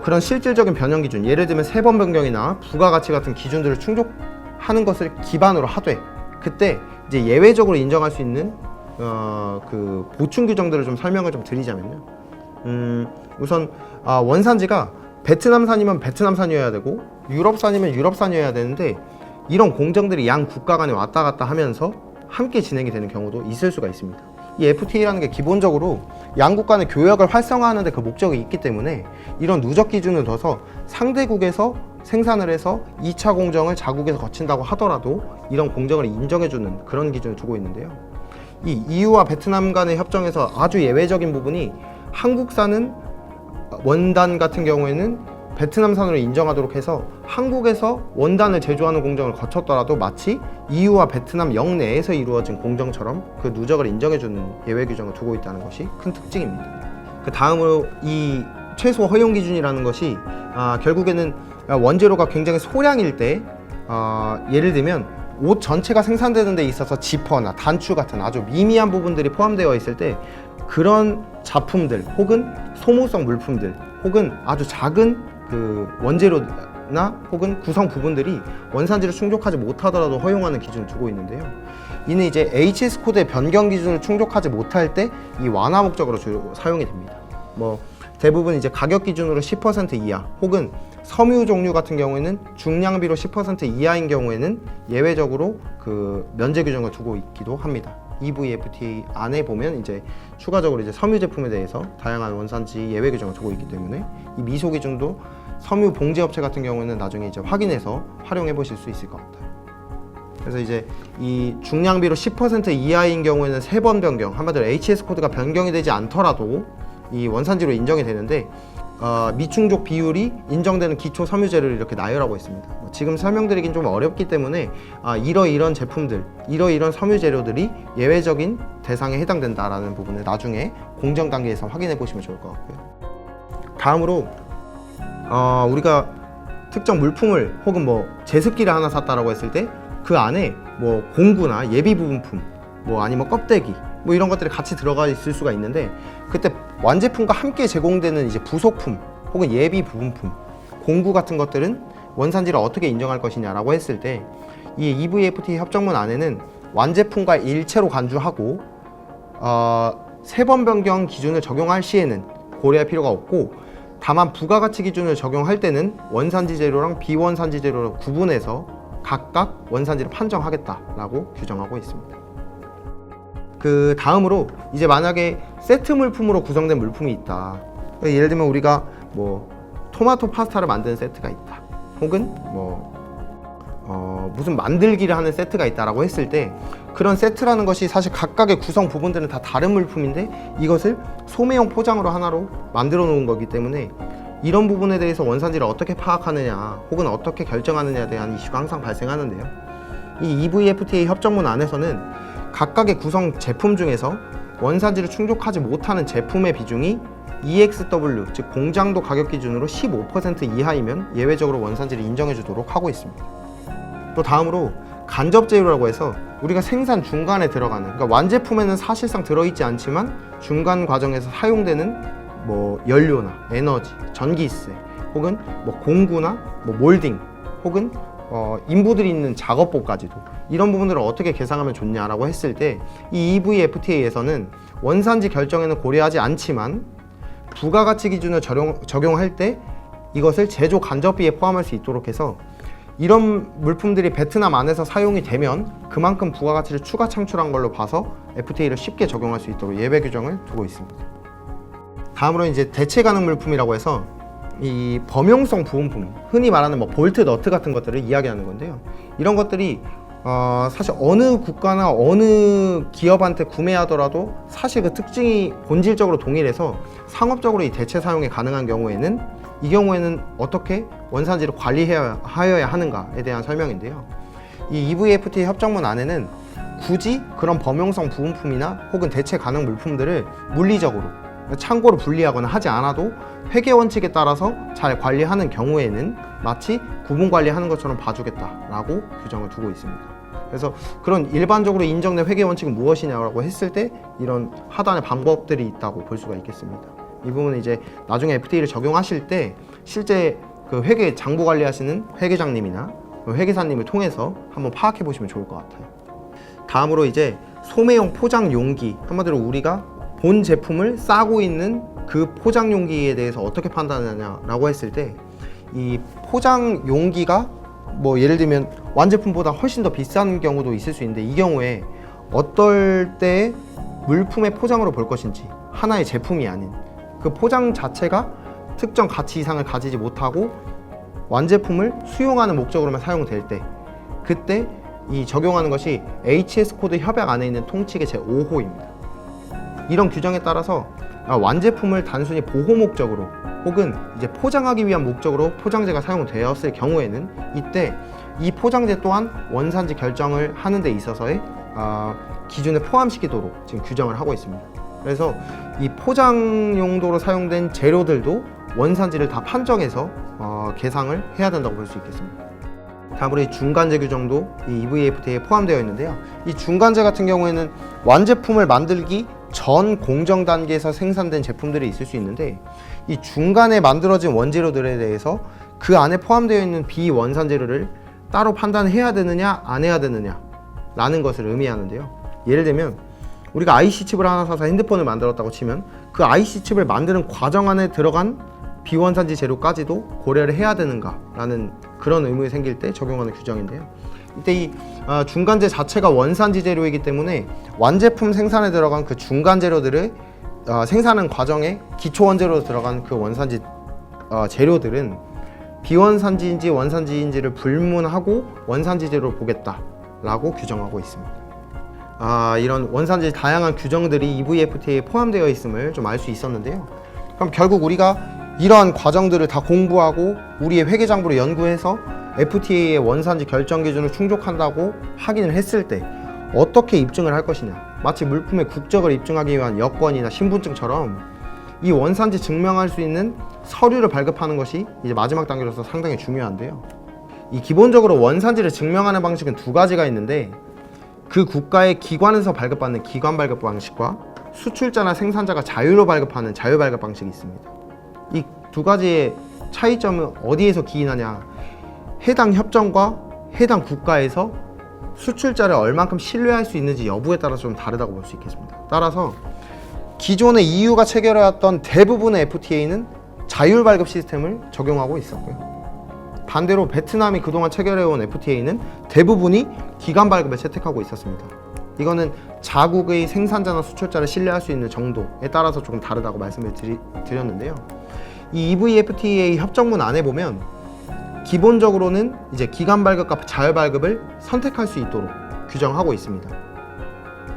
그런 실질적인 변형 기준, 예를 들면 세번 변경이나 부가가치 같은 기준들을 충족하는 것을 기반으로 하되, 그때 이제 예외적으로 인정할 수 있는 그 보충 규정들을 좀 설명을 좀 드리자면요. 우선 원산지가 베트남산이면 베트남산이어야 되고 유럽산이면 유럽산이어야 되는데, 이런 공정들이 양 국가 간에 왔다 갔다 하면서 함께 진행이 되는 경우도 있을 수가 있습니다. 이 FTA라는 게 기본적으로 양국 간의 교역을 활성화하는 데 그 목적이 있기 때문에 이런 누적 기준을 둬서 상대국에서 생산을 해서 2차 공정을 자국에서 거친다고 하더라도 이런 공정을 인정해주는 그런 기준을 두고 있는데요. 이 EU와 베트남 간의 협정에서 아주 예외적인 부분이 한국산은 원단 같은 경우에는 베트남산으로 인정하도록 해서 한국에서 원단을 제조하는 공정을 거쳤더라도 마치 EU와 베트남 영내에서 이루어진 공정처럼 그 누적을 인정해주는 예외 규정을 두고 있다는 것이 큰 특징입니다. 그 다음으로 이 최소 허용 기준이라는 것이 결국에는 원재료가 굉장히 소량일 때 예를 들면 옷 전체가 생산되는 데 있어서 지퍼나 단추 같은 아주 미미한 부분들이 포함되어 있을 때 그런 작품들 혹은 소모성 물품들 혹은 아주 작은 그 원재료나 혹은 구성 부분들이 원산지를 충족하지 못하더라도 허용하는 기준을 두고 있는데요. 이는 이제 HS 코드의 변경 기준을 충족하지 못할 때 이 완화 목적으로 주로 사용이 됩니다. 뭐 대부분 이제 가격 기준으로 10% 이하 혹은 섬유 종류 같은 경우에는 중량비로 10% 이하인 경우에는 예외적으로 그 면제 규정을 두고 있기도 합니다. EVFTA 안에 보면 이제 추가적으로 이제 섬유 제품에 대해서 다양한 원산지 예외 규정을 두고 있기 때문에 이 미소 기준도 섬유 봉제 업체 같은 경우에는 나중에 이제 확인해서 활용해 보실 수 있을 것 같아요. 그래서 이제 이 중량비로 10% 이하인 경우에는 3번 변경, 한마디로 HS 코드가 변경이 되지 않더라도 이 원산지로 인정이 되는데 미충족 비율이 인정되는 기초 섬유 재료를 이렇게 나열하고 있습니다. 지금 설명드리긴 좀 어렵기 때문에 이러이런 제품들, 이러이런 섬유 재료들이 예외적인 대상에 해당된다라는 부분을 나중에 공정 단계에서 확인해 보시면 좋을 것 같고요. 다음으로 우리가 특정 물품을 혹은 뭐 제습기를 하나 샀다라고 했을 때 그 안에 뭐 공구나 예비 부분품, 뭐 아니면 껍데기 뭐 이런 것들이 같이 들어가 있을 수가 있는데, 그때 완제품과 함께 제공되는 이제 부속품 혹은 예비 부분품, 공구 같은 것들은 원산지를 어떻게 인정할 것이냐라고 했을 때 이 EVFTA 협정문 안에는 완제품과 일체로 간주하고 3번 변경 기준을 적용할 시에는 고려할 필요가 없고, 다만 부가가치 기준을 적용할 때는 원산지 재료랑 비원산지 재료를 구분해서 각각 원산지를 판정하겠다라고 규정하고 있습니다. 그 다음으로 이제 만약에 세트 물품으로 구성된 물품이 있다. 예를 들면 우리가 뭐 토마토 파스타를 만드는 세트가 있다. 혹은 무슨 만들기를 하는 세트가 있다라고 했을 때, 그런 세트라는 것이 사실 각각의 구성 부분들은 다 다른 물품인데 이것을 소매형 포장으로 하나로 만들어 놓은 거기 때문에 이런 부분에 대해서 원산지를 어떻게 파악하느냐 혹은 어떻게 결정하느냐에 대한 이슈가 항상 발생하는데요. 이 EVFTA 협정문 안에서는 각각의 구성 제품 중에서 원산지를 충족하지 못하는 제품의 비중이 EXW, 즉 공장도 가격 기준으로 15% 이하이면 예외적으로 원산지를 인정해 주도록 하고 있습니다. 또 다음으로 간접 재료라고 해서 우리가 생산 중간에 들어가는, 그러니까 완제품에는 사실상 들어있지 않지만 중간 과정에서 사용되는 뭐 연료나 에너지, 전기세 혹은 뭐 공구나 뭐 몰딩 혹은 인부들이 있는 작업복까지도 이런 부분들을 어떻게 계상하면 좋냐라고 했을 때 이 EVFTA에서는 원산지 결정에는 고려하지 않지만 부가가치 기준을 적용할 때 이것을 제조 간접비에 포함할 수 있도록 해서 이런 물품들이 베트남 안에서 사용이 되면 그만큼 부가가치를 추가 창출한 걸로 봐서 FTA를 쉽게 적용할 수 있도록 예외 규정을 두고 있습니다. 다음으로 이제 대체 가능 물품이라고 해서 이 범용성 부품품, 흔히 말하는 뭐 볼트, 너트 같은 것들을 이야기하는 건데요. 이런 것들이 사실 어느 국가나 어느 기업한테 구매하더라도 사실 그 특징이 본질적으로 동일해서 상업적으로 이 대체 사용이 가능한 경우에는 이 경우에는 어떻게 원산지를 관리하여야 하는가에 대한 설명인데요. 이 EVFTA 협정문 안에는 굳이 그런 범용성 부품이나 혹은 대체 가능 물품들을 물리적으로 창고로 분리하거나 하지 않아도 회계 원칙에 따라서 잘 관리하는 경우에는 마치 구분 관리하는 것처럼 봐주겠다라고 규정을 두고 있습니다. 그래서 그런 일반적으로 인정된 회계 원칙은 무엇이냐고 했을 때 이런 하단의 방법들이 있다고 볼 수가 있겠습니다. 이 부분은 이제 나중에 FTA를 적용하실 때 실제 그 회계 장부 관리하시는 회계장님이나 회계사님을 통해서 한번 파악해 보시면 좋을 것 같아요. 다음으로 이제 소매용 포장 용기, 한마디로 우리가 본 제품을 싸고 있는 그 포장 용기에 대해서 어떻게 판단하냐라고 했을 때 이 포장 용기가 뭐 예를 들면 완제품보다 훨씬 더 비싼 경우도 있을 수 있는데, 이 경우에 어떨 때 물품의 포장으로 볼 것인지, 하나의 제품이 아닌 그 포장 자체가 특정 가치 이상을 가지지 못하고 완제품을 수용하는 목적으로만 사용될 때, 그때 이 적용하는 것이 HS 코드 협약 안에 있는 통칙의 제5호입니다. 이런 규정에 따라서 완제품을 단순히 보호 목적으로 혹은 이제 포장하기 위한 목적으로 포장재가 사용되었을 경우에는 이때 이 포장재 또한 원산지 결정을 하는 데 있어서의 기준에 포함시키도록 지금 규정을 하고 있습니다. 그래서 이 포장 용도로 사용된 재료들도 원산지를 다 판정해서 계상을 해야 된다고 볼 수 있겠습니다. 다음으로 이 중간재 규정도 이 EVFTA에 포함되어 있는데요. 이 중간재 같은 경우에는 완제품을 만들기 전 공정 단계에서 생산된 제품들이 있을 수 있는데, 이 중간에 만들어진 원재료들에 대해서 그 안에 포함되어 있는 비원산 재료를 따로 판단해야 되느냐 안 해야 되느냐 라는 것을 의미하는데요. 예를 들면 우리가 IC칩을 하나 사서 핸드폰을 만들었다고 치면 그 IC칩을 만드는 과정 안에 들어간 비원산지 재료까지도 고려를 해야 되는가 라는 그런 의문이 생길 때 적용하는 규정인데요. 이때 이 중간재 자체가 원산지 재료이기 때문에 완제품 생산에 들어간 그 중간 재료들을 생산하는 과정에 기초 원재료로 들어간 그 원산지 재료들은 비원산지인지 원산지인지를 불문하고 원산지 재료로 보겠다라고 규정하고 있습니다. 이런 원산지 다양한 규정들이 EVFTA에 포함되어 있음을 좀 알 수 있었는데요. 그럼 결국 우리가 이러한 과정들을 다 공부하고 우리의 회계장부를 연구해서 FTA의 원산지 결정 기준을 충족한다고 확인을 했을 때 어떻게 입증을 할 것이냐, 마치 물품의 국적을 입증하기 위한 여권이나 신분증처럼 이 원산지 증명할 수 있는 서류를 발급하는 것이 이제 마지막 단계로서 상당히 중요한데요. 이 기본적으로 원산지를 증명하는 방식은 두 가지가 있는데, 그 국가의 기관에서 발급받는 기관 발급 방식과 수출자나 생산자가 자유로 발급하는 자유 발급 방식이 있습니다. 이 두 가지의 차이점은 어디에서 기인하냐, 해당 협정과 해당 국가에서 수출자를 얼만큼 신뢰할 수 있는지 여부에 따라서 좀 다르다고 볼 수 있겠습니다. 따라서 기존의 EU가 체결해왔던 대부분의 FTA는 자율 발급 시스템을 적용하고 있었고요. 반대로 베트남이 그동안 체결해온 FTA는 대부분이 기관 발급을 채택하고 있었습니다. 이거는 자국의 생산자나 수출자를 신뢰할 수 있는 정도에 따라서 조금 다르다고 말씀을 드렸는데요. 이 EVFTA 협정문 안에 보면 기본적으로는 이제 기관 발급과 자율 발급을 선택할 수 있도록 규정하고 있습니다.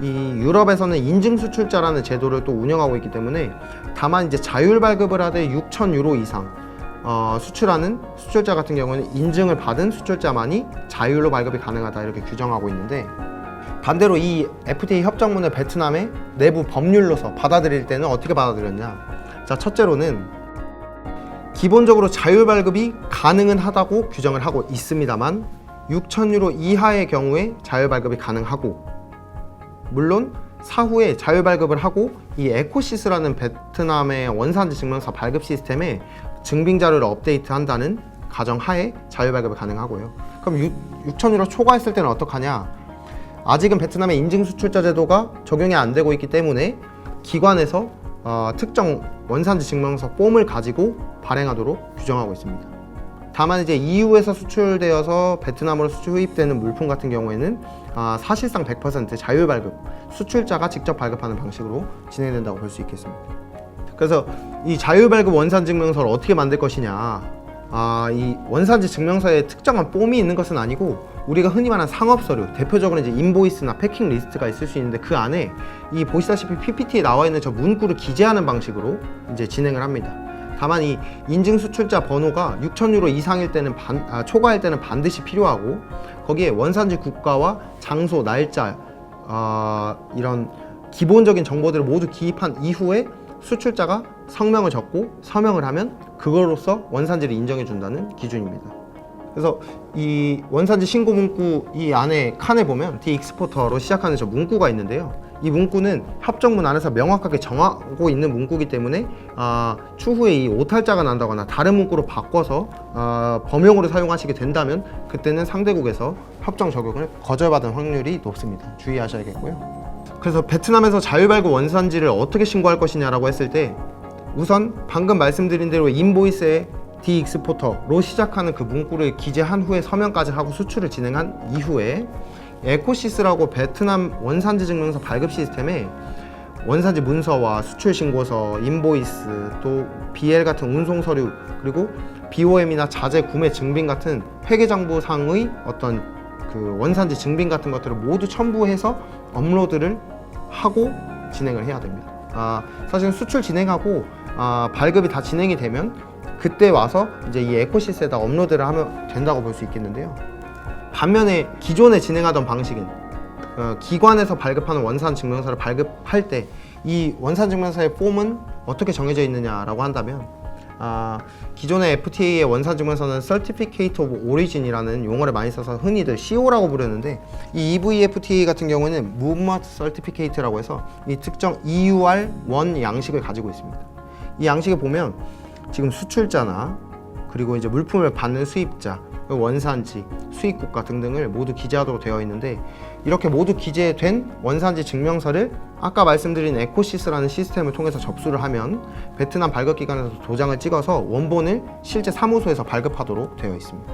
이 유럽에서는 인증 수출자라는 제도를 또 운영하고 있기 때문에 다만 이제 자율 발급을 하되 6,000유로 이상 수출하는 수출자 같은 경우는 인증을 받은 수출자만이 자율로 발급이 가능하다 이렇게 규정하고 있는데, 반대로 이 FTA 협정문을 베트남의 내부 법률로서 받아들일 때는 어떻게 받아들였냐. 자, 첫째로는 기본적으로 자율 발급이 가능은 하다고 규정을 하고 있습니다만 6,000유로 이하의 경우에 자율 발급이 가능하고, 물론 사후에 자율 발급을 하고 이 에코시스라는 베트남의 원산지 증명서 발급 시스템에 증빙 자료를 업데이트한다는 가정 하에 자율 발급이 가능하고요. 그럼 6,000유로 초과했을 때는 어떡하냐? 아직은 베트남의 인증 수출자 제도가 적용이 안 되고 있기 때문에 기관에서 특정 원산지 증명서 폼을 가지고 발행하도록 규정하고 있습니다. 다만 이제 EU에서 수출되어서 베트남으로 수입되는 물품 같은 경우에는 사실상 100% 자율 발급, 수출자가 직접 발급하는 방식으로 진행된다고 볼 수 있겠습니다. 그래서 이 자율 발급 원산 증명서를 어떻게 만들 것이냐, 이 원산지 증명서에 특정한 폼이 있는 것은 아니고 우리가 흔히 말하는 상업 서류, 대표적으로 이제 인보이스나 패킹 리스트가 있을 수 있는데 그 안에 이 보시다시피 PPT에 나와 있는 저 문구를 기재하는 방식으로 이제 진행을 합니다. 다만 이 인증 수출자 번호가 6,000유로 이상일 때는 초과일 때는 반드시 필요하고, 거기에 원산지 국가와 장소, 날짜 이런 기본적인 정보들을 모두 기입한 이후에 수출자가 성명을 적고 서명을 하면 그거로써 원산지를 인정해 준다는 기준입니다. 그래서 이 원산지 신고 문구 이 안에 칸에 보면 디익스포터로 시작하는 저 문구가 있는데요. 이 문구는 협정문 안에서 명확하게 정하고 있는 문구이기 때문에 추후에 이 오탈자가 난다거나 다른 문구로 바꿔서 범용으로 사용하시게 된다면 그때는 상대국에서 협정 적용을 거절받은 확률이 높습니다. 주의하셔야겠고요. 그래서 베트남에서 자유발급 원산지를 어떻게 신고할 것이냐라고 했을 때 우선 방금 말씀드린 대로 인보이스에 디익스포터로 시작하는 그 문구를 기재한 후에 서명까지 하고 수출을 진행한 이후에 에코시스라고 베트남 원산지 증명서 발급 시스템에 원산지 문서와 수출 신고서, 인보이스, 또 BL 같은 운송 서류, 그리고 BOM이나 자재 구매 증빙 같은 회계장부상의 어떤 그 원산지 증빙 같은 것들을 모두 첨부해서 업로드를 하고 진행을 해야 됩니다. 사실 수출 진행하고 발급이 다 진행이 되면 그때 와서 이제 이 에코시스에다 업로드를 하면 된다고 볼 수 있겠는데요. 반면에 기존에 진행하던 방식은 기관에서 발급하는 원산 증명서를 발급할 때 이 원산 증명서의 폼은 어떻게 정해져 있느냐라고 한다면 기존의 FTA의 원산 증명서는 Certificate of Origin이라는 용어를 많이 써서 흔히들 CO라고 부르는데 이 EVFTA 같은 경우는 Movement Certificate라고 해서 이 특정 EUR1 양식을 가지고 있습니다. 이 양식에 보면 지금 수출자나 그리고 이제 물품을 받는 수입자, 원산지, 수입국가 등등을 모두 기재하도록 되어 있는데 이렇게 모두 기재된 원산지 증명서를 아까 말씀드린 에코시스라는 시스템을 통해서 접수를 하면 베트남 발급기관에서 도장을 찍어서 원본을 실제 사무소에서 발급하도록 되어 있습니다.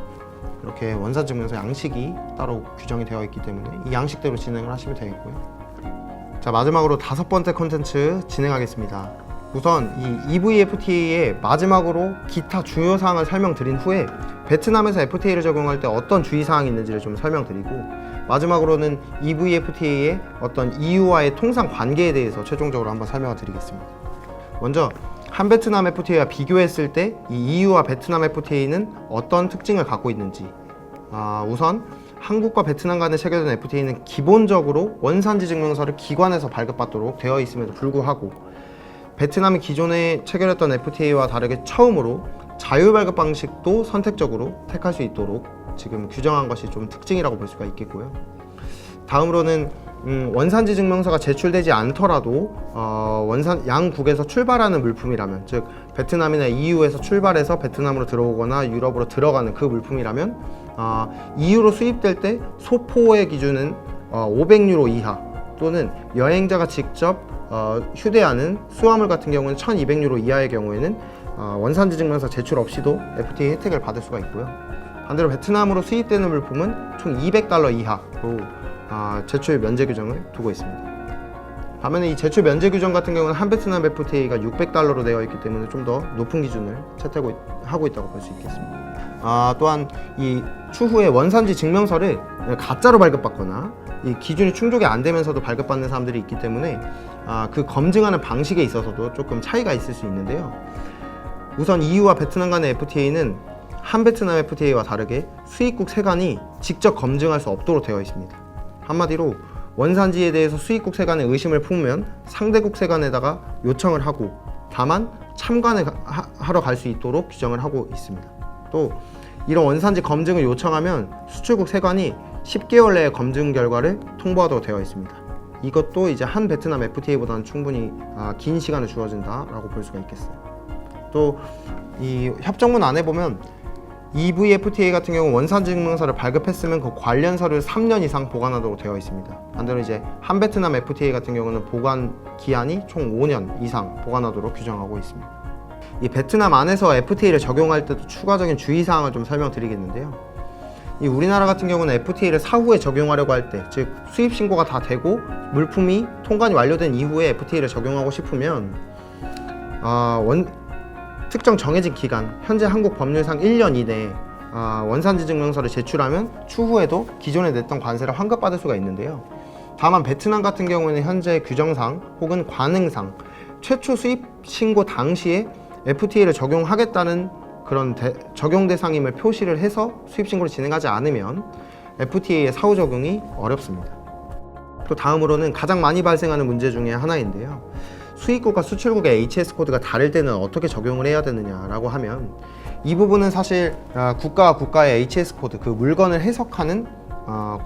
이렇게 원산 증명서 양식이 따로 규정이 되어 있기 때문에 이 양식대로 진행을 하시면 되겠고요. 자, 마지막으로 5번째 콘텐츠 진행하겠습니다. 우선 이 EVFTA의 마지막으로 기타 주요 사항을 설명드린 후에 베트남에서 FTA를 적용할 때 어떤 주의사항이 있는지를 좀 설명드리고 마지막으로는 EVFTA의 어떤 EU와의 통상 관계에 대해서 최종적으로 한번 설명을 드리겠습니다. 먼저 한 베트남 FTA와 비교했을 때 이 EU와 베트남 FTA는 어떤 특징을 갖고 있는지 우선 한국과 베트남 간에 체결된 FTA는 기본적으로 원산지 증명서를 기관에서 발급받도록 되어 있음에도 불구하고 베트남이 기존에 체결했던 FTA와 다르게 처음으로 자유발급 방식도 선택적으로 택할 수 있도록 지금 규정한 것이 좀 특징이라고 볼 수가 있겠고요. 다음으로는 원산지 증명서가 제출되지 않더라도 양국에서 출발하는 물품이라면 즉 베트남이나 EU에서 출발해서 베트남으로 들어오거나 유럽으로 들어가는 그 물품이라면 EU로 수입될 때 소포의 기준은 500유로 이하 또는 여행자가 직접 휴대하는 수화물 같은 경우는 1200유로 이하의 경우에는 원산지 증명서 제출 없이도 FTA 혜택을 받을 수가 있고요. 반대로 베트남으로 수입되는 물품은 총 200달러 이하로 제출 면제 규정을 두고 있습니다. 반면에 이 제출 면제 규정 같은 경우는 한 베트남 FTA가 600달러로 되어 있기 때문에 좀 더 높은 기준을 채택하고 있다고 볼 수 있겠습니다. 또한 이 추후에 원산지 증명서를 가짜로 발급받거나 이 기준이 충족이 안 되면서도 발급받는 사람들이 있기 때문에 그 검증하는 방식에 있어서도 조금 차이가 있을 수 있는데요. 우선 EU와 베트남 간의 FTA는 한 베트남 FTA와 다르게 수입국 세관이 직접 검증할 수 없도록 되어 있습니다. 한마디로 원산지에 대해서 수입국 세관에 의심을 품으면 상대국 세관에다가 요청을 하고 다만 참관을 하러 갈 수 있도록 규정을 하고 있습니다. 또 이런 원산지 검증을 요청하면 수출국 세관이 10개월 내에 검증 결과를 통보하도록 되어 있습니다. 이것도 이제 한 베트남 FTA보다는 충분히 긴 시간을 주어진다라고 볼 수가 있겠어요. 또 이 협정문 안에 보면 EVFTA 같은 경우 원산지 증명서를 발급했으면 그 관련 서류를 3년 이상 보관하도록 되어 있습니다. 반대로 이제 한 베트남 FTA 같은 경우는 보관 기한이 총 5년 이상 보관하도록 규정하고 있습니다. 이 베트남 안에서 FTA를 적용할 때도 추가적인 주의사항을 좀 설명드리겠는데요. 이 우리나라 같은 경우는 FTA를 사후에 적용하려고 할 때, 즉 수입 신고가 다 되고 물품이 통관이 완료된 이후에 FTA를 적용하고 싶으면 특정 정해진 기간, 현재 한국 법률상 1년 이내에 원산지 증명서를 제출하면 추후에도 기존에 냈던 관세를 환급받을 수가 있는데요. 다만 베트남 같은 경우에는 현재 규정상 혹은 관행상 최초 수입 신고 당시에 FTA를 적용하겠다는 그런 적용 대상임을 표시를 해서 수입 신고를 진행하지 않으면 FTA의 사후 적용이 어렵습니다. 또 다음으로는 가장 많이 발생하는 문제 중에 하나인데요. 수입국과 수출국의 HS 코드가 다를 때는 어떻게 적용을 해야 되느냐라고 하면 이 부분은 사실 국가와 국가의 HS 코드, 그 물건을 해석하는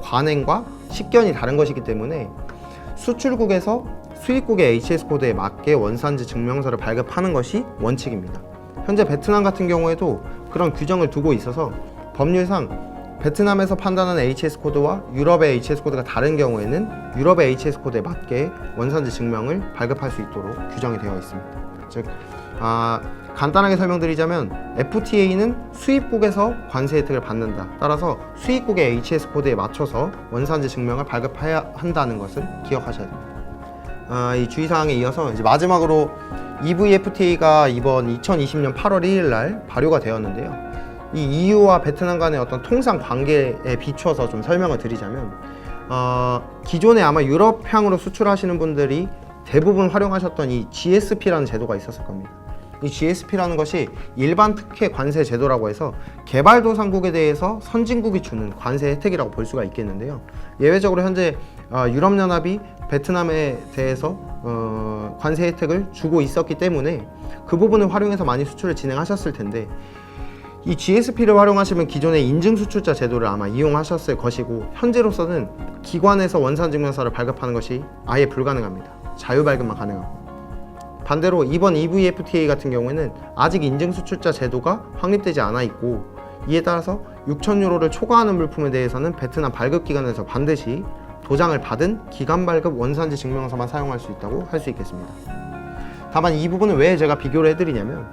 관행과 식견이 다른 것이기 때문에 수출국에서 수입국의 HS 코드에 맞게 원산지 증명서를 발급하는 것이 원칙입니다. 현재 베트남 같은 경우에도 그런 규정을 두고 있어서 법률상 베트남에서 판단하는 HS 코드와 유럽의 HS 코드가 다른 경우에는 유럽의 HS 코드에 맞게 원산지 증명을 발급할 수 있도록 규정이 되어 있습니다. 즉, 간단하게 설명드리자면 FTA는 수입국에서 관세 혜택을 받는다. 따라서 수입국의 HS 코드에 맞춰서 원산지 증명을 발급해야 한다는 것을 기억하셔야 됩니다. 이 주의사항에 이어서 이제 마지막으로 EVFTA가 이번 2020년 8월 1일 날 발효가 되었는데요. 이 EU와 베트남 간의 어떤 통상 관계에 비추어서 좀 설명을 드리자면 기존에 아마 유럽향으로 수출하시는 분들이 대부분 활용하셨던 이 GSP라는 제도가 있었을 겁니다. 이 GSP라는 것이 일반 특혜 관세 제도라고 해서 개발도상국에 대해서 선진국이 주는 관세 혜택이라고 볼 수가 있겠는데요. 예외적으로 현재 유럽연합이 베트남에 대해서 관세 혜택을 주고 있었기 때문에 그 부분을 활용해서 많이 수출을 진행하셨을 텐데, 이 GSP를 활용하시면 기존의 인증수출자 제도를 아마 이용하셨을 것이고, 현재로서는 기관에서 원산증명서를 발급하는 것이 아예 불가능합니다. 자유발급만 가능하고, 반대로 이번 EVFTA 같은 경우에는 아직 인증수출자 제도가 확립되지 않아 있고, 이에 따라서 6,000유로를 초과하는 물품에 대해서는 베트남 발급기관에서 반드시 도장을 받은 기관 발급 원산지 증명서만 사용할 수 있다고 할 수 있겠습니다. 다만 이 부분은 왜 제가 비교를 해드리냐면,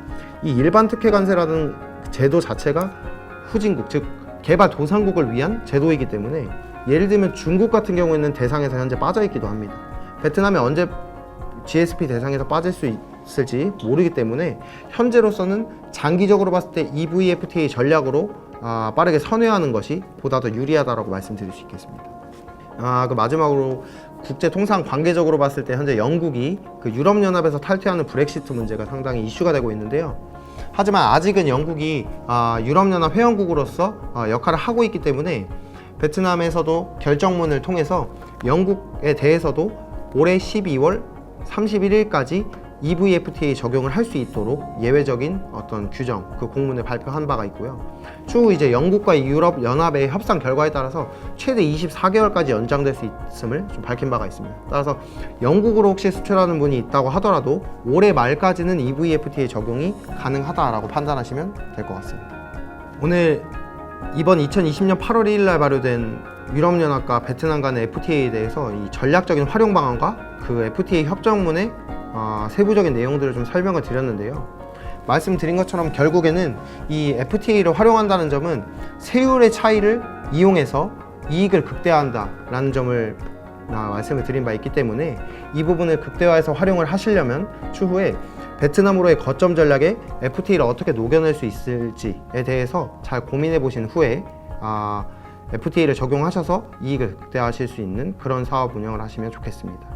이 일반 특혜 관세라는 제도 자체가 후진국, 즉 개발도상국을 위한 제도이기 때문에, 예를 들면 중국 같은 경우에는 대상에서 현재 빠져있기도 합니다. 베트남에 언제 GSP 대상에서 빠질 수 있을지 모르기 때문에 현재로서는 장기적으로 봤을 때 EVFTA 전략으로 빠르게 선회하는 것이 보다 더 유리하다고 말씀드릴 수 있겠습니다. 그 마지막으로 국제 통상 관계적으로 봤을 때 현재 영국이 그 유럽연합에서 탈퇴하는 브렉시트 문제가 상당히 이슈가 되고 있는데요. 하지만 아직은 영국이 유럽연합 회원국으로서 역할을 하고 있기 때문에 베트남에서도 결정문을 통해서 영국에 대해서도 올해 12월 31일까지 EVFTA 적용을 할 수 있도록 예외적인 어떤 규정, 그 공문을 발표한 바가 있고요. 추후 이제 영국과 유럽 연합의 협상 결과에 따라서 최대 24개월까지 연장될 수 있음을 좀 밝힌 바가 있습니다. 따라서 영국으로 혹시 수출하는 분이 있다고 하더라도 올해 말까지는 EVFTA 적용이 가능하다라고 판단하시면 될 것 같습니다. 오늘 이번 2020년 8월 1일 날 발효된 유럽연합과 베트남 간의 FTA에 대해서 이 전략적인 활용 방안과 그 FTA 협정문의 세부적인 내용들을 좀 설명을 드렸는데요. 말씀드린 것처럼 결국에는 이 FTA를 활용한다는 점은 세율의 차이를 이용해서 이익을 극대화한다 라는 점을 말씀을 드린 바 있기 때문에, 이 부분을 극대화해서 활용을 하시려면 추후에 베트남으로의 거점 전략에 FTA를 어떻게 녹여낼 수 있을지에 대해서 잘 고민해 보신 후에 FTA를 적용하셔서 이익을 극대화하실 수 있는 그런 사업 운영을 하시면 좋겠습니다.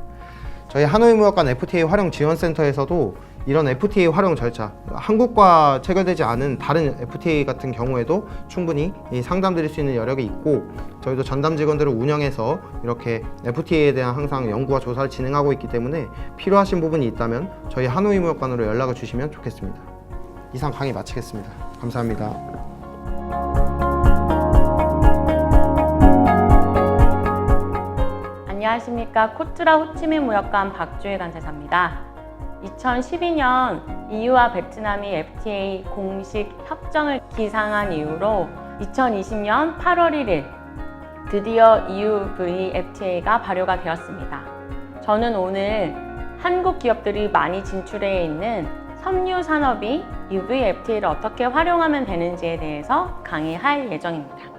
저희 하노이무역관 FTA 활용 지원센터에서도 이런 FTA 활용 절차, 한국과 체결되지 않은 다른 FTA 같은 경우에도 충분히 상담드릴 수 있는 여력이 있고, 저희도 전담 직원들을 운영해서 이렇게 FTA에 대한 항상 연구와 조사를 진행하고 있기 때문에 필요하신 부분이 있다면 저희 하노이무역관으로 연락을 주시면 좋겠습니다. 이상 강의 마치겠습니다. 감사합니다. 안녕하십니까. 코트라 호치민 무역관 박주희 간사사입니다. 2012년 EU와 베트남이 FTA 공식 협정을 기상한 이후로 2020년 8월 1일 드디어 EUVFTA가 발효가 되었습니다. 저는 오늘 한국 기업들이 많이 진출해 있는 섬유 산업이 EUVFTA를 어떻게 활용하면 되는지에 대해서 강의할 예정입니다.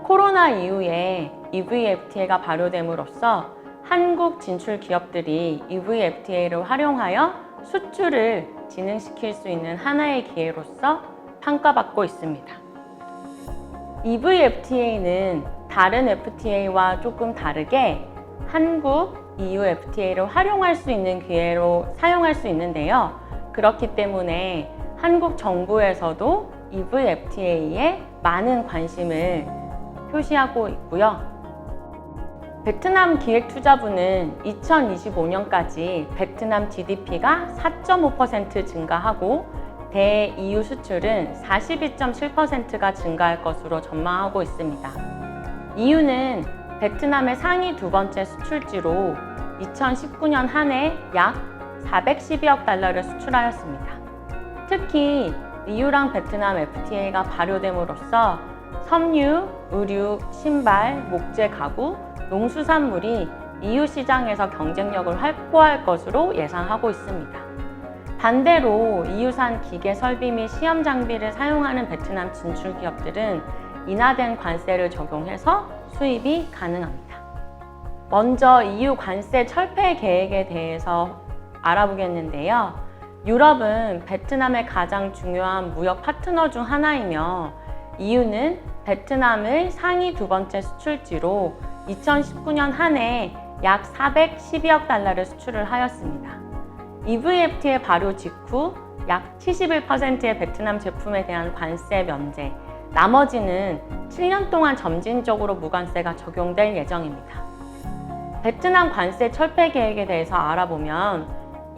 코로나 이후에 EVFTA가 발효됨으로써 한국 진출 기업들이 EVFTA를 활용하여 수출을 진행시킬 수 있는 하나의 기회로서 평가받고 있습니다. EVFTA는 다른 FTA와 조금 다르게 한국 EU FTA를 활용할 수 있는 기회로 사용할 수 있는데요. 그렇기 때문에 한국 정부에서도 EVFTA에 많은 관심을 표시하고 있고요. 베트남 기획투자부는 2025년까지 베트남 GDP가 4.5% 증가하고 대EU 수출은 42.7%가 증가할 것으로 전망하고 있습니다. EU는 베트남의 상위 두 번째 수출지로 2019년 한 해 약 412억 달러를 수출하였습니다. 특히 EU랑 베트남 FTA가 발효됨으로써 섬유, 의류, 신발, 목재 가구, 농수산물이 EU 시장에서 경쟁력을 확보할 것으로 예상하고 있습니다. 반대로 EU산 기계 설비 및 시험 장비를 사용하는 베트남 진출 기업들은 인하된 관세를 적용해서 수입이 가능합니다. 먼저 EU 관세 철폐 계획에 대해서 알아보겠는데요. 유럽은 베트남의 가장 중요한 무역 파트너 중 하나이며 EU는 베트남의 상위 두 번째 수출지로 2019년 한 해 약 412억 달러를 수출을 하였습니다. EVFTA 발효 직후 약 71%의 베트남 제품에 대한 관세 면제, 나머지는 7년 동안 점진적으로 무관세가 적용될 예정입니다. 베트남 관세 철폐 계획에 대해서 알아보면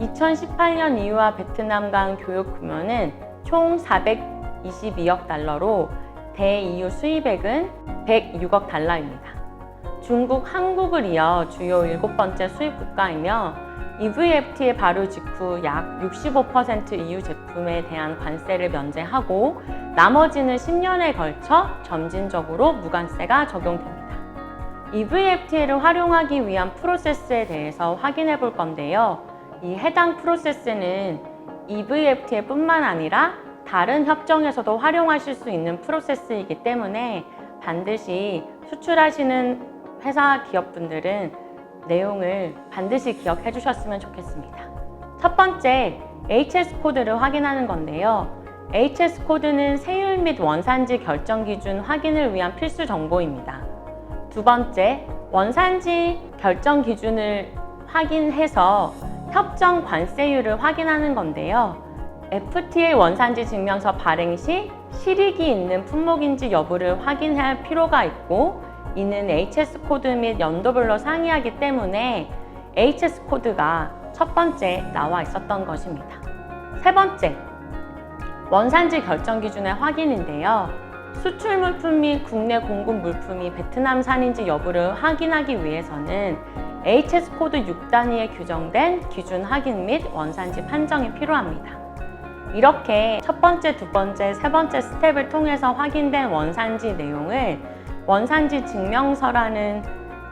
2018년 EU와 베트남 간 교역 규모는 총 422억 달러로 대EU 수입액은 106억 달러입니다. 중국, 한국을 이어 주요 7번째 수입 국가이며 EVFTA 발효 직후 약 65% EU 제품에 대한 관세를 면제하고 나머지는 10년에 걸쳐 점진적으로 무관세가 적용됩니다. EVFTA를 활용하기 위한 프로세스에 대해서 확인해 볼 건데요. 이 해당 프로세스는 EVFTA 뿐만 아니라 다른 협정에서도 활용하실 수 있는 프로세스이기 때문에 반드시 수출하시는 회사 기업분들은 내용을 반드시 기억해 주셨으면 좋겠습니다. 첫 번째, HS 코드를 확인하는 건데요. HS 코드는 세율 및 원산지 결정 기준 확인을 위한 필수 정보입니다. 두 번째, 원산지 결정 기준을 확인해서 협정 관세율을 확인하는 건데요. FTA 원산지 증명서 발행 시 실익이 있는 품목인지 여부를 확인할 필요가 있고 이는 HS 코드 및 연도별로 상이하기 때문에 HS 코드가 첫 번째 나와 있었던 것입니다. 세 번째, 원산지 결정 기준의 확인인데요. 수출 물품 및 국내 공급 물품이 베트남산인지 여부를 확인하기 위해서는 HS 코드 6단위에 규정된 기준 확인 및 원산지 판정이 필요합니다. 이렇게 첫 번째, 두 번째, 세 번째 스텝을 통해서 확인된 원산지 내용을 원산지 증명서라는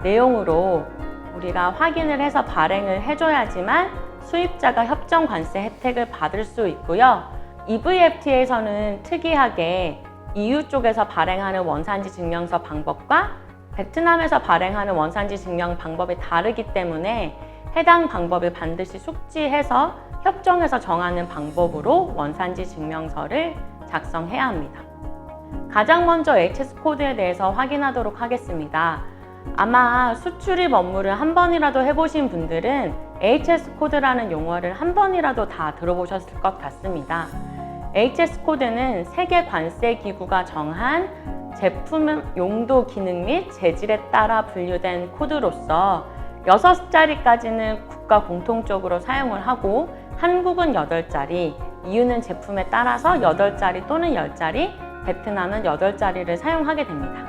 내용으로 우리가 확인을 해서 발행을 해줘야지만 수입자가 협정 관세 혜택을 받을 수 있고요. EVFTA에서는 특이하게 EU 쪽에서 발행하는 원산지 증명서 방법과 베트남에서 발행하는 원산지 증명 방법이 다르기 때문에 해당 방법을 반드시 숙지해서 협정에서 정하는 방법으로 원산지 증명서를 작성해야 합니다. 가장 먼저 HS 코드에 대해서 확인하도록 하겠습니다. 아마 수출입 업무를 한 번이라도 해보신 분들은 HS 코드라는 용어를 한 번이라도 다 들어보셨을 것 같습니다. HS 코드는 세계 관세 기구가 정한 제품 용도, 기능 및 재질에 따라 분류된 코드로서 6자리까지는 국가 공통적으로 사용을 하고 한국은 8자리, EU는 제품에 따라서 8자리 또는 10자리, 베트남은 8자리를 사용하게 됩니다.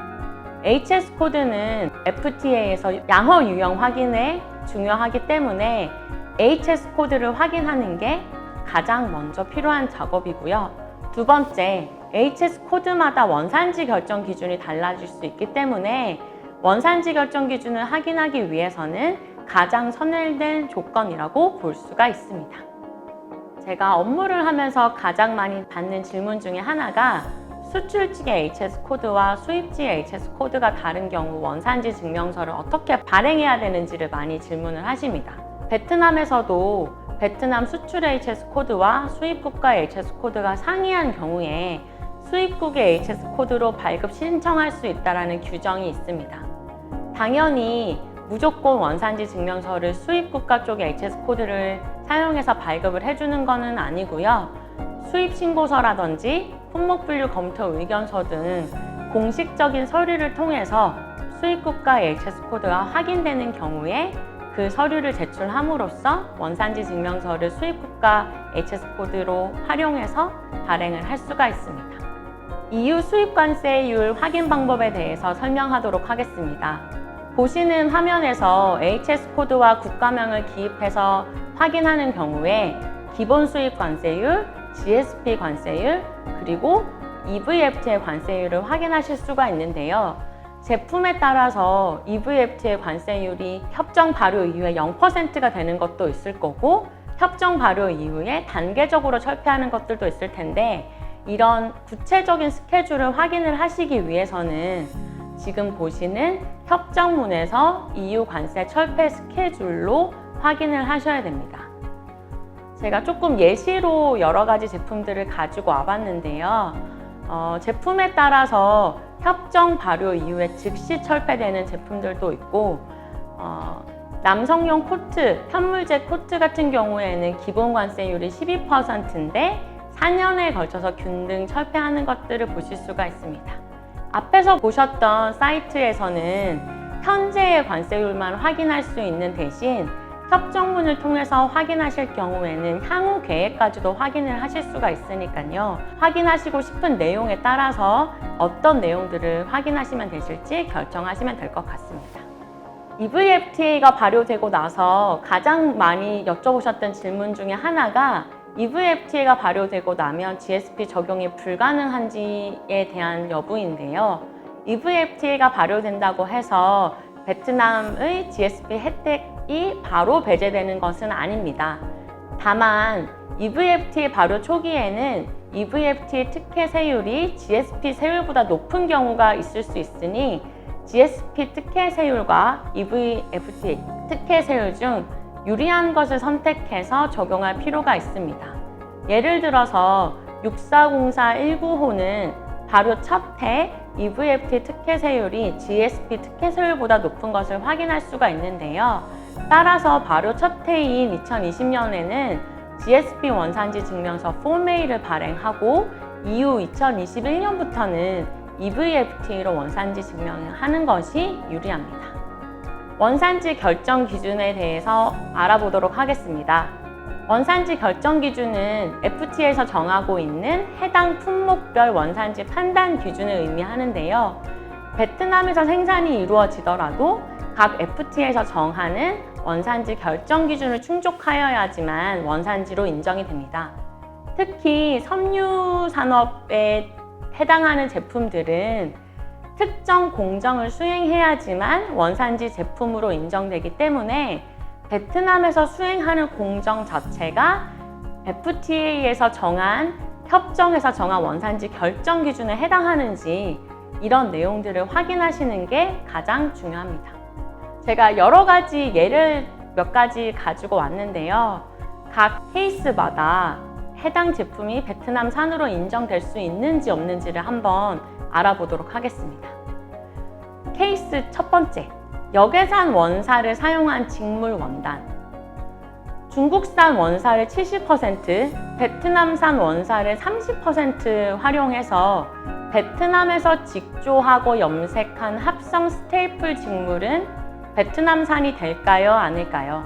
HS 코드는 FTA에서 양어 유형 확인에 중요하기 때문에 HS 코드를 확인하는 게 가장 먼저 필요한 작업이고요. 두 번째, HS 코드마다 원산지 결정 기준이 달라질 수 있기 때문에 원산지 결정 기준을 확인하기 위해서는 가장 선별된 조건이라고 볼 수가 있습니다. 제가 업무를 하면서 가장 많이 받는 질문 중에 하나가 수출지의 HS 코드와 수입지의 HS 코드가 다른 경우 원산지 증명서를 어떻게 발행해야 되는지를 많이 질문을 하십니다. 베트남에서도 베트남 수출 HS 코드와 수입국가의 HS 코드가 상이한 경우에 수입국의 HS 코드로 발급 신청할 수 있다는 규정이 있습니다. 당연히 무조건 원산지 증명서를 수입국가 쪽의 HS 코드를 사용해서 발급을 해주는 것은 아니고요. 수입신고서라든지 품목분류 검토 의견서 등 공식적인 서류를 통해서 수입국가 HS 코드가 확인되는 경우에 그 서류를 제출함으로써 원산지 증명서를 수입국가 HS 코드로 활용해서 발행을 할 수가 있습니다. EU 수입관세율 확인 방법에 대해서 설명하도록 하겠습니다. 보시는 화면에서 HS 코드와 국가명을 기입해서 확인하는 경우에 기본 수입 관세율, GSP 관세율, 그리고 EVFTA 관세율을 확인하실 수가 있는데요. 제품에 따라서 EVFTA 관세율이 협정 발효 이후에 0%가 되는 것도 있을 거고 협정 발효 이후에 단계적으로 철폐하는 것들도 있을 텐데 이런 구체적인 스케줄을 확인을 하시기 위해서는 지금 보시는 협정문에서 EU 관세 철폐 스케줄로 확인을 하셔야 됩니다. 제가 조금 예시로 여러 가지 제품들을 가지고 와봤는데요. 제품에 따라서 협정 발효 이후에 즉시 철폐되는 제품들도 있고 남성용 코트, 편물제 코트 같은 경우에는 기본 관세율이 12%인데 4년에 걸쳐서 균등 철폐하는 것들을 보실 수가 있습니다. 앞에서 보셨던 사이트에서는 현재의 관세율만 확인할 수 있는 대신 협정문을 통해서 확인하실 경우에는 향후 계획까지도 확인을 하실 수가 있으니까요. 확인하시고 싶은 내용에 따라서 어떤 내용들을 확인하시면 되실지 결정하시면 될 것 같습니다. EVFTA가 발효되고 나서 가장 많이 여쭤보셨던 질문 중에 하나가 EVFTA가 발효되고 나면 GSP 적용이 불가능한지에 대한 여부인데요. EVFTA가 발효된다고 해서 베트남의 GSP 혜택이 바로 배제되는 것은 아닙니다. 다만 EVFTA 발효 초기에는 EVFTA 특혜 세율이 GSP 세율보다 높은 경우가 있을 수 있으니 GSP 특혜 세율과 EVFTA 특혜 세율 중 유리한 것을 선택해서 적용할 필요가 있습니다. 예를 들어서 640419호는 발효 첫 해 EVFTA 특혜 세율이 GSP 특혜 세율보다 높은 것을 확인할 수가 있는데요. 따라서 발효 첫 해인 2020년에는 GSP 원산지 증명서 포메이를 발행하고 이후 2021년부터는 EVFTA로 원산지 증명하는 것이 유리합니다. 원산지 결정 기준에 대해서 알아보도록 하겠습니다. 원산지 결정 기준은 FTA에서 정하고 있는 해당 품목별 원산지 판단 기준을 의미하는데요. 베트남에서 생산이 이루어지더라도 각 FTA에서 정하는 원산지 결정 기준을 충족하여야지만 원산지로 인정이 됩니다. 특히 섬유 산업에 해당하는 제품들은 특정 공정을 수행해야지만 원산지 제품으로 인정되기 때문에 베트남에서 수행하는 공정 자체가 FTA에서 정한, 협정에서 정한 원산지 결정 기준에 해당하는지 이런 내용들을 확인하시는 게 가장 중요합니다. 제가 여러 가지 예를 몇 가지 가지고 왔는데요. 각 케이스마다 해당 제품이 베트남산으로 인정될 수 있는지 없는지를 한번 알아보도록 하겠습니다. 케이스 첫 번째, 역외산 원사를 사용한 직물 원단. 중국산 원사를 70%, 베트남산 원사를 30% 활용해서 베트남에서 직조하고 염색한 합성 스테이플 직물은 베트남산이 될까요? 아닐까요?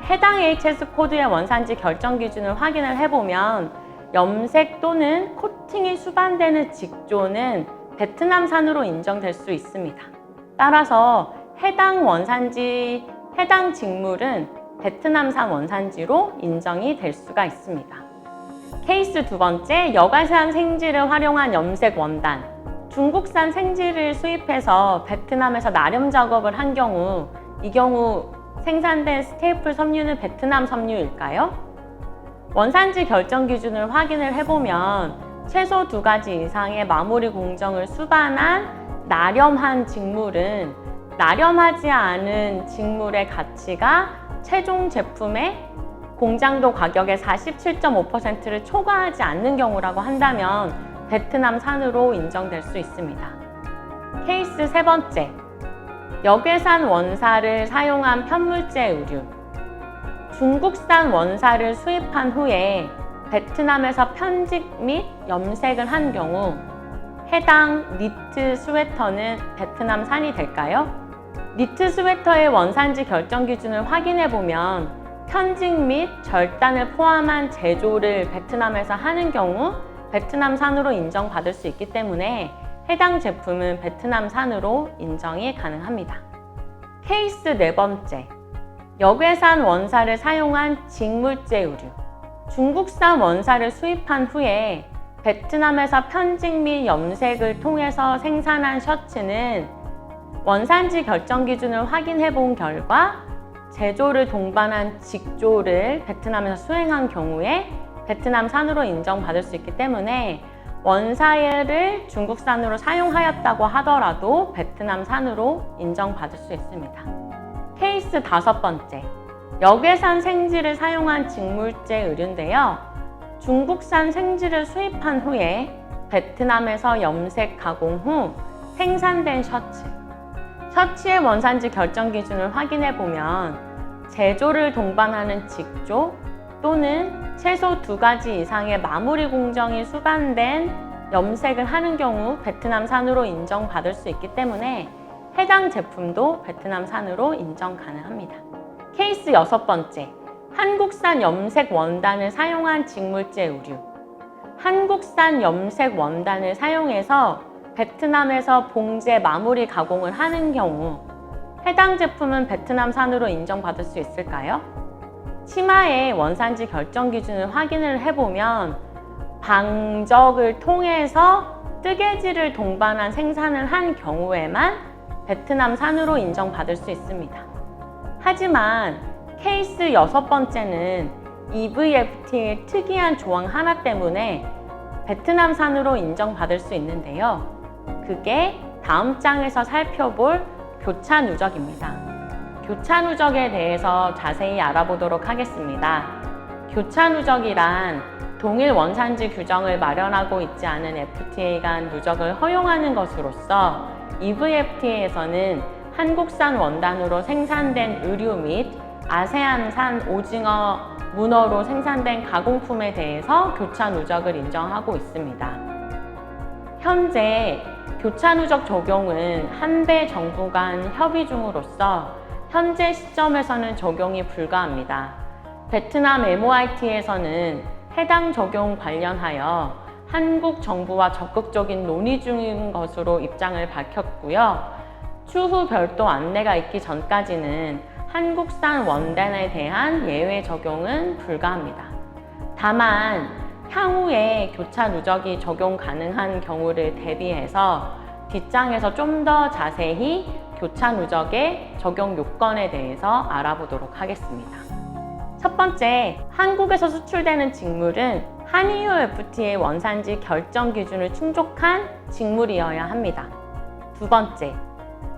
해당 HS 코드의 원산지 결정 기준을 확인을 해보면 염색 또는 코팅이 수반되는 직조는 베트남산으로 인정될 수 있습니다. 따라서 해당 원산지, 해당 직물은 베트남산 원산지로 인정이 될 수가 있습니다. 케이스 두 번째, 역외산 생지를 활용한 염색 원단. 중국산 생지를 수입해서 베트남에서 나렴 작업을 한 경우, 이 경우 생산된 스테이플 섬유는 베트남 섬유일까요? 원산지 결정 기준을 확인을 해보면 최소 2가지 이상의 마무리 공정을 수반한 나렴한 직물은 나렴하지 않은 직물의 가치가 최종 제품의 공장도 가격의 47.5%를 초과하지 않는 경우라고 한다면 베트남산으로 인정될 수 있습니다. 케이스 세 번째, 역외산 원사를 사용한 편물제 의류. 중국산 원사를 수입한 후에 베트남에서 편직 및 염색을 한 경우 해당 니트 스웨터는 베트남산이 될까요? 니트 스웨터의 원산지 결정 기준을 확인해 보면 편직 및 절단을 포함한 제조를 베트남에서 하는 경우 베트남산으로 인정받을 수 있기 때문에 해당 제품은 베트남산으로 인정이 가능합니다. 케이스 네 번째, 역외산 원사를 사용한 직물제 의류. 중국산 원사를 수입한 후에 베트남에서 편직 및 염색을 통해서 생산한 셔츠는 원산지 결정 기준을 확인해 본 결과 제조를 동반한 직조를 베트남에서 수행한 경우에 베트남산으로 인정받을 수 있기 때문에 원사를 중국산으로 사용하였다고 하더라도 베트남산으로 인정받을 수 있습니다. 케이스 다섯 번째, 역외산 생지를 사용한 직물제 의류인데요. 중국산 생지를 수입한 후에 베트남에서 염색 가공 후 생산된 셔츠의 원산지 결정 기준을 확인해 보면 제조를 동반하는 직조 또는 최소 2가지 이상의 마무리 공정이 수반된 염색을 하는 경우 베트남산으로 인정받을 수 있기 때문에 해당 제품도 베트남산으로 인정 가능합니다. 케이스 여섯 번째, 한국산 염색 원단을 사용한 직물제 의류. 한국산 염색 원단을 사용해서 베트남에서 봉제 마무리 가공을 하는 경우 해당 제품은 베트남산으로 인정받을 수 있을까요? 치마의 원산지 결정 기준을 확인을 해보면 방적을 통해서 뜨개질을 동반한 생산을 한 경우에만 베트남산으로 인정받을 수 있습니다. 하지만 케이스 여섯 번째는 EVFTA의 특이한 조항 하나 때문에 베트남산으로 인정받을 수 있는데요. 그게 다음 장에서 살펴볼 교차 누적입니다. 교차 누적에 대해서 자세히 알아보도록 하겠습니다. 교차 누적이란 동일 원산지 규정을 마련하고 있지 않은 FTA 간 누적을 허용하는 것으로서 EVFTA에서는 한국산 원단으로 생산된 의류 및 아세안산 오징어, 문어로 생산된 가공품에 대해서 교차 누적을 인정하고 있습니다. 현재 교차 누적 적용은 한배 정부 간 협의 중으로서 현재 시점에서는 적용이 불가합니다. 베트남 MOIT에서는 해당 적용 관련하여 한국 정부와 적극적인 논의 중인 것으로 입장을 밝혔고요. 추후 별도 안내가 있기 전까지는 한국산 원단에 대한 예외 적용은 불가합니다. 다만 향후에 교차 누적이 적용 가능한 경우를 대비해서 뒷장에서 좀 더 자세히 교차 누적의 적용 요건에 대해서 알아보도록 하겠습니다. 첫 번째, 한국에서 수출되는 직물은 한EU FTA 원산지 결정 기준을 충족한 직물이어야 합니다. 두 번째,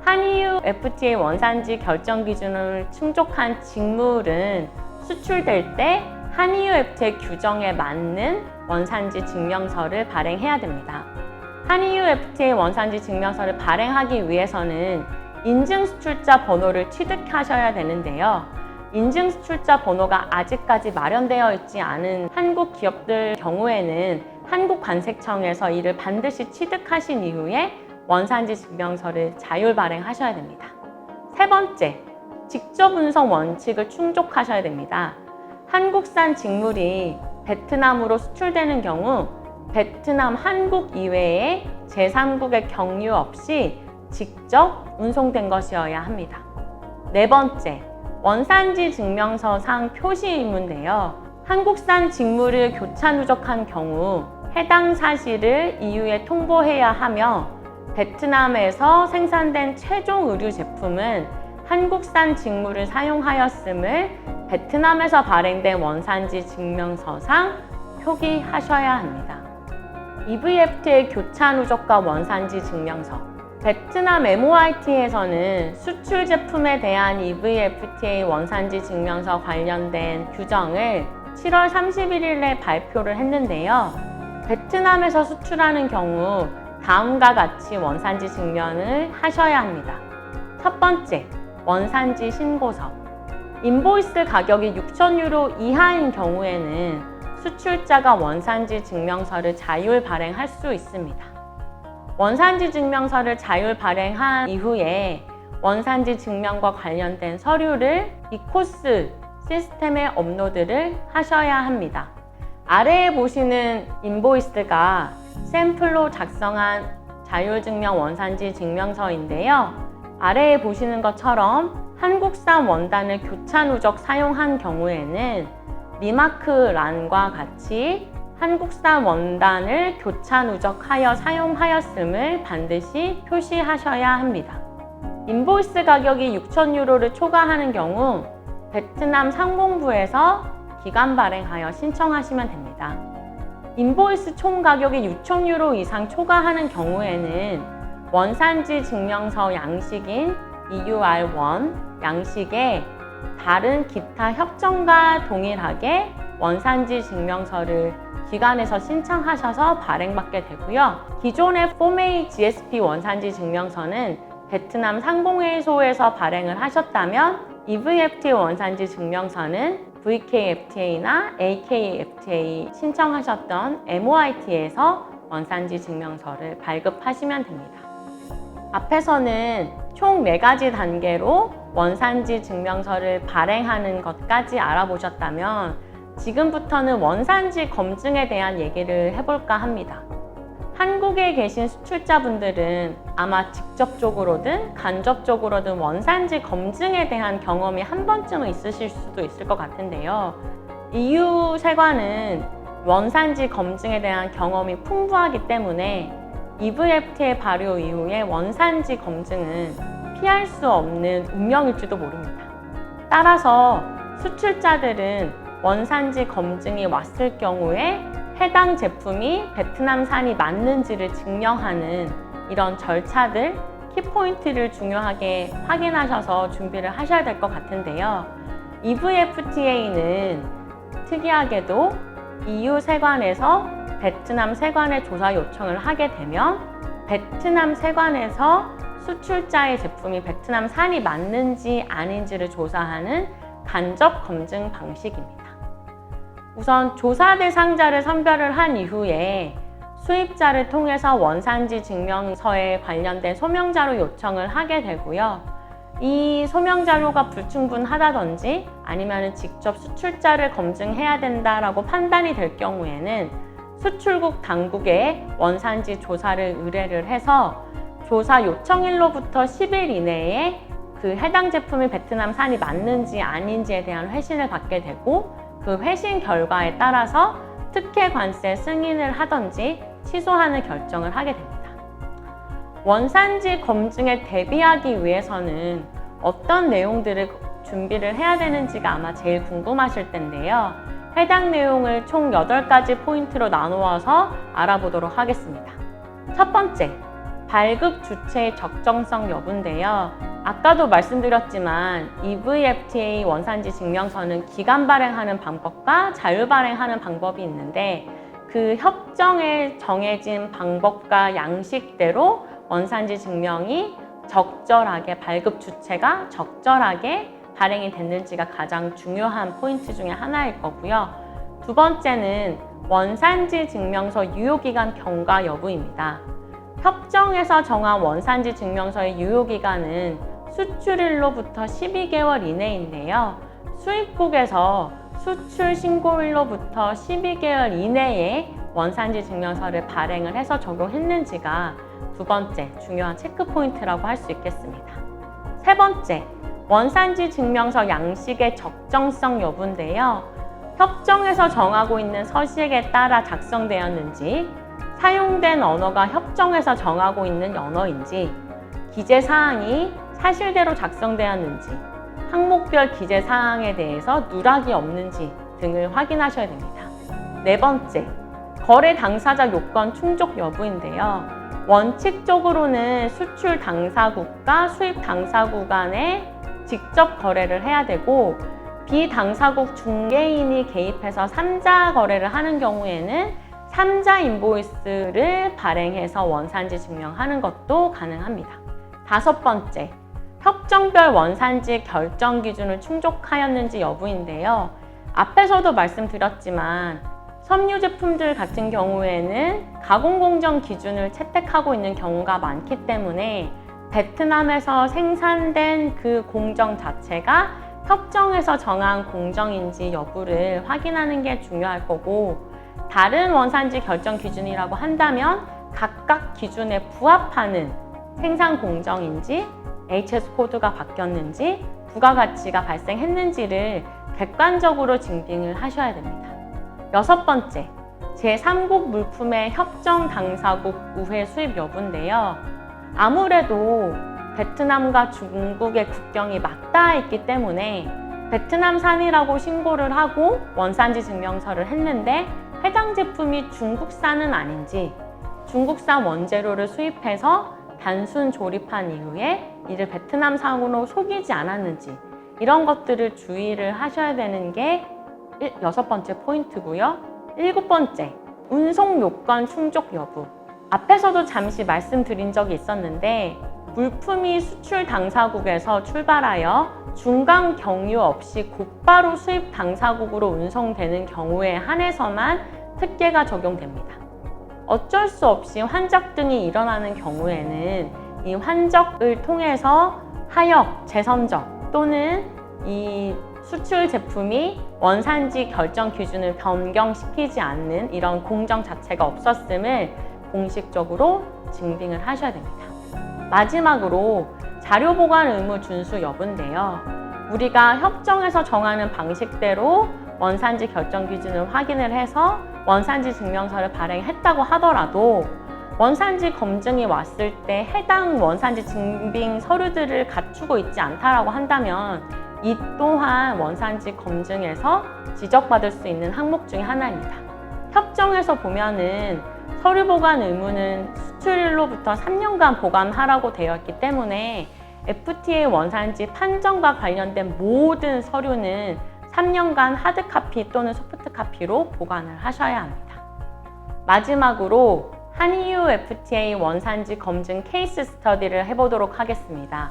한EU FTA 원산지 결정 기준을 충족한 직물은 수출될 때 한EU FTA 규정에 맞는 원산지 증명서를 발행해야 됩니다. 한EU FTA 원산지 증명서를 발행하기 위해서는 인증 수출자 번호를 취득하셔야 되는데요. 인증 수출자 번호가 아직까지 마련되어 있지 않은 한국 기업들 경우에는 한국관세청에서 이를 반드시 취득하신 이후에 원산지 증명서를 자율 발행하셔야 됩니다. 세 번째, 직접 운송 원칙을 충족하셔야 됩니다. 한국산 직물이 베트남으로 수출되는 경우 베트남, 한국 이외에 제3국의 경유 없이 직접 운송된 것이어야 합니다. 네 번째, 원산지 증명서상 표시 의무인데요. 한국산 직물을 교차 누적한 경우 해당 사실을 EU에 통보해야 하며 베트남에서 생산된 최종 의류 제품은 한국산 직물을 사용하였음을 베트남에서 발행된 원산지 증명서상 표기하셔야 합니다. EVFTA 교차 누적과 원산지 증명서. 베트남 MOIT에서는 수출 제품에 대한 EVFTA 원산지 증명서 관련된 규정을 7월 31일에 발표를 했는데요. 베트남에서 수출하는 경우 다음과 같이 원산지 증명을 하셔야 합니다. 첫 번째, 원산지 신고서. 인보이스 가격이 6,000유로 이하인 경우에는 수출자가 원산지 증명서를 자율 발행할 수 있습니다. 원산지 증명서를 자율 발행한 이후에 원산지 증명과 관련된 서류를 이코스 시스템에 업로드를 하셔야 합니다. 아래에 보시는 인보이스가 샘플로 작성한 자율증명 원산지 증명서인데요. 아래에 보시는 것처럼 한국산 원단을 교차 누적 사용한 경우에는 리마크란과 같이 한국산 원단을 교차 누적하여 사용하였음을 반드시 표시하셔야 합니다. 인보이스 가격이 6,000유로를 초과하는 경우 베트남 상공부에서 기간 발행하여 신청하시면 됩니다. 인보이스 총 가격이 6,000유로 이상 초과하는 경우에는 원산지 증명서 양식인 EUR1 양식에 다른 기타 협정과 동일하게 원산지 증명서를 기관에서 신청하셔서 발행받게 되고요. 기존의 포메이 GSP 원산지 증명서는 베트남 상공회의소에서 발행을 하셨다면 EVFTA 원산지 증명서는 VKFTA나 AKFTA 신청하셨던 MOIT에서 원산지 증명서를 발급하시면 됩니다. 앞에서는 총 4가지 단계로 원산지 증명서를 발행하는 것까지 알아보셨다면 지금부터는 원산지 검증에 대한 얘기를 해볼까 합니다. 한국에 계신 수출자분들은 아마 직접적으로든 간접적으로든 원산지 검증에 대한 경험이 한 번쯤은 있으실 수도 있을 것 같은데요. EU 세관은 원산지 검증에 대한 경험이 풍부하기 때문에 EVFTA 발효 이후에 원산지 검증은 피할 수 없는 운명일지도 모릅니다. 따라서 수출자들은 원산지 검증이 왔을 경우에 해당 제품이 베트남산이 맞는지를 증명하는 이런 절차들, 키포인트를 중요하게 확인하셔서 준비를 하셔야 될 것 같은데요. EVFTA는 특이하게도 EU 세관에서 베트남 세관에 조사 요청을 하게 되면 베트남 세관에서 수출자의 제품이 베트남산이 맞는지 아닌지를 조사하는 간접 검증 방식입니다. 우선 조사 대상자를 선별을 한 이후에 수입자를 통해서 원산지 증명서에 관련된 소명자료 요청을 하게 되고요. 이 소명자료가 불충분하다든지 아니면 직접 수출자를 검증해야 된다라고 판단이 될 경우에는 수출국 당국에 원산지 조사를 의뢰를 해서 조사 요청일로부터 10일 이내에 그 해당 제품이 베트남산이 맞는지 아닌지에 대한 회신을 받게 되고 그 회신 결과에 따라서 특혜 관세 승인을 하든지 취소하는 결정을 하게 됩니다. 원산지 검증에 대비하기 위해서는 어떤 내용들을 준비를 해야 되는지가 아마 제일 궁금하실 텐데요. 해당 내용을 총 8가지 포인트로 나누어서 알아보도록 하겠습니다. 첫 번째, 발급 주체의 적정성 여부인데요. 아까도 말씀드렸지만 EVFTA 원산지 증명서는 기간 발행하는 방법과 자율 발행하는 방법이 있는데 그 협정에 정해진 방법과 양식대로 원산지 증명이 적절하게 발급 주체가 적절하게 발행이 됐는지가 가장 중요한 포인트 중에 하나일 거고요. 두 번째는 원산지 증명서 유효기간 경과 여부입니다. 협정에서 정한 원산지 증명서의 유효기간은 수출일로부터 12개월 이내인데요. 수입국에서 수출 신고일로부터 12개월 이내에 원산지 증명서를 발행을 해서 적용했는지가 두 번째 중요한 체크 포인트라고 할 수 있겠습니다. 세 번째, 원산지 증명서 양식의 적정성 여부인데요. 협정에서 정하고 있는 서식에 따라 작성되었는지, 사용된 언어가 협정에서 정하고 있는 언어인지, 기재사항이 사실대로 작성되었는지, 항목별 기재사항에 대해서 누락이 없는지 등을 확인하셔야 됩니다. 네 번째, 거래 당사자 요건 충족 여부인데요. 원칙적으로는 수출 당사국과 수입 당사국 간에 직접 거래를 해야 되고 비당사국 중개인이 개입해서 3자 거래를 하는 경우에는 3자 인보이스를 발행해서 원산지 증명하는 것도 가능합니다. 다섯 번째, 협정별 원산지 결정 기준을 충족하였는지 여부인데요. 앞에서도 말씀드렸지만 섬유 제품들 같은 경우에는 가공 공정 기준을 채택하고 있는 경우가 많기 때문에 베트남에서 생산된 그 공정 자체가 협정에서 정한 공정인지 여부를 확인하는 게 중요할 거고, 다른 원산지 결정 기준이라고 한다면 각각 기준에 부합하는 생산 공정인지, HS 코드가 바뀌었는지, 부가가치가 발생했는지를 객관적으로 증빙을 하셔야 됩니다. 6번째, 제3국 물품의 협정 당사국 우회 수입 여부인데요. 아무래도 베트남과 중국의 국경이 맞닿아 있기 때문에 베트남산이라고 신고를 하고 원산지 증명서를 했는데 해당 제품이 중국산은 아닌지, 중국산 원재료를 수입해서 단순 조립한 이후에 이를 베트남산으로 속이지 않았는지, 이런 것들을 주의를 하셔야 되는 게 6번째 포인트고요. 7번째, 운송 요건 충족 여부. 앞에서도 잠시 말씀드린 적이 있었는데, 물품이 수출 당사국에서 출발하여 중간 경유 없이 곧바로 수입 당사국으로 운송되는 경우에 한해서만 특례가 적용됩니다. 어쩔 수 없이 환적 등이 일어나는 경우에는 이 환적을 통해서 하역, 재선적 또는 이 수출 제품이 원산지 결정 기준을 변경시키지 않는 이런 공정 자체가 없었음을 공식적으로 증빙을 하셔야 됩니다. 마지막으로 자료 보관 의무 준수 여부인데요. 우리가 협정에서 정하는 방식대로 원산지 결정 기준을 확인을 해서 원산지 증명서를 발행했다고 하더라도 원산지 검증이 왔을 때 해당 원산지 증빙 서류들을 갖추고 있지 않다라고 한다면 이 또한 원산지 검증에서 지적받을 수 있는 항목 중에 하나입니다. 협정에서 보면은 서류 보관 의무는 수출일로부터 3년간 보관하라고 되어 있기 때문에 FTA 원산지 판정과 관련된 모든 서류는 3년간 하드카피 또는 소프트카피로 보관을 하셔야 합니다. 마지막으로 한EU FTA 원산지 검증 케이스 스터디를 해보도록 하겠습니다.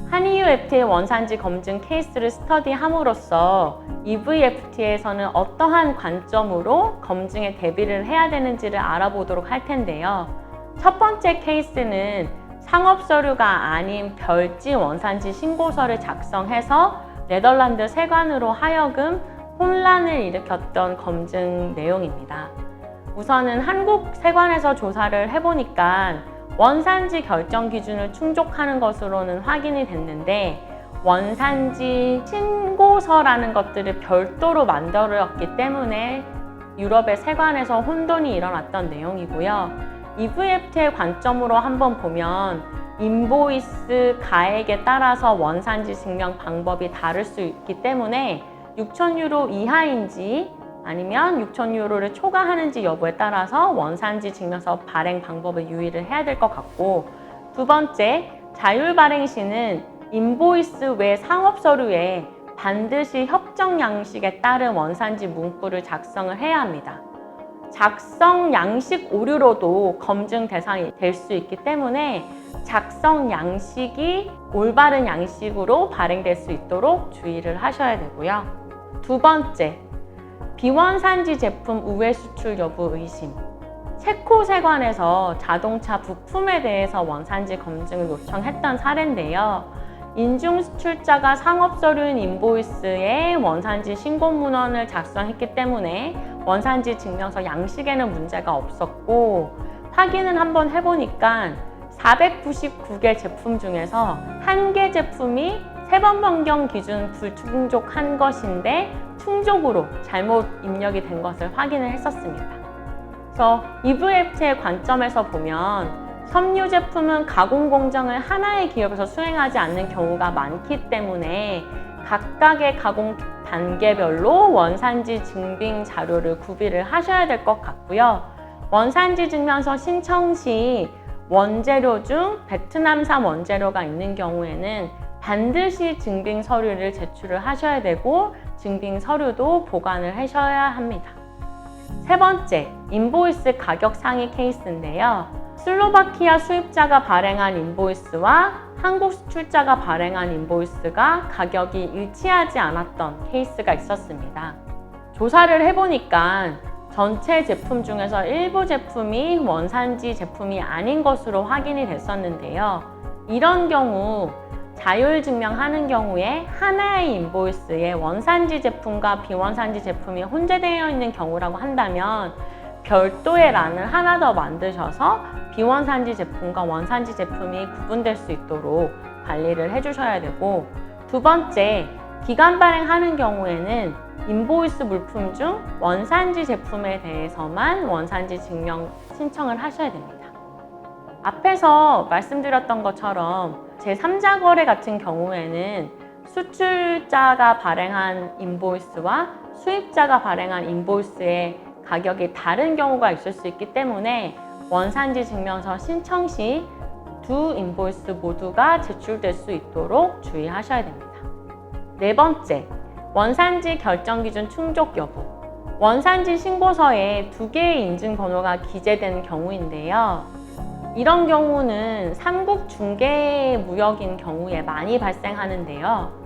한EU FTA 원산지 검증 케이스를 스터디함으로써 EVFTA에서는 어떠한 관점으로 검증에 대비를 해야 되는지를 알아보도록 할 텐데요. 첫 번째 케이스는 상업서류가 아닌 별지 원산지 신고서를 작성해서 네덜란드 세관으로 하여금 혼란을 일으켰던 검증 내용입니다. 우선은 한국 세관에서 조사를 해보니까 원산지 결정 기준을 충족하는 것으로는 확인이 됐는데 원산지 신고서라는 것들을 별도로 만들었기 때문에 유럽의 세관에서 혼돈이 일어났던 내용이고요. EVFT의 관점으로 한번 보면 인보이스 가액에 따라서 원산지 증명 방법이 다를 수 있기 때문에 6,000유로 이하인지 아니면 6,000유로를 초과하는지 여부에 따라서 원산지 증명서 발행 방법을 유의를 해야 될 것 같고, 두 번째, 자율 발행 시는 인보이스 외 상업 서류에 반드시 협정 양식에 따른 원산지 문구를 작성을 해야 합니다. 작성 양식 오류로도 검증 대상이 될 수 있기 때문에 작성 양식이 올바른 양식으로 발행될 수 있도록 주의를 하셔야 되고요. 두 번째, 비원산지 제품 우회 수출 여부 의심. 체코 세관에서 자동차 부품에 대해서 원산지 검증을 요청했던 사례인데요. 인중 수출자가 상업서류인 인보이스에 원산지 신고 문헌을 작성했기 때문에 원산지 증명서 양식에는 문제가 없었고, 확인을 한번 해보니까 499개 제품 중에서 1개 제품이 3번 변경 기준 불충족한 것인데 충족으로 잘못 입력이 된 것을 확인을 했었습니다. 그래서 EVFT의 관점에서 보면 섬유 제품은 가공 공정을 하나의 기업에서 수행하지 않는 경우가 많기 때문에 각각의 가공 단계별로 원산지 증빙 자료를 구비를 하셔야 될 것 같고요. 원산지 증명서 신청 시 원재료 중 베트남산 원재료가 있는 경우에는 반드시 증빙 서류를 제출을 하셔야 되고 증빙 서류도 보관을 하셔야 합니다. 세 번째, 인보이스 가격 상위 케이스인데요. 슬로바키아 수입자가 발행한 인보이스와 한국 수출자가 발행한 인보이스가 가격이 일치하지 않았던 케이스가 있었습니다. 조사를 해보니까 전체 제품 중에서 일부 제품이 원산지 제품이 아닌 것으로 확인이 됐었는데요. 이런 경우 자율 증명하는 경우에 하나의 인보이스에 원산지 제품과 비원산지 제품이 혼재되어 있는 경우라고 한다면 별도의 란을 하나 더 만드셔서 비원산지 제품과 원산지 제품이 구분될 수 있도록 관리를 해주셔야 되고, 두 번째, 기간 발행하는 경우에는 인보이스 물품 중 원산지 제품에 대해서만 원산지 증명 신청을 하셔야 됩니다. 앞에서 말씀드렸던 것처럼 제3자 거래 같은 경우에는 수출자가 발행한 인보이스와 수입자가 발행한 인보이스의 가격이 다른 경우가 있을 수 있기 때문에 원산지 증명서 신청 시 두 인보이스 모두가 제출될 수 있도록 주의하셔야 됩니다. 네 번째, 원산지 결정 기준 충족 여부. 원산지 신고서에 2개의 인증 번호가 기재된 경우인데요. 이런 경우는 삼국 중개 무역인 경우에 많이 발생하는데요.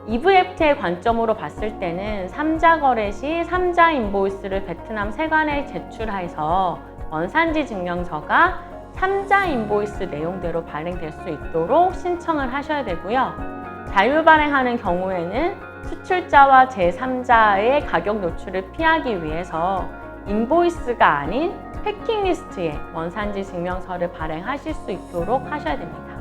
EVFT의 관점으로 봤을 때는 3자 거래 시 3자 인보이스를 베트남 세관에 제출해서 원산지 증명서가 3자 인보이스 내용대로 발행될 수 있도록 신청을 하셔야 되고요. 자율 발행하는 경우에는 수출자와 제3자의 가격 노출을 피하기 위해서 인보이스가 아닌 패킹리스트에 원산지 증명서를 발행하실 수 있도록 하셔야 됩니다.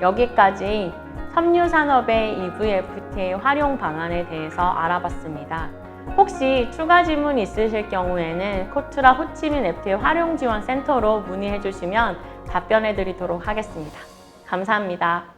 여기까지 섬유산업의 EVFTA 활용 방안에 대해서 알아봤습니다. 혹시 추가 질문 있으실 경우에는 코투라 호치민 FTA 활용 지원 센터로 문의해 주시면 답변해 드리도록 하겠습니다. 감사합니다.